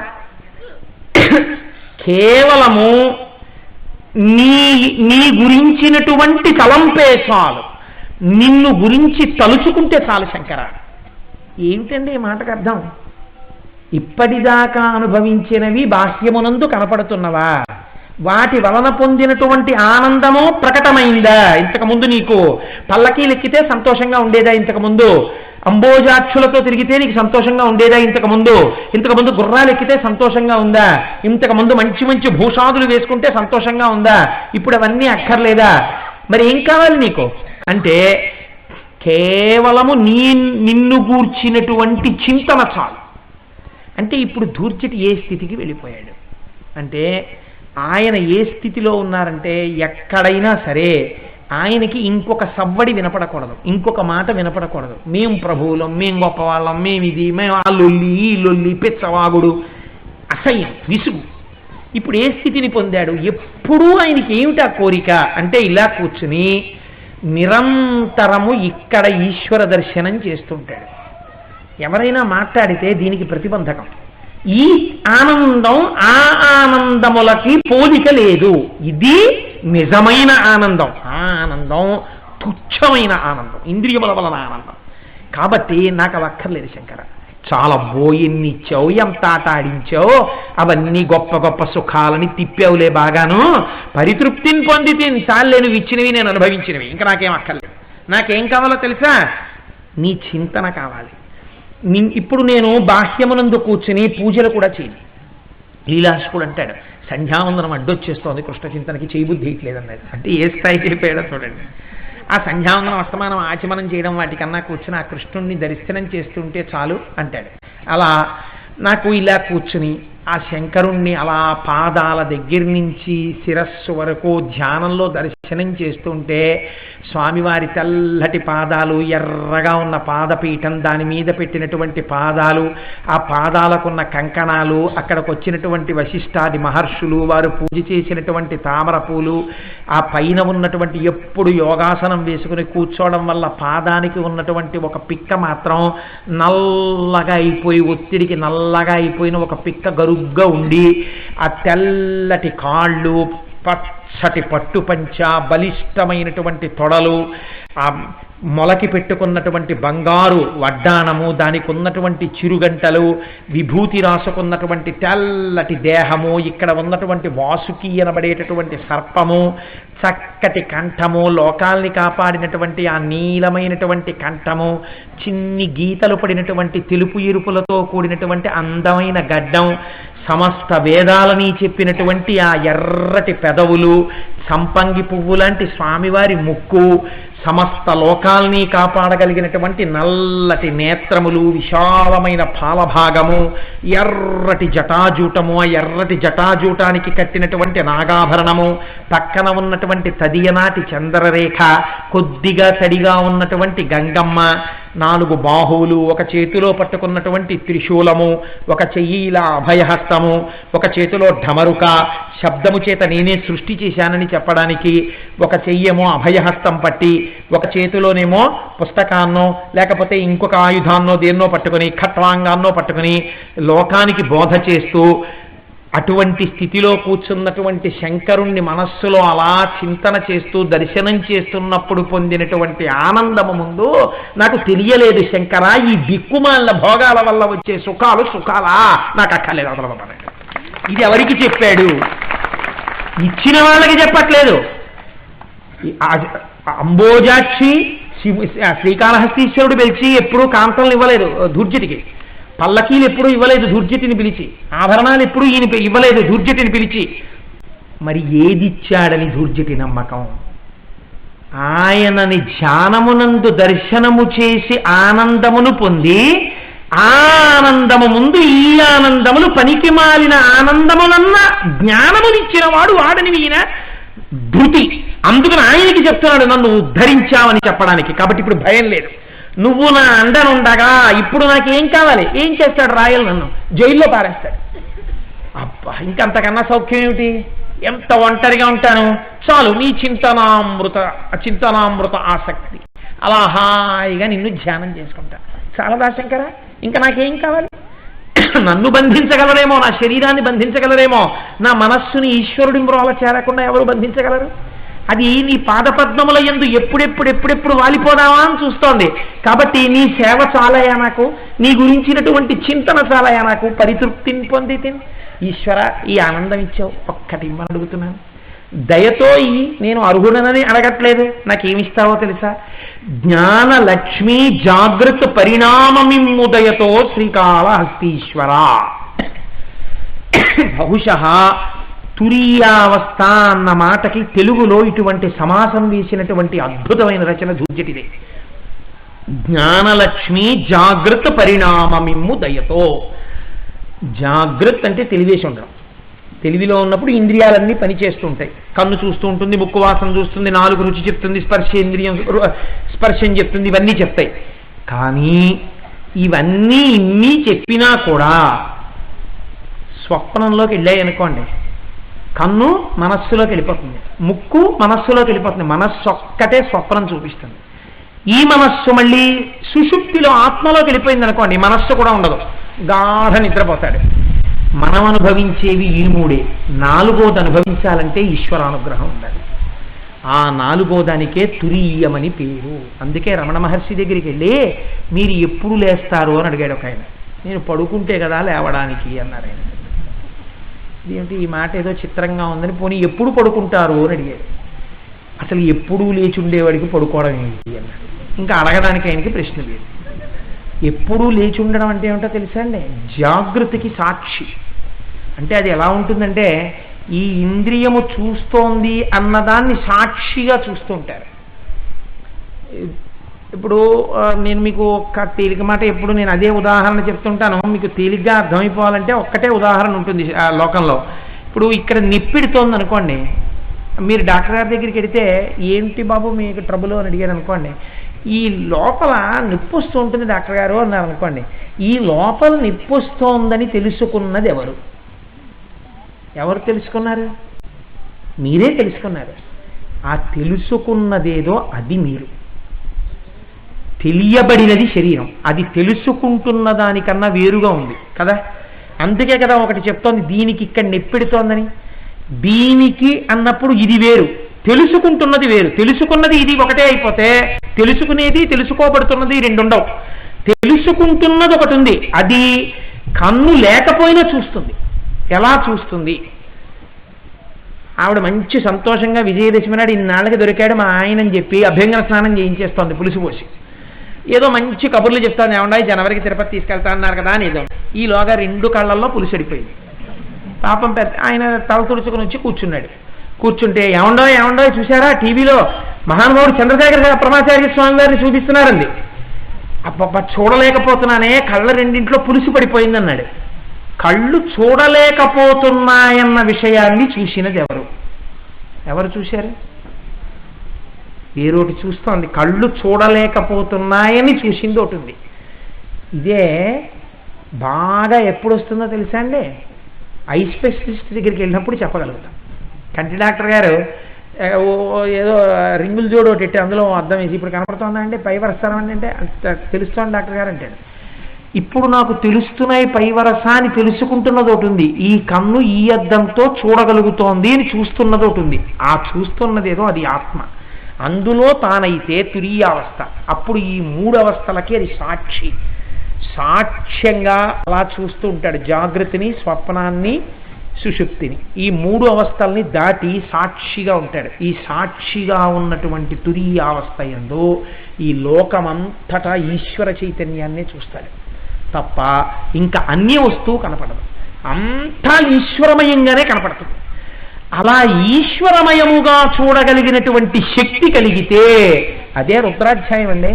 కేవలము నీ గురించినటువంటి తలంపే చాలు, నిన్ను గురించి తలుచుకుంటే చాలు శంకర. ఏమిటండి ఈ మాటకు అర్థం? ఇప్పటిదాకా అనుభవించినవి బాహ్యమునందు కనపడుతున్నవా? వాటి వలన పొందినటువంటి ఆనందము ప్రకటమైందా? ఇంతకుముందు నీకు పల్లకీలు ఎక్కితే సంతోషంగా ఉండేదా? ఇంతకుముందు అంబోజాక్షులతో తిరిగితే నీకు సంతోషంగా ఉండేదా? ఇంతకుముందు గుర్రాలు ఎక్కితే సంతోషంగా ఉందా? ఇంతకుముందు మంచి మంచి భూషాదులు వేసుకుంటే సంతోషంగా ఉందా? ఇప్పుడు అవన్నీ అక్కర్లేదా? మరి ఏం కావాలి నీకు అంటే కేవలము నిన్ను గూర్చినటువంటి చింతన చాలు. అంటే ఇప్పుడు దూర్చిటి ఏ స్థితికి వెళ్ళిపోయాడు అంటే, ఆయన ఏ స్థితిలో ఉన్నారంటే ఎక్కడైనా సరే ఆయనకి ఇంకొక సవ్వడి వినపడకూడదు, ఇంకొక మాట వినపడకూడదు. మేం ప్రభువులం, మేం గొప్పవాళ్ళం, మేమిది, మేము ఆ లొల్లి ఈ లొల్లి పిచ్చవాగుడు, అసహ్యం, విసుగు. ఇప్పుడు ఏ స్థితిని పొందాడు? ఎప్పుడూ ఆయనకి ఏమిటా కోరిక అంటే ఇలా కూర్చుని నిరంతరము ఇక్కడ ఈశ్వర దర్శనం చేస్తుంటాడు. ఎవరైనా మాట్లాడితే దీనికి ప్రతిబంధకం. ఈ ఆనందం ఆ ఆనందములకి పోలిక లేదు. ఇది నిజమైన ఆనందం. ఆ ఆనందం తుచ్చమైన ఆనందం, ఇంద్రియముల వలన ఆనందం. కాబట్టి నాకు అవి అక్కర్లేదు శంకర. చాలా ఎన్ని ఇచ్చావు, ఎంత ఆట ఆడించావు, అవన్నీ గొప్ప గొప్ప సుఖాలని తిప్పావులే బాగాను. పరితృప్తిని పొందితే చాలే, నువ్వు ఇచ్చినవి నేను అనుభవించినవి, ఇంకా నాకేం అక్కర్లేదు. నాకేం కావాలో తెలుసా? నీ చింతన కావాలి. ఇప్పుడు నేను బాహ్యమునందు కూర్చుని పూజలు కూడా చేయను. లీలాశకుడు అంటాడు సంధ్యావందనం అడ్డొచ్చేస్తోంది కృష్ణ చింతనకి, చేయబుద్ధి ఇట్లేదన్నాడు. అంటే ఏ స్థాయికి వెళ్ళిపోయాడో చూడండి. ఆ సంధ్యావందనం అస్తమానం ఆచమనం చేయడం వాటికన్నా కూర్చుని ఆ కృష్ణుణ్ణి దర్శనం చేస్తుంటే చాలు అంటాడు. అలా నాకు ఇలా కూర్చుని ఆ శంకరుణ్ణి అలా పాదాల దగ్గర నుంచి శిరస్సు వరకు ధ్యానంలో దర్శనం చేస్తుంటే స్వామివారి తెల్లటి పాదాలు, ఎర్రగా ఉన్న పాదపీఠం, దాని మీద పెట్టినటువంటి పాదాలు, ఆ పాదాలకున్న కంకణాలు, అక్కడికి వచ్చినటువంటి వశిష్ఠాది మహర్షులు వారు పూజ చేసినటువంటి తామర పూలు, ఆ పైన ఉన్నటువంటి ఎప్పుడు యోగాసనం వేసుకుని కూర్చోవడం వల్ల పాదానికి ఉన్నటువంటి ఒక పిక్క మాత్రం నల్లగా అయిపోయి, ఒత్తిడికి నల్లగా అయిపోయిన ఒక పిక్క గరుగ్గా ఉండి, ఆ తెల్లటి కాళ్ళు, పచ్చటి పట్టు పంచ, బలిష్టమైనటువంటి తొడలు, ఆ మొలకి పెట్టుకున్నటువంటి బంగారు వడ్డాణము, దానికి ఉన్నటువంటి చిరుగంటలు, విభూతి రాసుకున్నటువంటి తెల్లటి దేహము, ఇక్కడ ఉన్నటువంటి వాసుకి అనబడేటటువంటి సర్పము, చక్కటి కంఠము, లోకాల్ని కాపాడినటువంటి ఆ నీలమైనటువంటి కంఠము, చిన్ని గీతలు పడినటువంటి తెలుపు ఎరుపులతో కూడినటువంటి అందమైన గడ్డం, సమస్త వేదాలని చెప్పినటువంటి ఆ ఎర్రటి పెదవులు, సంపంగి పువ్వు లాంటి స్వామివారి ముక్కు, సమస్త లోకాల్ని కాపాడగలిగినటువంటి నల్లటి నేత్రములు, విశాలమైన పాలభాగము, ఎర్రటి జటాజూటము, ఆ ఎర్రటి జటాజూటానికి కట్టినటువంటి నాగాభరణము, పక్కన ఉన్నటువంటి తదియనాటి చంద్రరేఖ, కొద్దిగా తడిగా ఉన్నటువంటి గంగమ్మ, 4 బాహువులు, ఒక చేతిలో పట్టుకున్నటువంటి త్రిశూలము, ఒక చెయ్యి ఇలా అభయహస్తము, ఒక చేతిలో ఢమరుక, శబ్దము చేత నేనే సృష్టి చేశానని చెప్పడానికి, ఒక చెయ్యేమో అభయహస్తం పట్టి, ఒక చేతిలోనేమో పుస్తకాన్నో లేకపోతే ఇంకొక ఆయుధాన్నో దేన్నో పట్టుకుని, ఖట్వాంగాన్నో పట్టుకుని లోకానికి బోధ చేస్తూ అటువంటి స్థితిలో కూర్చున్నటువంటి శంకరుణ్ణి మనస్సులో అలా చింతన చేస్తూ దర్శనం చేస్తున్నప్పుడు పొందినటువంటి ఆనందము ముందు నాకు తెలియలేదు శంకర, ఈ దిక్కుమాలిన భోగాల వల్ల వచ్చే సుఖాలా నాకు అక్కర్లేదు అదలవమని. ఇది ఎవరికి చెప్పాడు? ఇచ్చిన వాళ్ళకి చెప్పట్లేదు. అంబోజాక్షి శ్రీకాళహస్తీశ్వరుడు పిలిచి ఎప్పుడూ కాంతలను ఇవ్వలేదు దుర్జటికి, పల్లకీలు ఎప్పుడూ ఇవ్వలేదు దుర్జటిని పిలిచి, ఆభరణాలు ఎప్పుడూ ఈయన ఇవ్వలేదు దుర్జటిని పిలిచి. మరి ఏదిచ్చాడని దుర్జటి నమ్మకం? ఆయనని ధ్యానమునందు దర్శనము చేసి ఆనందమును పొంది, ఆ ఆనందము ముందు ఈ ఆనందములు పనికి మాలిన ఆనందములన్న జ్ఞానమునిచ్చిన వాడని ఈయన ధృతి. అందుకని ఆయనకి చెప్తున్నాడు నన్ను ఉద్ధరించావని చెప్పడానికి. కాబట్టి ఇప్పుడు భయం లేదు. నువ్వు నా అండనుండగా ఇప్పుడు నాకేం కావాలి? ఏం చేస్తాడు? రాయలు నన్ను జైల్లో పారేస్తాడు. అబ్బా, ఇంకంతకన్నా సౌఖ్యం ఏమిటి? ఎంత ఒంటరిగా ఉంటాను, చాలు నీ చింతనామృత ఆసక్తి, అలా హాయిగా నిన్ను ధ్యానం చేసుకుంటా. చాలదా శంకర? ఇంకా నాకేం కావాలి? నన్ను బంధించగలరేమో, నా శరీరాన్ని బంధించగలరేమో, నా మనస్సుని ఈశ్వరుడి మ్రోల చేరకుండా ఎవరు బంధించగలరు? అది నీ పాదపద్మముల యందు ఎప్పుడెప్పుడు వాలిపోదామా అని చూస్తోంది. కాబట్టి నీ సేవ చాలయా నాకు, నీ గురించినటువంటి చింతన చాలయా నాకు, పరితృప్తిని పొంది ఈశ్వర ఈ ఆనందం ఇచ్చావు, ఒక్కటి ఇమ్మని అడుగుతున్నాను. దయతో నేను అర్హుడనని అడగట్లేదు, నాకేమిస్తావో తెలుసా? జ్ఞానలక్ష్మీ జాగృత పరిణామమిమ్ముదయతో శ్రీకాళహస్తీశ్వర. బహుశః తురీయావస్థ అన్న మాటకి తెలుగులో ఇటువంటి సమాసం వేసినటువంటి అద్భుతమైన రచన దుర్జటిదే. జ్ఞానలక్ష్మి జాగృత పరిణామమిమ్ము దయతో. జాగృత్ అంటే తెలివేసి ఉండడం. తెలివిలో ఉన్నప్పుడు ఇంద్రియాలన్నీ పనిచేస్తుంటాయి. కన్ను చూస్తూ ఉంటుంది, ముక్కు వాసన చూస్తుంది, నాలుగు రుచి చెప్తుంది, స్పర్శం చెప్తుంది, ఇవన్నీ చెప్తాయి. కానీ ఇవన్నీ చెప్పినా కూడా స్వప్నంలోకి వెళ్ళాయి అనుకోండి, కన్ను మనస్సులోకి వెళ్ళిపోతుంది, ముక్కు మనస్సులోకి వెళ్ళిపోతుంది, మనస్సు ఒక్కటే స్వప్నం చూపిస్తుంది. ఈ మనస్సు మళ్ళీ సుషుప్తిలో ఆత్మలోకి వెళ్ళిపోయింది అనుకోండి, మనస్సు కూడా ఉండదు, గాఢ నిద్రపోతాడు. మనం అనుభవించేవి ఈ మూడే. నాలుగోది అనుభవించాలంటే ఈశ్వరానుగ్రహం ఉండాలి. ఆ నాలుగోదానికే తురీయమని పేరు. అందుకే రమణ మహర్షి దగ్గరికి వెళ్ళి మీరు ఎప్పుడు లేస్తారు అని అడిగాడు ఒక ఆయన. నేను పడుకుంటే కదా లేవడానికి అన్నారు ఆయన. ఇదేంటి ఈ మాట ఏదో చిత్రంగా ఉందని, పోనీ ఎప్పుడు పడుకుంటారు అని అడిగాడు. అసలు ఎప్పుడూ లేచి ఉండేవాడికి పడుకోవడం ఏంటి అన్నాడు. ఇంకా అడగడానికి ఆయనకి ప్రశ్న లేదు. ఎప్పుడూ లేచి ఉండడం అంటే ఏమిటో తెలుసా అండి? జాగృతికి సాక్షి. అంటే అది ఎలా ఉంటుందంటే, ఈ ఇంద్రియము చూస్తోంది అన్నదాన్ని సాక్షిగా చూస్తూ ఉంటారు. ఇప్పుడు నేను మీకు ఒక్క తేలిక మాట ఎప్పుడు నేను అదే ఉదాహరణ చెప్తుంటాను, మీకు తేలిగ్గా అర్థమైపోవాలంటే ఒక్కటే ఉదాహరణ ఉంటుంది లోకంలో. ఇప్పుడు ఇక్కడ నిప్పిడుతోంది అనుకోండి, మీరు డాక్టర్ గారి దగ్గరికి వెడితే ఏంటి బాబు మీకు ట్రబుల్ అని అడిగారు అనుకోండి, ఈ లోపల నిప్పు వస్తూ ఉంటుంది డాక్టర్ గారు అన్నారు అనుకోండి. ఈ లోపల నిప్పు వస్తోందని తెలుసుకున్నది ఎవరు? ఎవరు తెలుసుకున్నారు? మీరే తెలుసుకున్నారు. ఆ తెలుసుకున్నదేదో అది మీరు. తెలియబడినది శరీరం, అది తెలుసుకుంటున్న దానికన్నా వేరుగా ఉంది కదా. అందుకే కదా ఒకటి చెప్తోంది, దీనికి ఇక్కడ నెప్పెడుతోందని. దీనికి అన్నప్పుడు ఇది వేరు, తెలుసుకుంటున్నది వేరు. తెలుసుకున్నది ఇది ఒకటే అయిపోతే తెలుసుకునేది తెలుసుకోబడుతున్నది రెండు ఉండవు. తెలుసుకుంటున్నది ఒకటి ఉంది, అది కన్ను లేకపోయినా చూస్తుంది. ఎలా చూస్తుంది? ఆవిడ మంచి సంతోషంగా విజయదశమి నాడు ఇన్నాళ్ళకి దొరికాడు మా ఆయన అని చెప్పి అభ్యంగన స్నానం చేయించేస్తోంది పులుసు పోసి. ఏదో మంచి కబుర్లు చెప్తాను, ఏమన్నా జనవరికి తిరుపతి తీసుకెళ్తా అన్నారు కదా అని. ఏదో ఈలోగా రెండు కళ్ళల్లో పులుసడిపోయింది. పాపం పెద్ద ఆయన తల తుడుచుకుని వచ్చి కూర్చున్నాడు. కూర్చుంటే ఏమండో చూసారా టీవీలో మహానుభావుడు చంద్రశేఖర ప్రమాచార్య స్వామి గారిని చూపిస్తున్నారండి. అబ్బబ్బ చూడలేకపోతున్నానే, కళ్ళ రెండింట్లో పులుసు పడిపోయింది అన్నాడు. కళ్ళు చూడలేకపోతున్నాయన్న విషయాన్ని చూసినది ఎవరు? ఎవరు చూశారు? వేరొకటి చూస్తోంది. కళ్ళు చూడలేకపోతున్నాయని చూసింది ఒకటి ఉంది. ఇదే బాగా ఎప్పుడు వస్తుందో తెలుసా అండి? ఐ స్పెషలిస్ట్ దగ్గరికి వెళ్ళినప్పుడు చెప్పగలుగుతాం. కంటి డాక్టర్ గారు ఏదో రింగులు జోడు ఒకటి పెట్టి అందులో అర్థం వేసి ఇప్పుడు కనపడుతుందా అంటే పై వరస్తారం అంటే తెలుస్తోంది డాక్టర్ గారు అంటాడు. ఇప్పుడు నాకు తెలుస్తున్నాయి పై వరస అని తెలుసుకుంటున్నది ఒకటి ఉంది. ఈ కన్ను ఈ అద్దంతో చూడగలుగుతోంది అని చూస్తున్నది ఒకటి ఉంది. ఆ చూస్తున్నది ఏదో అది ఆత్మ. అందులో తానైతే తురీయావస్థ. అప్పుడు ఈ 3 అవస్థలకి అది సాక్షి. సాక్ష్యంగా అలా చూస్తూ ఉంటాడు జాగృతిని, స్వప్నాన్ని, సుషుప్తిని. ఈ 3 అవస్థల్ని దాటి సాక్షిగా ఉంటాడు. ఈ సాక్షిగా ఉన్నటువంటి తురీయావస్థ యందు ఈ లోకమంతటా ఈశ్వర చైతన్యాన్నే చూస్తాడు తప్ప ఇంకా అన్య వస్తువు కనపడదు. అంతా ఈశ్వరమయంగానే కనపడుతుంది. అలా ఈశ్వరమయముగా చూడగలిగినటువంటి శక్తి కలిగితే అదే రుద్రాధ్యాయం అండి.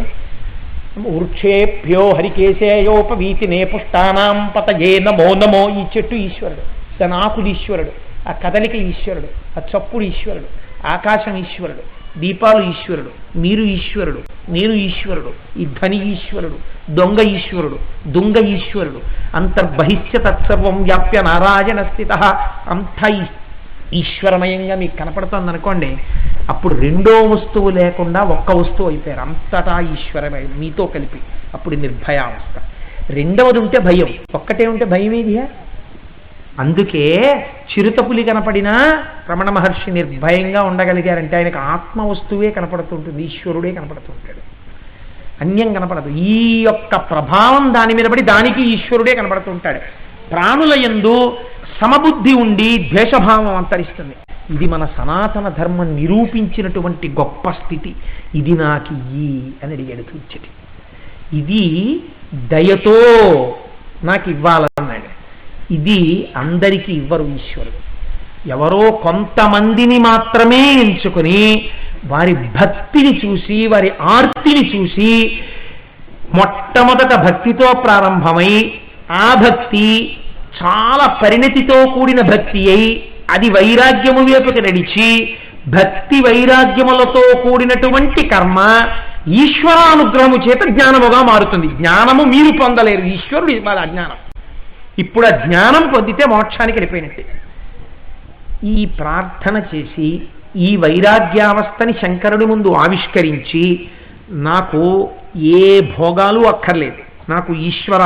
వృక్షేభ్యో హరికేశయోపవీతినే పుష్టానాం పతయే నమో నమో. ఈ చెట్టు ఈశ్వరుడు, దాని ఆకులు ఈశ్వరుడు, ఆ కదలిక ఈశ్వరుడు, ఆ చప్పుడు ఈశ్వరుడు, ఆకాశం ఈశ్వరుడు, దీపాలు ఈశ్వరుడు, నీరు ఈశ్వరుడు, నేను ఈశ్వరుడు, ఈ ధ్వని ఈశ్వరుడు, దొంగ ఈశ్వరుడు, దుంగ ఈశ్వరుడు, అంతర్బహిష్య తత్సర్వం వ్యాప్య నారాయణ స్థిత. అంతా ఈశ్వరమయంగా మీకు కనపడుతుంది అనుకోండి. అప్పుడు రెండో వస్తువు లేకుండా ఒక్క వస్తువు అయిపోయారు. అంతటా ఈశ్వరమయం మీతో కలిపి. అప్పుడు నిర్భయావస్థ. రెండవది ఉంటే భయం, ఒక్కటే ఉంటే భయం ఏదియా? అందుకే చిరుతపులి కనపడినా రమణ మహర్షి నిర్భయంగా ఉండగలిగారంటే ఆయనకు ఆత్మ వస్తువే కనపడుతుంటుంది, ఈశ్వరుడే కనపడుతుంటాడు, అన్యం కనపడదు. ఈ యొక్క ప్రభావం దాని మీద పడి దానికి ఈశ్వరుడే కనపడుతుంటాడు. ప్రాణుల యందు సమబుద్ధి ఉండి ద్వేషభావం అంతరిస్తుంది. ఇది మన సనాతన ధర్మం నిరూపించినటువంటి గొప్ప స్థితి. ఇది నాకు ఈ అని అడిగాడు కూర్చొని. ఇది దయతో నాకు ఇవ్వాలన్నాడు. ఇది అందరికీ ఇవ్వరు ఈశ్వరుడు. ఎవరో కొంతమందిని మాత్రమే ఎంచుకొని వారి భక్తిని చూసి, వారి ఆర్తిని చూసి, మొట్టమొదట భక్తితో ప్రారంభమై ఆ భక్తి చాలా పరిణతితో కూడిన భక్తి అయి అది వైరాగ్యము వైపుకి నడిచి భక్తి వైరాగ్యములతో కూడినటువంటి కర్మ ఈశ్వరానుగ్రహము చేత జ్ఞానముగా మారుతుంది. జ్ఞానము మీరు పొందలేరు, ఈశ్వరుడు ఇవ్వాలి అజ్ఞానం. ఇప్పుడు ఆ జ్ఞానం పొందితే మోక్షానికి వెళ్ళిపోయినట్టే. ఈ ప్రార్థన చేసి ఈ వైరాగ్యావస్థని శంకరుడి ముందు ఆవిష్కరించి నాకు ఏ భోగాలు అక్కర్లేదు, నాకు ఈశ్వర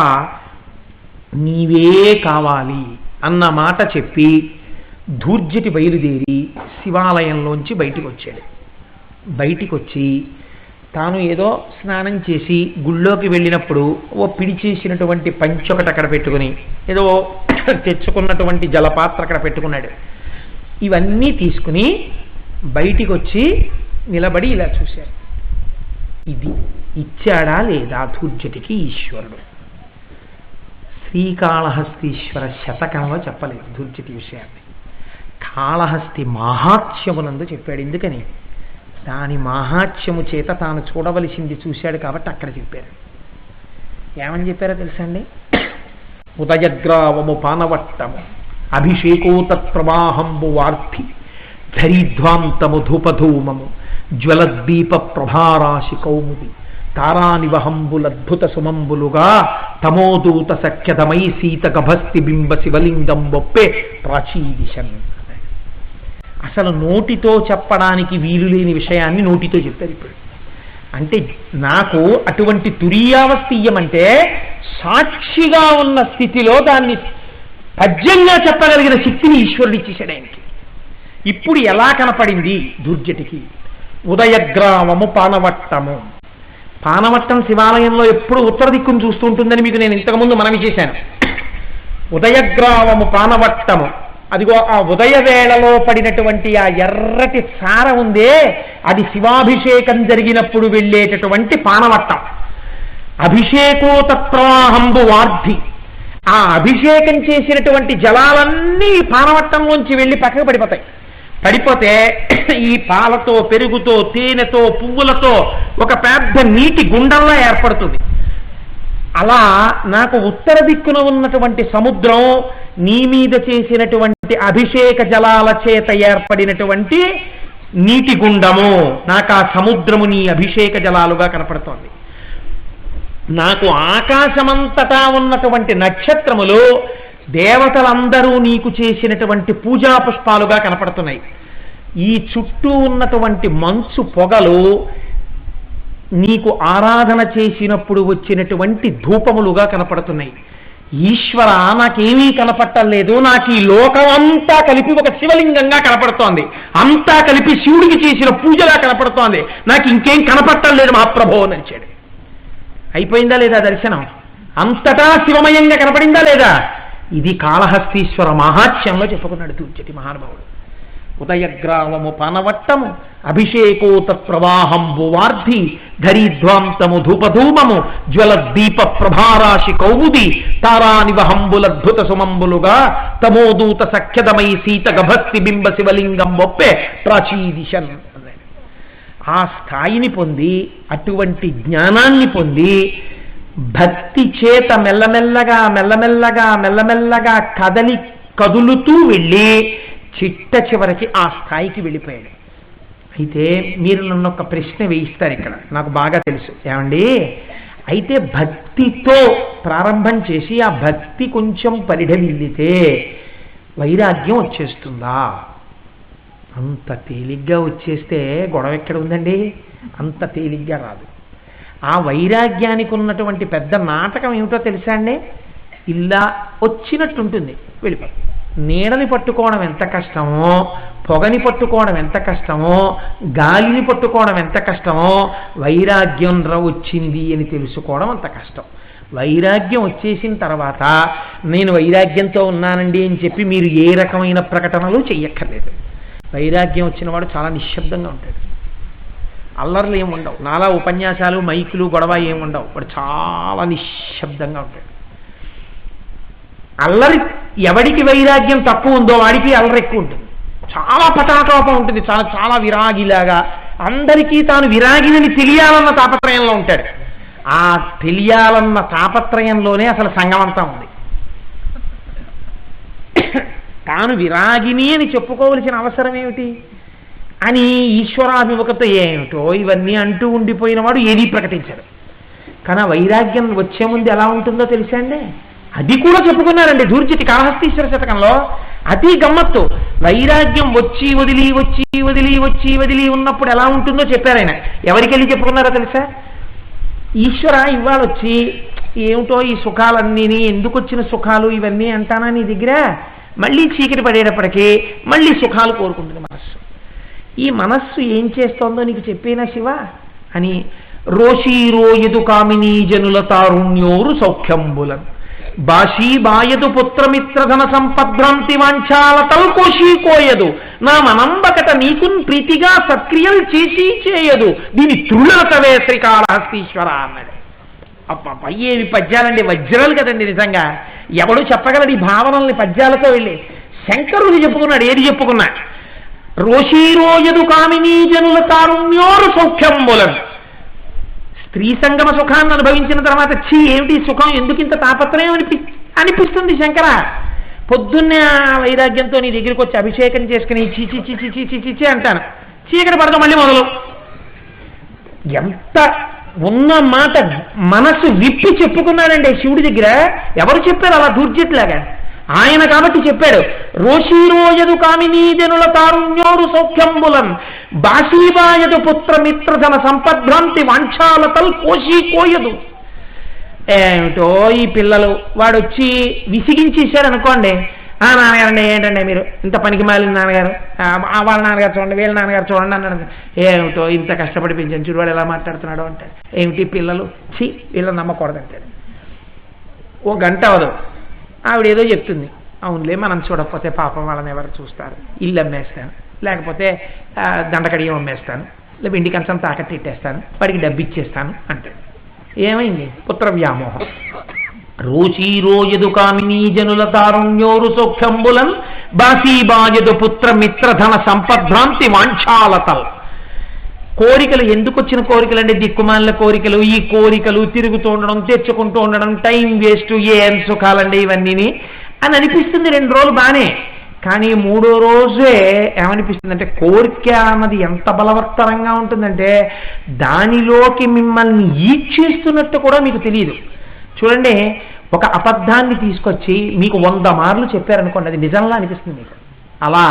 నీవే కావాలి అన్న మాట చెప్పి ధూర్జటి బయలుదేరి శివాలయంలోంచి బయటికి వచ్చాడు. బయటికి వచ్చి తాను ఏదో స్నానం చేసి గుళ్ళోకి వెళ్ళినప్పుడు ఓ పిడిచేసినటువంటి పంచొకటి అక్కడ పెట్టుకుని ఏదో తెచ్చుకున్నటువంటి జలపాత్ర అక్కడ పెట్టుకున్నాడు. ఇవన్నీ తీసుకుని బయటికి వచ్చి నిలబడి ఇలా చూశారు. ఇది ఇచ్చాడా లేదా ధూర్జటికి ఈశ్వరుడు? శ్రీకాళహస్తీశ్వర శతకంలో చెప్పలేదు ధూర్జటి విషయాన్ని. కాళహస్తి మహాత్మ్యమునందు చెప్పాడు. ఎందుకని? దాని మహాత్మ్యము చేత తాను చూడవలసింది చూశాడు కాబట్టి అక్కడ చెప్పారు. ఏమని చెప్పారో తెలుసండి? ఉదయగ్రావము పానవట్టము అభిషేకోతత్ప్రవాహంబు వార్ధి ధరిధ్వాంతము ధూపధూమము జ్వలద్దీప ప్రభారాశి కౌముది తారానివహంబులద్భుత సుమంబులుగా తమోదూత సఖ్యతమై సీత గభస్తి బింబ శివలింగం బొప్పే ప్రాచీదిశం. అసలు నోటితో చెప్పడానికి వీలు లేని విషయాన్ని నోటితో చెప్పారు. ఇప్పుడు అంటే నాకు అటువంటి తురీయావస్థ ఇయ్యమంటే సాక్షిగా ఉన్న స్థితిలో దాన్ని పద్యంగా చెప్పగలిగిన శక్తిని ఈశ్వరుడు ఇచ్చేశాడు ఆయనకి. ఇప్పుడు ఎలా కనపడింది దుర్జటికి? ఉదయగ్రామము పానవట్టము. పానవట్టం శివాలయంలో ఎప్పుడు ఉత్తర దిక్కును చూస్తూ ఉంటుందని మీకు నేను ఇంతకుముందు మనవి చేశాను. ఉదయగ్రామము పానవట్టము, అదిగో ఆ ఉదయ వేళలో పడినటువంటి ఆ ఎర్రటి సార ఉందే అది శివాభిషేకం జరిగినప్పుడు వెళ్ళేటటువంటి పానవట్టం. అభిషేకోతత్ప్రవాహంబు వార్ధి, ఆ అభిషేకం చేసినటువంటి జలాలన్నీ పానవట్టంలోంచి వెళ్ళి పక్కకు పడిపోతాయి. పడిపోతే ఈ పాలతో, పెరుగుతో, తేనెతో, పువ్వులతో ఒక పెద్ద నీటి గుండంలా ఏర్పడుతుంది. అలా నాకు ఉత్తర దిక్కున ఉన్నటువంటి సముద్రం నీ మీద చేసినటువంటి అభిషేక జలాల చేత ఏర్పడినటువంటి నీటి గుండము, నాకు ఆ సముద్రము నీ అభిషేక జలాలుగా కనపడుతోంది. నాకు ఆకాశమంతటా ఉన్నటువంటి నక్షత్రములు దేవతలందరూ నీకు చేసినటువంటి పూజా పుష్పాలుగా కనపడుతున్నాయి. ఈ చుట్టూ ఉన్నటువంటి మంచు పొగలు నీకు ఆరాధన చేసినప్పుడు వచ్చినటువంటి ధూపములుగా కనపడుతున్నాయి. ఈశ్వర, నాకేమీ కనపట్టలేదు, నాకు ఈ లోకం అంతా కలిపి ఒక శివలింగంగా కనపడుతోంది, అంతా కలిపి శివుడికి చేసిన పూజలా కనపడుతోంది, నాకు ఇంకేం కనపట్టలేదు మహాప్రభో అని అరిచాడు. అయిపోయిందా లేదా దర్శనం? అంతటా శివమయంగా కనపడిందా లేదా? ఇది కాళహస్తీశ్వర మహాత్మ్యంలో చెప్పుకున్నాడు తూర్చటి మహానుభావుడు. ఉదయగ్రామము పానవట్టము అభిషేకోత ప్రవాహంబు వార్ధి ధరీధ్వాంతము ధూపధూమము జ్వలద్దీప ప్రభారాశి కౌముది తారానివహంబులద్భుత సుమంబులుగా తమోదూత సఖ్యదమై సీత గభస్తి బింబ శివలింగం ఒప్పే ప్రాచీదిశన్. ఆ స్థాయిని పొంది, అటువంటి జ్ఞానాన్ని పొంది, భక్తి చేత మెల్లమెల్లగా మెల్లమెల్లగా మెల్లమెల్లగా కదులుతూ వెళ్ళి చిట్ట చివరికి ఆ స్థాయికి వెళ్ళిపోయాడు. అయితే మీరు నన్ను ఒక ప్రశ్న వేయిస్తారు ఇక్కడ, నాకు బాగా తెలుసు. ఏమండి, అయితే భక్తితో ప్రారంభం చేసి ఆ భక్తి కొంచెం పరిఢవిల్లితే వైరాగ్యం వచ్చేస్తుందా? అంత తేలిగ్గా వచ్చేస్తే గొడవ ఎక్కడ ఉందండి? అంత తేలిగ్గా రాదు. ఆ వైరాగ్యానికి ఉన్నటువంటి పెద్ద నాటకం ఏమిటో తెలుసా అండి? ఇలా వచ్చినట్టుంటుంది, వెళ్ళిపోతుంది. నీడని పట్టుకోవడం ఎంత కష్టమో, పొగని పట్టుకోవడం ఎంత కష్టమో, గాలిని పట్టుకోవడం ఎంత కష్టమో, వైరాగ్యం వచ్చింది అని తెలుసుకోవడం అంత కష్టం. వైరాగ్యం వచ్చేసిన తర్వాత నేను వైరాగ్యంతో ఉన్నానండి అని చెప్పి మీరు ఏ రకమైన ప్రకటనలు చెయ్యక్కర్లేదు. వైరాగ్యం వచ్చిన వాడు చాలా నిశ్శబ్దంగా ఉంటాడు, అల్లర్లు ఏముండవు, నాలా ఉపన్యాసాలు మైకులు గొడవ ఏముండవు, వాడు చాలా నిశ్శబ్దంగా ఉంటాడు. అల్లరి, ఎవడికి వైరాగ్యం తక్కువ ఉందో వాడికి అల్లరి ఎక్కువ ఉంటుంది, చాలా పటాటోపం ఉంటుంది, చాలా చాలా విరాగిలాగా అందరికీ తాను విరాగినని తెలియాలన్న తాపత్రయంలో ఉంటాడు. ఆ తెలియాలన్న తాపత్రయంలోనే అసలు సంగమంతా ఉంది. తాను విరాగిని అని చెప్పుకోవలసిన అవసరం ఏమిటి అని ఈశ్వరాభిముఖత ఏమిటో ఇవన్నీ అంటూ ఉండిపోయిన వాడు ఏదీ ప్రకటించాడు. కానీ వైరాగ్యం వచ్చే ముందు ఎలా ఉంటుందో తెలుసా అండి? అది కూడా చెప్పుకున్నారండి ధూర్జటి కాళహస్తీశ్వర శతకంలో. అతి గమ్మత్తు. వైరాగ్యం వచ్చి వదిలి వచ్చి వదిలి వచ్చి వదిలి ఉన్నప్పుడు ఎలా ఉంటుందో చెప్పారు ఆయన. ఎవరికి వెళ్ళి చెప్పుకున్నారో తెలుసా? ఈశ్వర, ఇవాళ వచ్చి ఏమిటో ఈ సుఖాలన్నీ, ఎందుకు వచ్చిన సుఖాలు ఇవన్నీ అంటానా నీ దగ్గర? మళ్ళీ చీకటి పడేటప్పటికీ మళ్ళీ సుఖాలు కోరుకుంటుంది మనస్సు. ఈ మనస్సు ఏం చేస్తోందో నీకు చెప్పేనా శివ అని. రోషీరోయదు కామినీ జనుల తారుణ్యోరు సౌఖ్యంబులం బాషీ బాయదు పుత్రమిత్రధన సంపద్భ్రాంతి వాంఛాల తల్కోషీ కోయదు నా మనంబకట నీకున్ ప్రీతిగా సక్రియలు చేసి చేయదు దీని త్రుళతవే శ్రీకాళహస్తీశ్వర అన్నాడు. అప్ప ఏవి పద్యాలండి, వజ్రాలు కదండి నిజంగా. ఎవడు చెప్పగలడు ఈ భావనల్ని పద్యాలతో వెళ్ళి? శంకరుడు చెప్పుకున్నాడు. ఏది చెప్పుకున్నా? రోషీరోయదు కామినీ జనుల తారుణ్యోరు సౌఖ్యంబులం. స్త్రీ సంగమ సుఖాన్ని అనుభవించిన తర్వాత చీ ఏమిటి సుఖం, ఎందుకు ఇంత తాపత్రయం అనిపిస్తుంది శంకర. పొద్దున్నే ఆ వైరాగ్యంతో నీ దగ్గరికి వచ్చి అభిషేకం చేసుకుని చీచి చీచి చీచి చీచి అంటాను, చీకటి పడతాం మళ్ళీ మొదలు. ఎంత ఉన్న మాట మనసు విప్పి చెప్పుకున్నాడండి శివుడి దగ్గర. ఎవరు చెప్పారు అలా ధూర్జట్లాగా? ఆయన కాబట్టి చెప్పాడు. రోషీరోయదు కామినీ జనుల తారుణ్యోరు సౌఖ్యంబులం బాషీబాయదు పుత్రమిత్రధన సంపద్భ్రాంతి వాంఛాలతల్ కోషీ కోయదు. ఏమిటో ఈ పిల్లలు, వాడు వచ్చి విసిగించేశాడు అనుకోండి. ఆ నాన్నగారండి, ఏంటండి మీరు ఇంత పనికి మాలిన నాన్నగారు, వాళ్ళ నాన్నగారు చూడండి, వీళ్ళ నాన్నగారు చూడండి అన్నాడు. ఏమిటో ఇంత కష్టపడి పెంచాను చూడు వాడు ఎలా మాట్లాడుతున్నాడు అంటే, ఏమిటి పిల్లలు, ఛీ వీళ్ళని నమ్మకూడదంటాడు. ఓ గంట అవదు, ఆవిడ ఏదో చెప్తుంది. అవునులే, మనం చూడకపోతే పాపం వాళ్ళని ఎవరు చూస్తారు, ఇల్లు అమ్మేస్తాను, లేకపోతే దండకడియం అమ్మేస్తాను, లేదా వెండి కంచం తాకట్టు ఇట్టేస్తాను, వాడికి డబ్బు ఇచ్చేస్తాను అంటాడు. ఏమైంది? పుత్ర వ్యామోహం. రోషీరోయదు కామినీ జనుల తారుణ్యోరు సౌఖ్యంబులం బాసీబాయదు పుత్ర మిత్రధన సంపద్భ్రాంతి వాంఛాలతల్. కోరికలు ఎందుకు వచ్చిన కోరికలు అంటే దిక్కుమాల కోరికలు. ఈ కోరికలు తిరుగుతూ ఉండడం, తెచ్చుకుంటూ ఉండడం, టైం వేస్ట్, ఏం సుఖాలండి ఇవన్నీ అని అనిపిస్తుంది 2 రోజులు బానే. కానీ మూడో రోజే ఏమనిపిస్తుందంటే కోరిక అన్నది ఎంత బలవత్తరంగా ఉంటుందంటే దానిలోకి మిమ్మల్ని ఈడ్చేస్తున్నట్టు కూడా మీకు తెలియదు. చూడండి, ఒక అబద్ధాన్ని తీసుకొచ్చి మీకు 100 మార్లు చెప్పారనుకోండి, అది నిజంలా అనిపిస్తుంది మీకు. అలా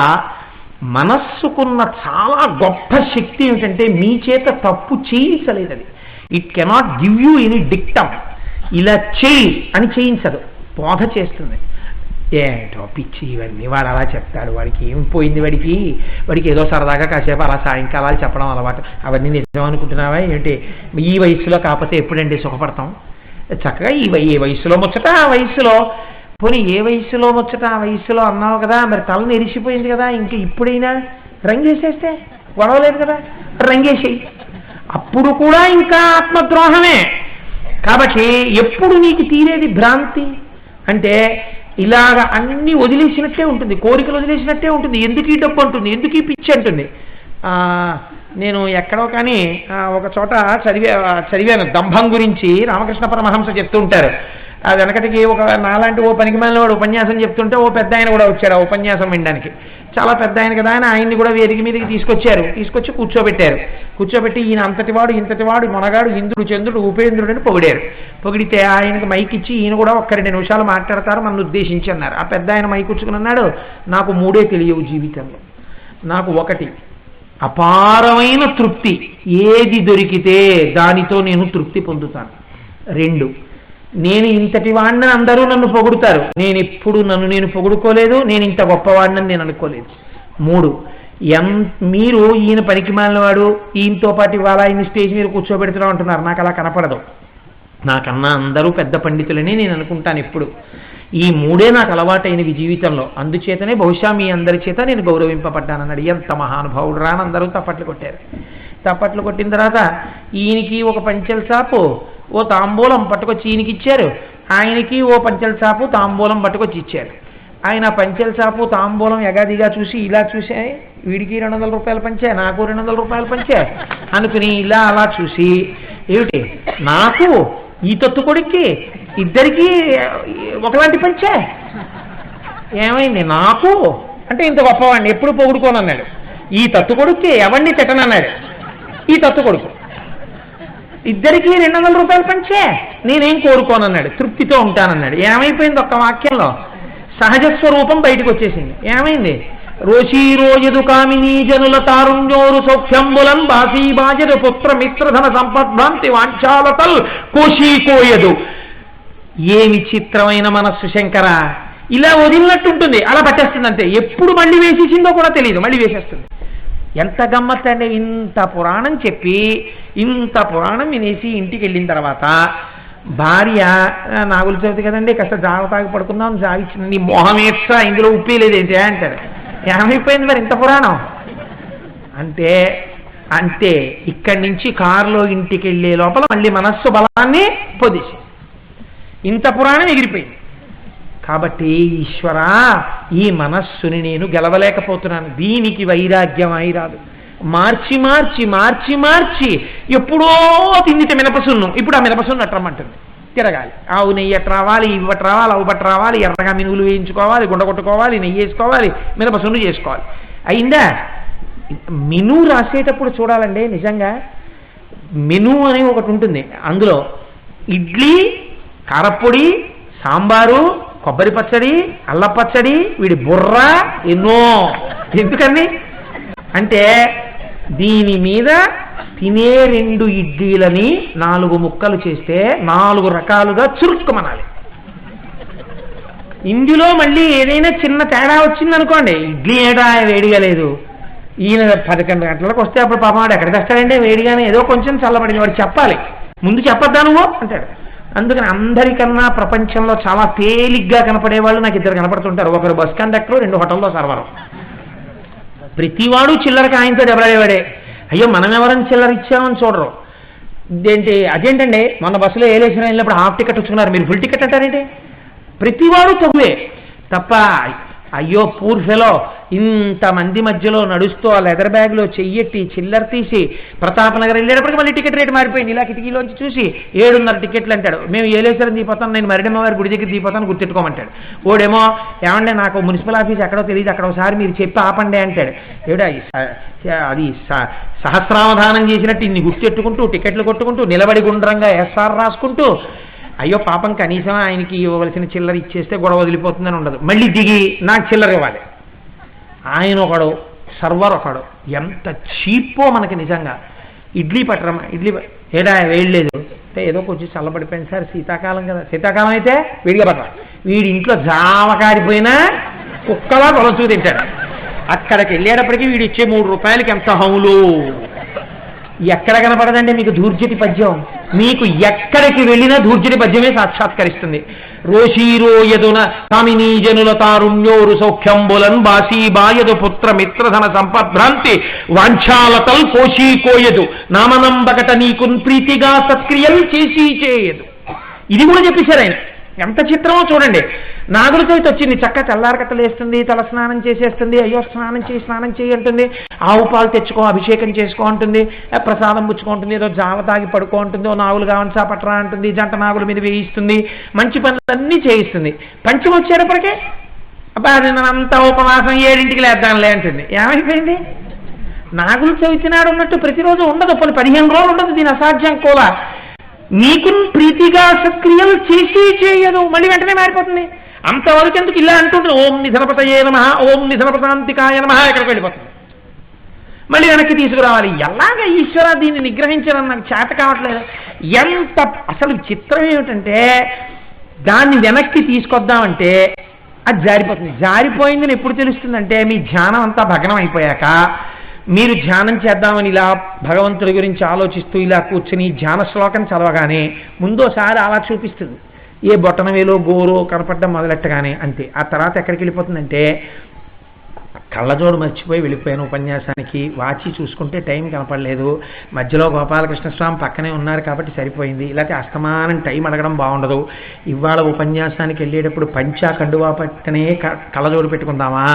మనస్సుకున్న చాలా గొప్ప శక్తి ఏమిటంటే మీ చేత తప్పు చేయించలేదు అది. It cannot give you any dictum, ఇలా చేయి అని చేయించదు, బోధ చేస్తుంది. ఏంటో పిచ్చి ఇవన్నీ వాడు అలా చెప్తాడు, వాడికి ఏం పోయింది, వాడికి ఏదో సరదాగా కాసేపు అలా సాయంకాలాలు చెప్పడం అలవాటు, అవన్నీ నిజం అనుకుంటున్నావా ఏంటి? ఈ వయసులో కాకపోతే ఎప్పుడండి సుఖపడతాం? చక్కగా ఏ వయసులో ముచ్చట ఆ వయసులో, పోనీ ఏ వయసులో ముచ్చట ఆ వయసులో అన్నావు కదా, మరి తల నెరిసిపోయింది కదా, ఇంకా ఇప్పుడైనా రంగేసేస్తే గొడవలేదు కదా, రంగేసేయి. అప్పుడు కూడా ఇంకా ఆత్మద్రోహమే. కాబట్టి ఎప్పుడు నీకు తీరేది భ్రాంతి అంటే ఇలాగ అన్ని వదిలేసినట్టే ఉంటుంది, కోరికలు వదిలేసినట్టే ఉంటుంది. ఎందుకు ఈ డబ్బు అంటుంది, ఎందుకు ఈ పిచ్చి అంటుంది. నేను ఎక్కడో కానీ ఒక చోట చదివాను దంభం గురించి. రామకృష్ణ పరమహంస చెప్తూ ఉంటారు. వెనకటికి ఒక నాలాంటి ఓ పనికిమాలిన వాడు ఉపన్యాసం చెప్తుంటే ఓ పెద్ద ఆయన కూడా వచ్చాడు ఆ ఉపన్యాసం వినడానికి. చాలా పెద్ద ఆయన కదా అని ఆయన్ని కూడా వేదిక మీదకి తీసుకొచ్చి కూర్చోబెట్టి ఈయన అంతటివాడు ఇంతటివాడు మొనగాడు ఇంద్రుడు చంద్రుడు ఉపేంద్రుడు అని పొగిడితే ఆయనకు మైక్ ఇచ్చి ఈయన కూడా 1-2 నిమిషాలు మాట్లాడతారు మన ఉద్దేశించి అన్నారు. ఆ పెద్ద ఆయన మైక్ కూర్చుకుని అన్నాడు, నాకు 3 తెలియవు జీవితంలో. నాకు 1 అపారమైన తృప్తి, ఏది దొరికితే దానితో నేను తృప్తి పొందుతాను. 2 నేను ఇంతటి వాడిని అందరూ నన్ను పొగుడుతారు, నేను ఎప్పుడు నేను పొగుడుకోలేదు, నేను ఇంత గొప్పవాడినని నేను అనుకోలేదు. 3 మీరు ఈయన పనికి మాలినవాడు, ఈయనతో పాటు ఇవాళ ఈయన స్టేజ్ మీద కూర్చోబెడుతూ ఉంటున్నారు, నాకు అలా కనపడదు. నాకన్నా అందరూ పెద్ద పండితులని నేను అనుకుంటాను ఎప్పుడు. ఈ 3 నాకు అలవాటైనవి జీవితంలో, అందుచేతనే బహుశా మీ అందరి చేత నేను గౌరవింపబడ్డానన్నాడు. ఎంత మహానుభావుడు రాని అందరూ తప్పట్లు కొట్టారు. తప్పట్లు కొట్టిన తర్వాత ఈయనకి ఒక పంచెల చాపు ఓ తాంబూలం పట్టుకొచ్చి ఈయనకి ఇచ్చారు, ఆయనకి ఓ పంచెల చాపు తాంబూలం పట్టుకొచ్చి ఇచ్చారు. ఆయన పంచెల చాపు తాంబూలం ఎగాదిగా చూసి ఇలా చూసే, వీడికి 200 రూపాయలు పంచే, నాకు 200 రూపాయలు పంచే అనుకుని ఇలా అలా చూసి, ఏమిటి నాకు ఈ తొత్తు కొడుక్కి ఇద్దరికి ఒకలాంటి పంచే, ఏమైంది నాకు అంటే ఇంత గొప్పవాడిని ఎప్పుడు పొగుడుకోనన్నాడు. ఈ తత్తు కొడుక్కి ఎవరిని తిట్టనన్నాడు, ఈ తత్తు కొడుకు ఇద్దరికి 200 రూపాయలు పంచే, నేనేం కోరుకోనన్నాడు, తృప్తితో ఉంటానన్నాడు. ఏమైపోయింది ఒక్క వాక్యంలో? సహజ స్వరూపం బయటకు వచ్చేసింది. ఏమైంది? రోషీరోజదు కామినీ జనుల తారుణ్యోరు సౌఖ్యంబులం బాసీబాజదు పుత్ర మిత్రధన సంపద్భ్రాంతి వాంఛాలతల్ కోశీకోయదు. ఏమి చిత్రమైన మనస్సు శంకర! ఇలా వదిలినట్టుంటుంది, అలా పట్టేస్తుంది అంతే. ఎప్పుడు మళ్ళీ వేసేసిందో కూడా తెలియదు, మళ్ళీ వేసేస్తుంది. ఎంత గమ్మత్ అంటే, ఇంత పురాణం చెప్పి ఇంత పురాణం వినేసి ఇంటికి వెళ్ళిన తర్వాత భార్య, నాగుల చవితి కదండి కాస్త జావ తాగి పడుకుందాం, జావిచ్చింది, మోహమేత్స ఇందులో ఉప్పే లేదేంటి అంటారు. ఏమైపోయింది మరి ఇంత పురాణం అంటే? అంతే. ఇక్కడి నుంచి కారులో ఇంటికి వెళ్ళే లోపల మళ్ళీ మనస్సు బలాన్ని పొదిసి ఇంత పురాణం ఎగిరిపోయింది. కాబట్టి ఈశ్వరా, ఈ మనస్సుని నేను గెలవలేకపోతున్నాను, దీనికి వైరాగ్యం అయిరాదు. మార్చి మార్చి మార్చి మార్చి ఎప్పుడో తిండితే మినపసున్ను, ఇప్పుడు ఆ మినపసున్ను అట్టమంటుంది, తిరగాలి. ఆవు నెయ్యి అట్ట రావాలి, ఇవి బట్ట రావాలి, అవు బట్ట రావాలి, ఎర్రగా మినుగులు వేయించుకోవాలి, గుండ కొట్టుకోవాలి, నెయ్యి వేసుకోవాలి, మినపసున్ను చేసుకోవాలి. అయిందా? మెనూ రాసేటప్పుడు చూడాలండి, నిజంగా మెనూ అని ఒకటి ఉంటుంది. అందులో ఇడ్లీ, కారప్పొడి, సాంబారు, కొబ్బరి పచ్చడి, అల్ల పచ్చడి, వీడి బుర్ర ఎన్నో. ఎందుకని అంటే దీని మీద తినే 2 ఇడ్లీలని 4 ముక్కలు చేస్తే 4 రకాలుగా చురుక్కుమనాలి. ఇందులో మళ్ళీ ఏదైనా చిన్న తేడా వచ్చిందనుకోండి, ఇడ్లీ ఏడా వేడిగా లేదు, ఈయన 11 గంటలకు వస్తే అప్పుడు పాపం వాడు ఎక్కడికి వస్తాడంటే వేడిగానే ఏదో కొంచెం చల్లబడింది, వాడు చెప్పాలి, ముందు చెప్పొద్దా నువ్వు అంటాడు. అందుకని అందరికన్నా ప్రపంచంలో చాలా తేలిగ్గా కనపడేవాళ్ళు నాకు 2 కనపడుతుంటారు. ఒకరు బస్ కండక్టర్, 2 హోటల్లో సర్వరం. ప్రతివాడు చిల్లరకి ఆయనతో దెబ్బలాడేవాడే. అయ్యో మనం ఎవరైనా చిల్లర ఇచ్చామని చూడరు. అదేంటండి మన బస్సులో ఏలేసిన వెళ్ళినప్పుడు హాఫ్ టికెట్ వచ్చుకున్నారు, మీరు ఫుల్ టికెట్ అంటారేంటి? ప్రతివాడు తగువే తప్ప అయ్యో పూర్ ఫెలో ఇంతమంది మధ్యలో నడుస్తూ ఆ లెదర్ బ్యాగ్లో చెయ్యెట్టి చిల్లర తీసి ప్రతాపనగర్ వెళ్ళేటప్పటికి మళ్ళీ టికెట్ రేట్ మారిపోయింది. ఇలా కిటికీలోంచి చూసి 7.5 టికెట్లు అంటాడు. మేము ఏలేశ్వరం దిగిపోతాం, నేను మరిడమ్మవారి గుడి దగ్గర దిగిపోతాను, గుర్తెట్టుకోమంటాడు. ఓడేమో ఏమంటే నాకు మున్సిపల్ ఆఫీస్ ఎక్కడో తెలియదు, అక్కడ ఒకసారి మీరు చెప్పి ఆపండి అంటాడు. ఏడా అది సహస్రావధానం చేసినట్టు ఇన్ని గుర్తెట్టుకుంటూ టికెట్లు కొట్టుకుంటూ నిలబడి గుండ్రంగా ఎస్ఆర్ రాసుకుంటూ అయ్యో పాపం కనీసం ఆయనకి ఇవ్వవలసిన చిల్లర ఇచ్చేస్తే గొడవ వదిలిపోతుందని ఉండదు. మళ్ళీ దిగి నాకు చిల్లర ఇవ్వాలి. ఆయన ఒకడు, సర్వర్ ఒకడు. ఎంత చీప్పో మనకి నిజంగా. ఇడ్లీ పట్టరమ్మా, ఇడ్లీ ఏడా వేయలేదు అంటే ఏదో కొంచెం చల్లబడిపోయింది సార్, శీతాకాలం కదా. శీతాకాలం అయితే వేడిగా పట్టరా. వీడి ఇంట్లో జావకారిపోయినా కుక్కలా కొలచూ తింటాడు. అక్కడికి వెళ్ళేటప్పటికీ వీడు ఇచ్చే 3 రూపాయలకి ఎంత హౌలు. ఎక్కడ కనపడదండి మీకు ధూర్జటి పద్యం? మీకు ఎక్కడికి వెళ్ళినా ధూర్జటి పద్యమే సాక్షాత్కరిస్తుంది. రోషీరోయదున కామినీ జనుల తారుణ్యోరు సౌఖ్యంబులన్ బాసీబాయదు పుత్ర మిత్రధన సంపద్భ్రాంతి వాంఛాలతల్ కోశీకోయదు నామనంబకట నీకున్ ప్రీతిగా సత్క్రియలు చేసి చేయదు. ఇది కూడా చెప్పేశారు ఆయన. ఎంత చిత్రమో చూడండి. నాగుల చవితి వచ్చింది, చక్క తెల్లారకట్టలు వేస్తుంది, తల స్నానం చేసేస్తుంది. అయ్యో స్నానం చేయి అంటుంది. ఆవు పాలు తెచ్చుకో, అభిషేకం చేసుకో అంటుంది. ప్రసాదం పుచ్చుకుంటుంది. ఏదో జావ తాగి పడుకో అంటుంది. ఓ నాగులు కావన్సా పట్రా అంటుంది. జంట నాగుల మీద వేయిస్తుంది. మంచి పనులన్నీ చేయిస్తుంది. పంచమి వచ్చేటప్పటికే అబ్బా అంతా ఉపవాసం 7ంటికి లేద్దాంలే అంటుంది. ఏమైపోయింది? నాగుల చవితి నాడు ఉన్నట్టు ప్రతిరోజు ఉండదు, 15 రోజులు ఉండదు. దీని అసాధ్యం కూడా. నీకు ప్రీతిగా సత్క్రియలు చేసి చేయదు, మళ్ళీ వెంటనే మారిపోతుంది. అంతవరకు ఎందుకు ఇలా అంటుంటుంది? ఓం నిధనపతయే నమః, ఓం నిధనపతాంతికాయ నమః, ఎక్కడికి వెళ్ళిపోతుంది. మళ్ళీ వెనక్కి తీసుకురావాలి. ఎలాగ ఈశ్వర దీన్ని నిగ్రహించడం నాకు చేత కావట్లేదు. ఎంత అసలు చిత్రం ఏమిటంటే దాన్ని వెనక్కి తీసుకొద్దామంటే అది జారిపోతుంది. జారిపోయిందని ఎప్పుడు తెలుస్తుందంటే మీ ధ్యానం అంతా భగ్నం అయిపోయాక, మీరు ధ్యానం చేద్దామని ఇలా భగవంతుడి గురించి ఆలోచిస్తూ ఇలా కూర్చుని ధ్యాన శ్లోకం చదవగానే ముందోసారి అలా చూపిస్తుంది. ఏ బొట్టనవేలో గోరో కనపడడం మొదలెట్టగానే అంతే. ఆ తర్వాత ఎక్కడికి వెళ్ళిపోతుందంటే కళ్ళజోడు మర్చిపోయి వెళ్ళిపోయాను ఉపన్యాసానికి, వాచి చూసుకుంటే టైం కనపడలేదు, మధ్యలో గోపాలకృష్ణస్వామి పక్కనే ఉన్నారు కాబట్టి సరిపోయింది. ఇలాంటి అస్తమానం టైం అడగడం బాగుండదు. ఇవాళ ఉపన్యాసానికి వెళ్ళేటప్పుడు పంచా కండువా పక్కనే కళ్ళజోడు పెట్టుకుందామా,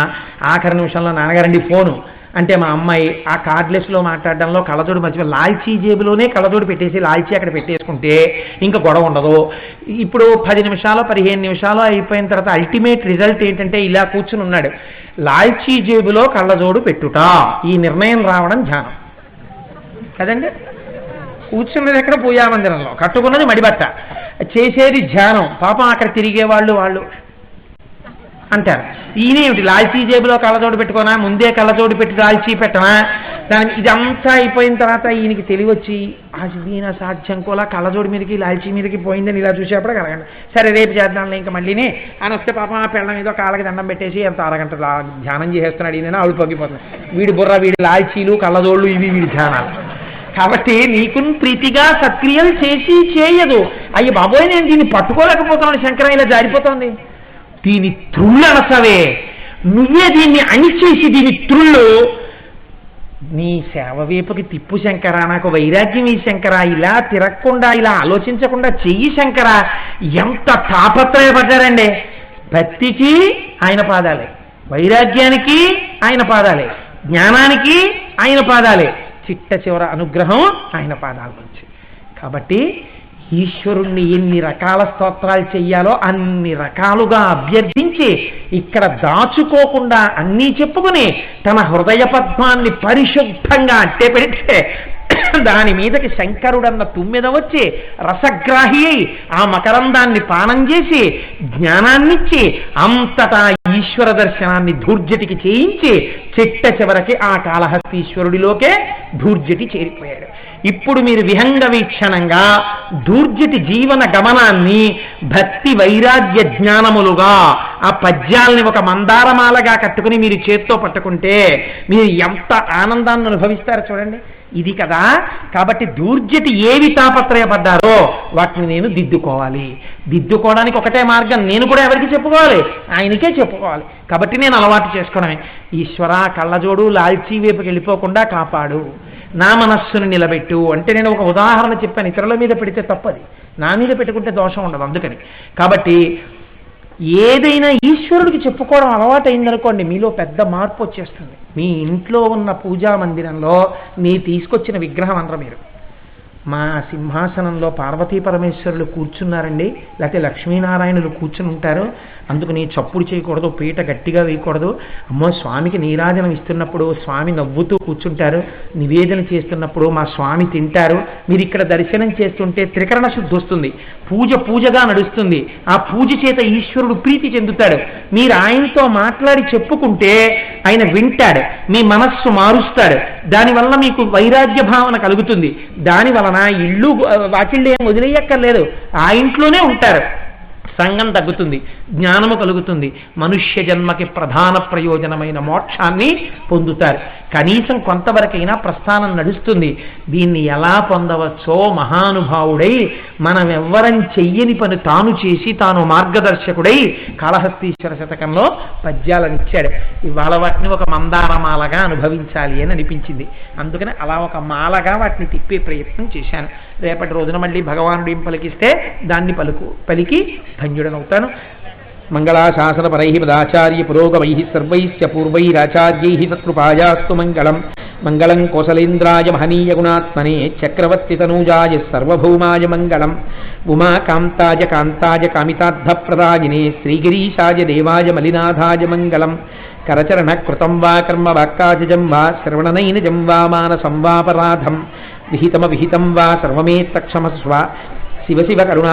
ఆఖరి నిమిషంలో నాన్నగారండి ఫోను అంటే మా అమ్మాయి ఆ కార్డ్లెస్లో మాట్లాడడంలో కళ్ళజోడు మర్చిపోయి లాల్చీ జేబులోనే కళ్ళజోడు పెట్టేసి లాల్చీ అక్కడ పెట్టేసుకుంటే ఇంకా గొడవ ఉండదు. ఇప్పుడు 10 నిమిషాలు 15 నిమిషాలు అయిపోయిన తర్వాత అల్టిమేట్ రిజల్ట్ ఏంటంటే ఇలా కూర్చుని ఉన్నాడు, లాల్చీ జేబులో కళ్ళజోడు పెట్టుట. ఈ నిర్ణయం రావడం ధ్యానం కదండి. కూర్చున్నది ఎక్కడ? పూజా మందిరంలో. కట్టుకున్నది మడిబట్ట, చేసేది ధ్యానం. పాపం అక్కడ తిరిగే వాళ్ళు అంటారు, ఈయనేమిటి లాల్చీ జేబులో కళ్ళజోడు పెట్టుకోనా, ముందే కళ్ళజోడు పెట్టి లాల్చీ పెట్టనా. దానికి ఇదంతా అయిపోయిన తర్వాత ఈయనకి తెలివచ్చి దీని అసాధ్యం కూడా కళ్ళజోడు మీదకి లాల్చీ మీదకి పోయిందని ఇలా చూసేప్పుడు కలగండి, సరే రేపు చేద్దాంలే ఇంకా మళ్ళీనే అని వస్తే పాపం ఆ పెళ్ళం ఏదో కాళ్ళకి దండం పెట్టేసి ఎంత అరగంట ధ్యానం చేసేస్తున్నాడు ఈయన, ఆవిడ పొంగిపోతుంది. వీడి బుర్ర, వీడి లాల్చీలు కళ్ళజోళ్ళు ఇవి వీడి ధ్యానాలు. కాబట్టి నీకు ప్రీతిగా సత్క్రియలు చేసి చేయదు. అయ్యి బాబోయ్ నేను దీన్ని పట్టుకోలేకపోతున్నాను శంకర, ఇలా జారిపోతుంది. దీని త్రుళ్ళు అనసవే, నువ్వే దీన్ని అణిచేసి దీని త్రుళ్ళు నీ సేవ వైపుకి తిప్పు శంకర, నాకు వైరాగ్యం ఈ శంకర, ఇలా తిరగకుండా ఇలా ఆలోచించకుండా చెయ్యి శంకర. ఎంత తాపత్రయపడ్డారండి. భక్తికి ఆయన పాదాలే, వైరాగ్యానికి ఆయన పాదాలే, జ్ఞానానికి ఆయన పాదాలే, చిట్ట చివర అనుగ్రహం ఆయన పాదాల నుంచి. కాబట్టి ఈశ్వరుణ్ణి ఎన్ని రకాల స్తోత్రాలు చెయ్యాలో అన్ని రకాలుగా అభ్యర్థించి ఇక్కడ దాచుకోకుండా అన్నీ చెప్పుకుని తన హృదయ పద్మాన్ని పరిశుద్ధంగా అట్టే పెడితే దాని మీదకి శంకరుడన్న తుమ్మెద వచ్చి రసగ్రాహి అయి ఆ మకరందాన్ని పానం చేసి జ్ఞానాన్నిచ్చి అంతటా ఈశ్వర దర్శనాన్ని ధూర్జటికి చేయించి చిట్ట చివరికి ఆ కాళహస్తీశ్వరుడిలోకే ధూర్జటి చేరిపోయాడు. ఇప్పుడు మీరు విహంగ వీక్షణంగా ధూర్జటి జీవన గమనాన్ని భక్తి వైరాగ్య జ్ఞానములుగా ఆ పద్యాల్ని ఒక మందారమాలగా కట్టుకుని మీరు చేత్తో పట్టుకుంటే మీరు ఎంత ఆనందాన్ని అనుభవిస్తారో చూడండి. ఇది కదా. కాబట్టి ధూర్జటి ఏవి తాపత్రయపడ్డారో వాటిని నేను దిద్దుకోవాలి. దిద్దుకోవడానికి ఒకటే మార్గం, నేను కూడా ఎవరికి చెప్పుకోవాలి? ఆయనకే చెప్పుకోవాలి. కాబట్టి నేను అలవాటు చేసుకోవడమే. ఈశ్వర కళ్ళజోడు లాల్చీ వైపుకి వెళ్ళిపోకుండా కాపాడు, నా మనస్సును నిలబెట్టు అంటే నేను ఒక ఉదాహరణ చెప్పాను. ఇతరుల మీద పెడితే తప్పది, నా మీద పెట్టుకుంటే దోషం ఉండదు అందుకని. కాబట్టి ఏదైనా ఈశ్వరుడికి చెప్పుకోవడం అలవాటైందనుకోండి, మీలో పెద్ద మార్పు వచ్చేస్తుంది. మీ ఇంట్లో ఉన్న పూజా మందిరంలో నీ తీసుకొచ్చిన విగ్రహం అనరు మీరు. మా సింహాసనంలో పార్వతీ పరమేశ్వరులు కూర్చున్నారండి, లేకపోతే లక్ష్మీనారాయణులు కూర్చుని ఉంటారు, అందుకు నీ చప్పుడు చేయకూడదు, పీట గట్టిగా వేయకూడదు, అమ్మో స్వామికి నీరాజనం ఇస్తున్నప్పుడు స్వామి నవ్వుతూ కూర్చుంటారు, నివేదన చేస్తున్నప్పుడు మా స్వామి తింటారు, మీరు ఇక్కడ దర్శనం చేస్తుంటే త్రికరణ శుద్ధి వస్తుంది, పూజగా నడుస్తుంది, ఆ పూజ చేత ఈశ్వరుడు ప్రీతి చెందుతాడు. మీరు ఆయనతో మాట్లాడి చెప్పుకుంటే ఆయన వింటాడు, మీ మనస్సు మారుస్తాడు, దానివల్ల మీకు వైరాగ్య భావన కలుగుతుంది. దాని వలన ఇల్లు వాకిళ్ళు ఏం వదిలేయక్కర్లేదు, ఆ ఇంట్లోనే ఉంటారు, సంగం తగ్గుతుంది, జ్ఞానము కలుగుతుంది, మనుష్య జన్మకి ప్రధాన ప్రయోజనమైన మోక్షాన్ని పొందుతారు. కనీసం కొంతవరకైనా ప్రస్థానం నడుస్తుంది. దీన్ని ఎలా పొందవచ్చో మహానుభావుడై మనం ఎవ్వరం చెయ్యని పని తాను చేసి తాను మార్గదర్శకుడై కాళహస్తీశ్వర శతకంలో పద్యాలనిచ్చాడు. ఇవాళ వాటిని ఒక మందారమాలగా అనుభవించాలి అని అనిపించింది, అందుకని అలా ఒక మాలగా వాటిని తిప్పే ప్రయత్నం చేశాను. రేపటి రోజున మళ్ళీ భగవానుడు ఏం పలికిస్తే దాన్ని పలికి ధన్యుడనవుతాను. మంగళాశాసనపరై పదాచార్య పురోగమై సర్వైశ్చ పూర్వైరాచార్యై తత్కృపాయాస్తు మంగళం. మంగళం కోసలేంద్రాయ మహనీయ గుణాత్మనే చక్రవర్తి తనూజాయ సర్వభౌమాయ మంగళం. ఉమాకాంతాయ కాంతాయ కామితార్థప్రదాయినే శ్రీగిరీశాయ దేవాయ మలినాథాయ మంగళం. కరచరణ కృతం వా కర్మ వాక్కాజం వా శ్రవణనైనజం వా మానసం వాపరాధం విహితం వా సర్వమేత్తక్షమస్వ. శివ శివ కరుణా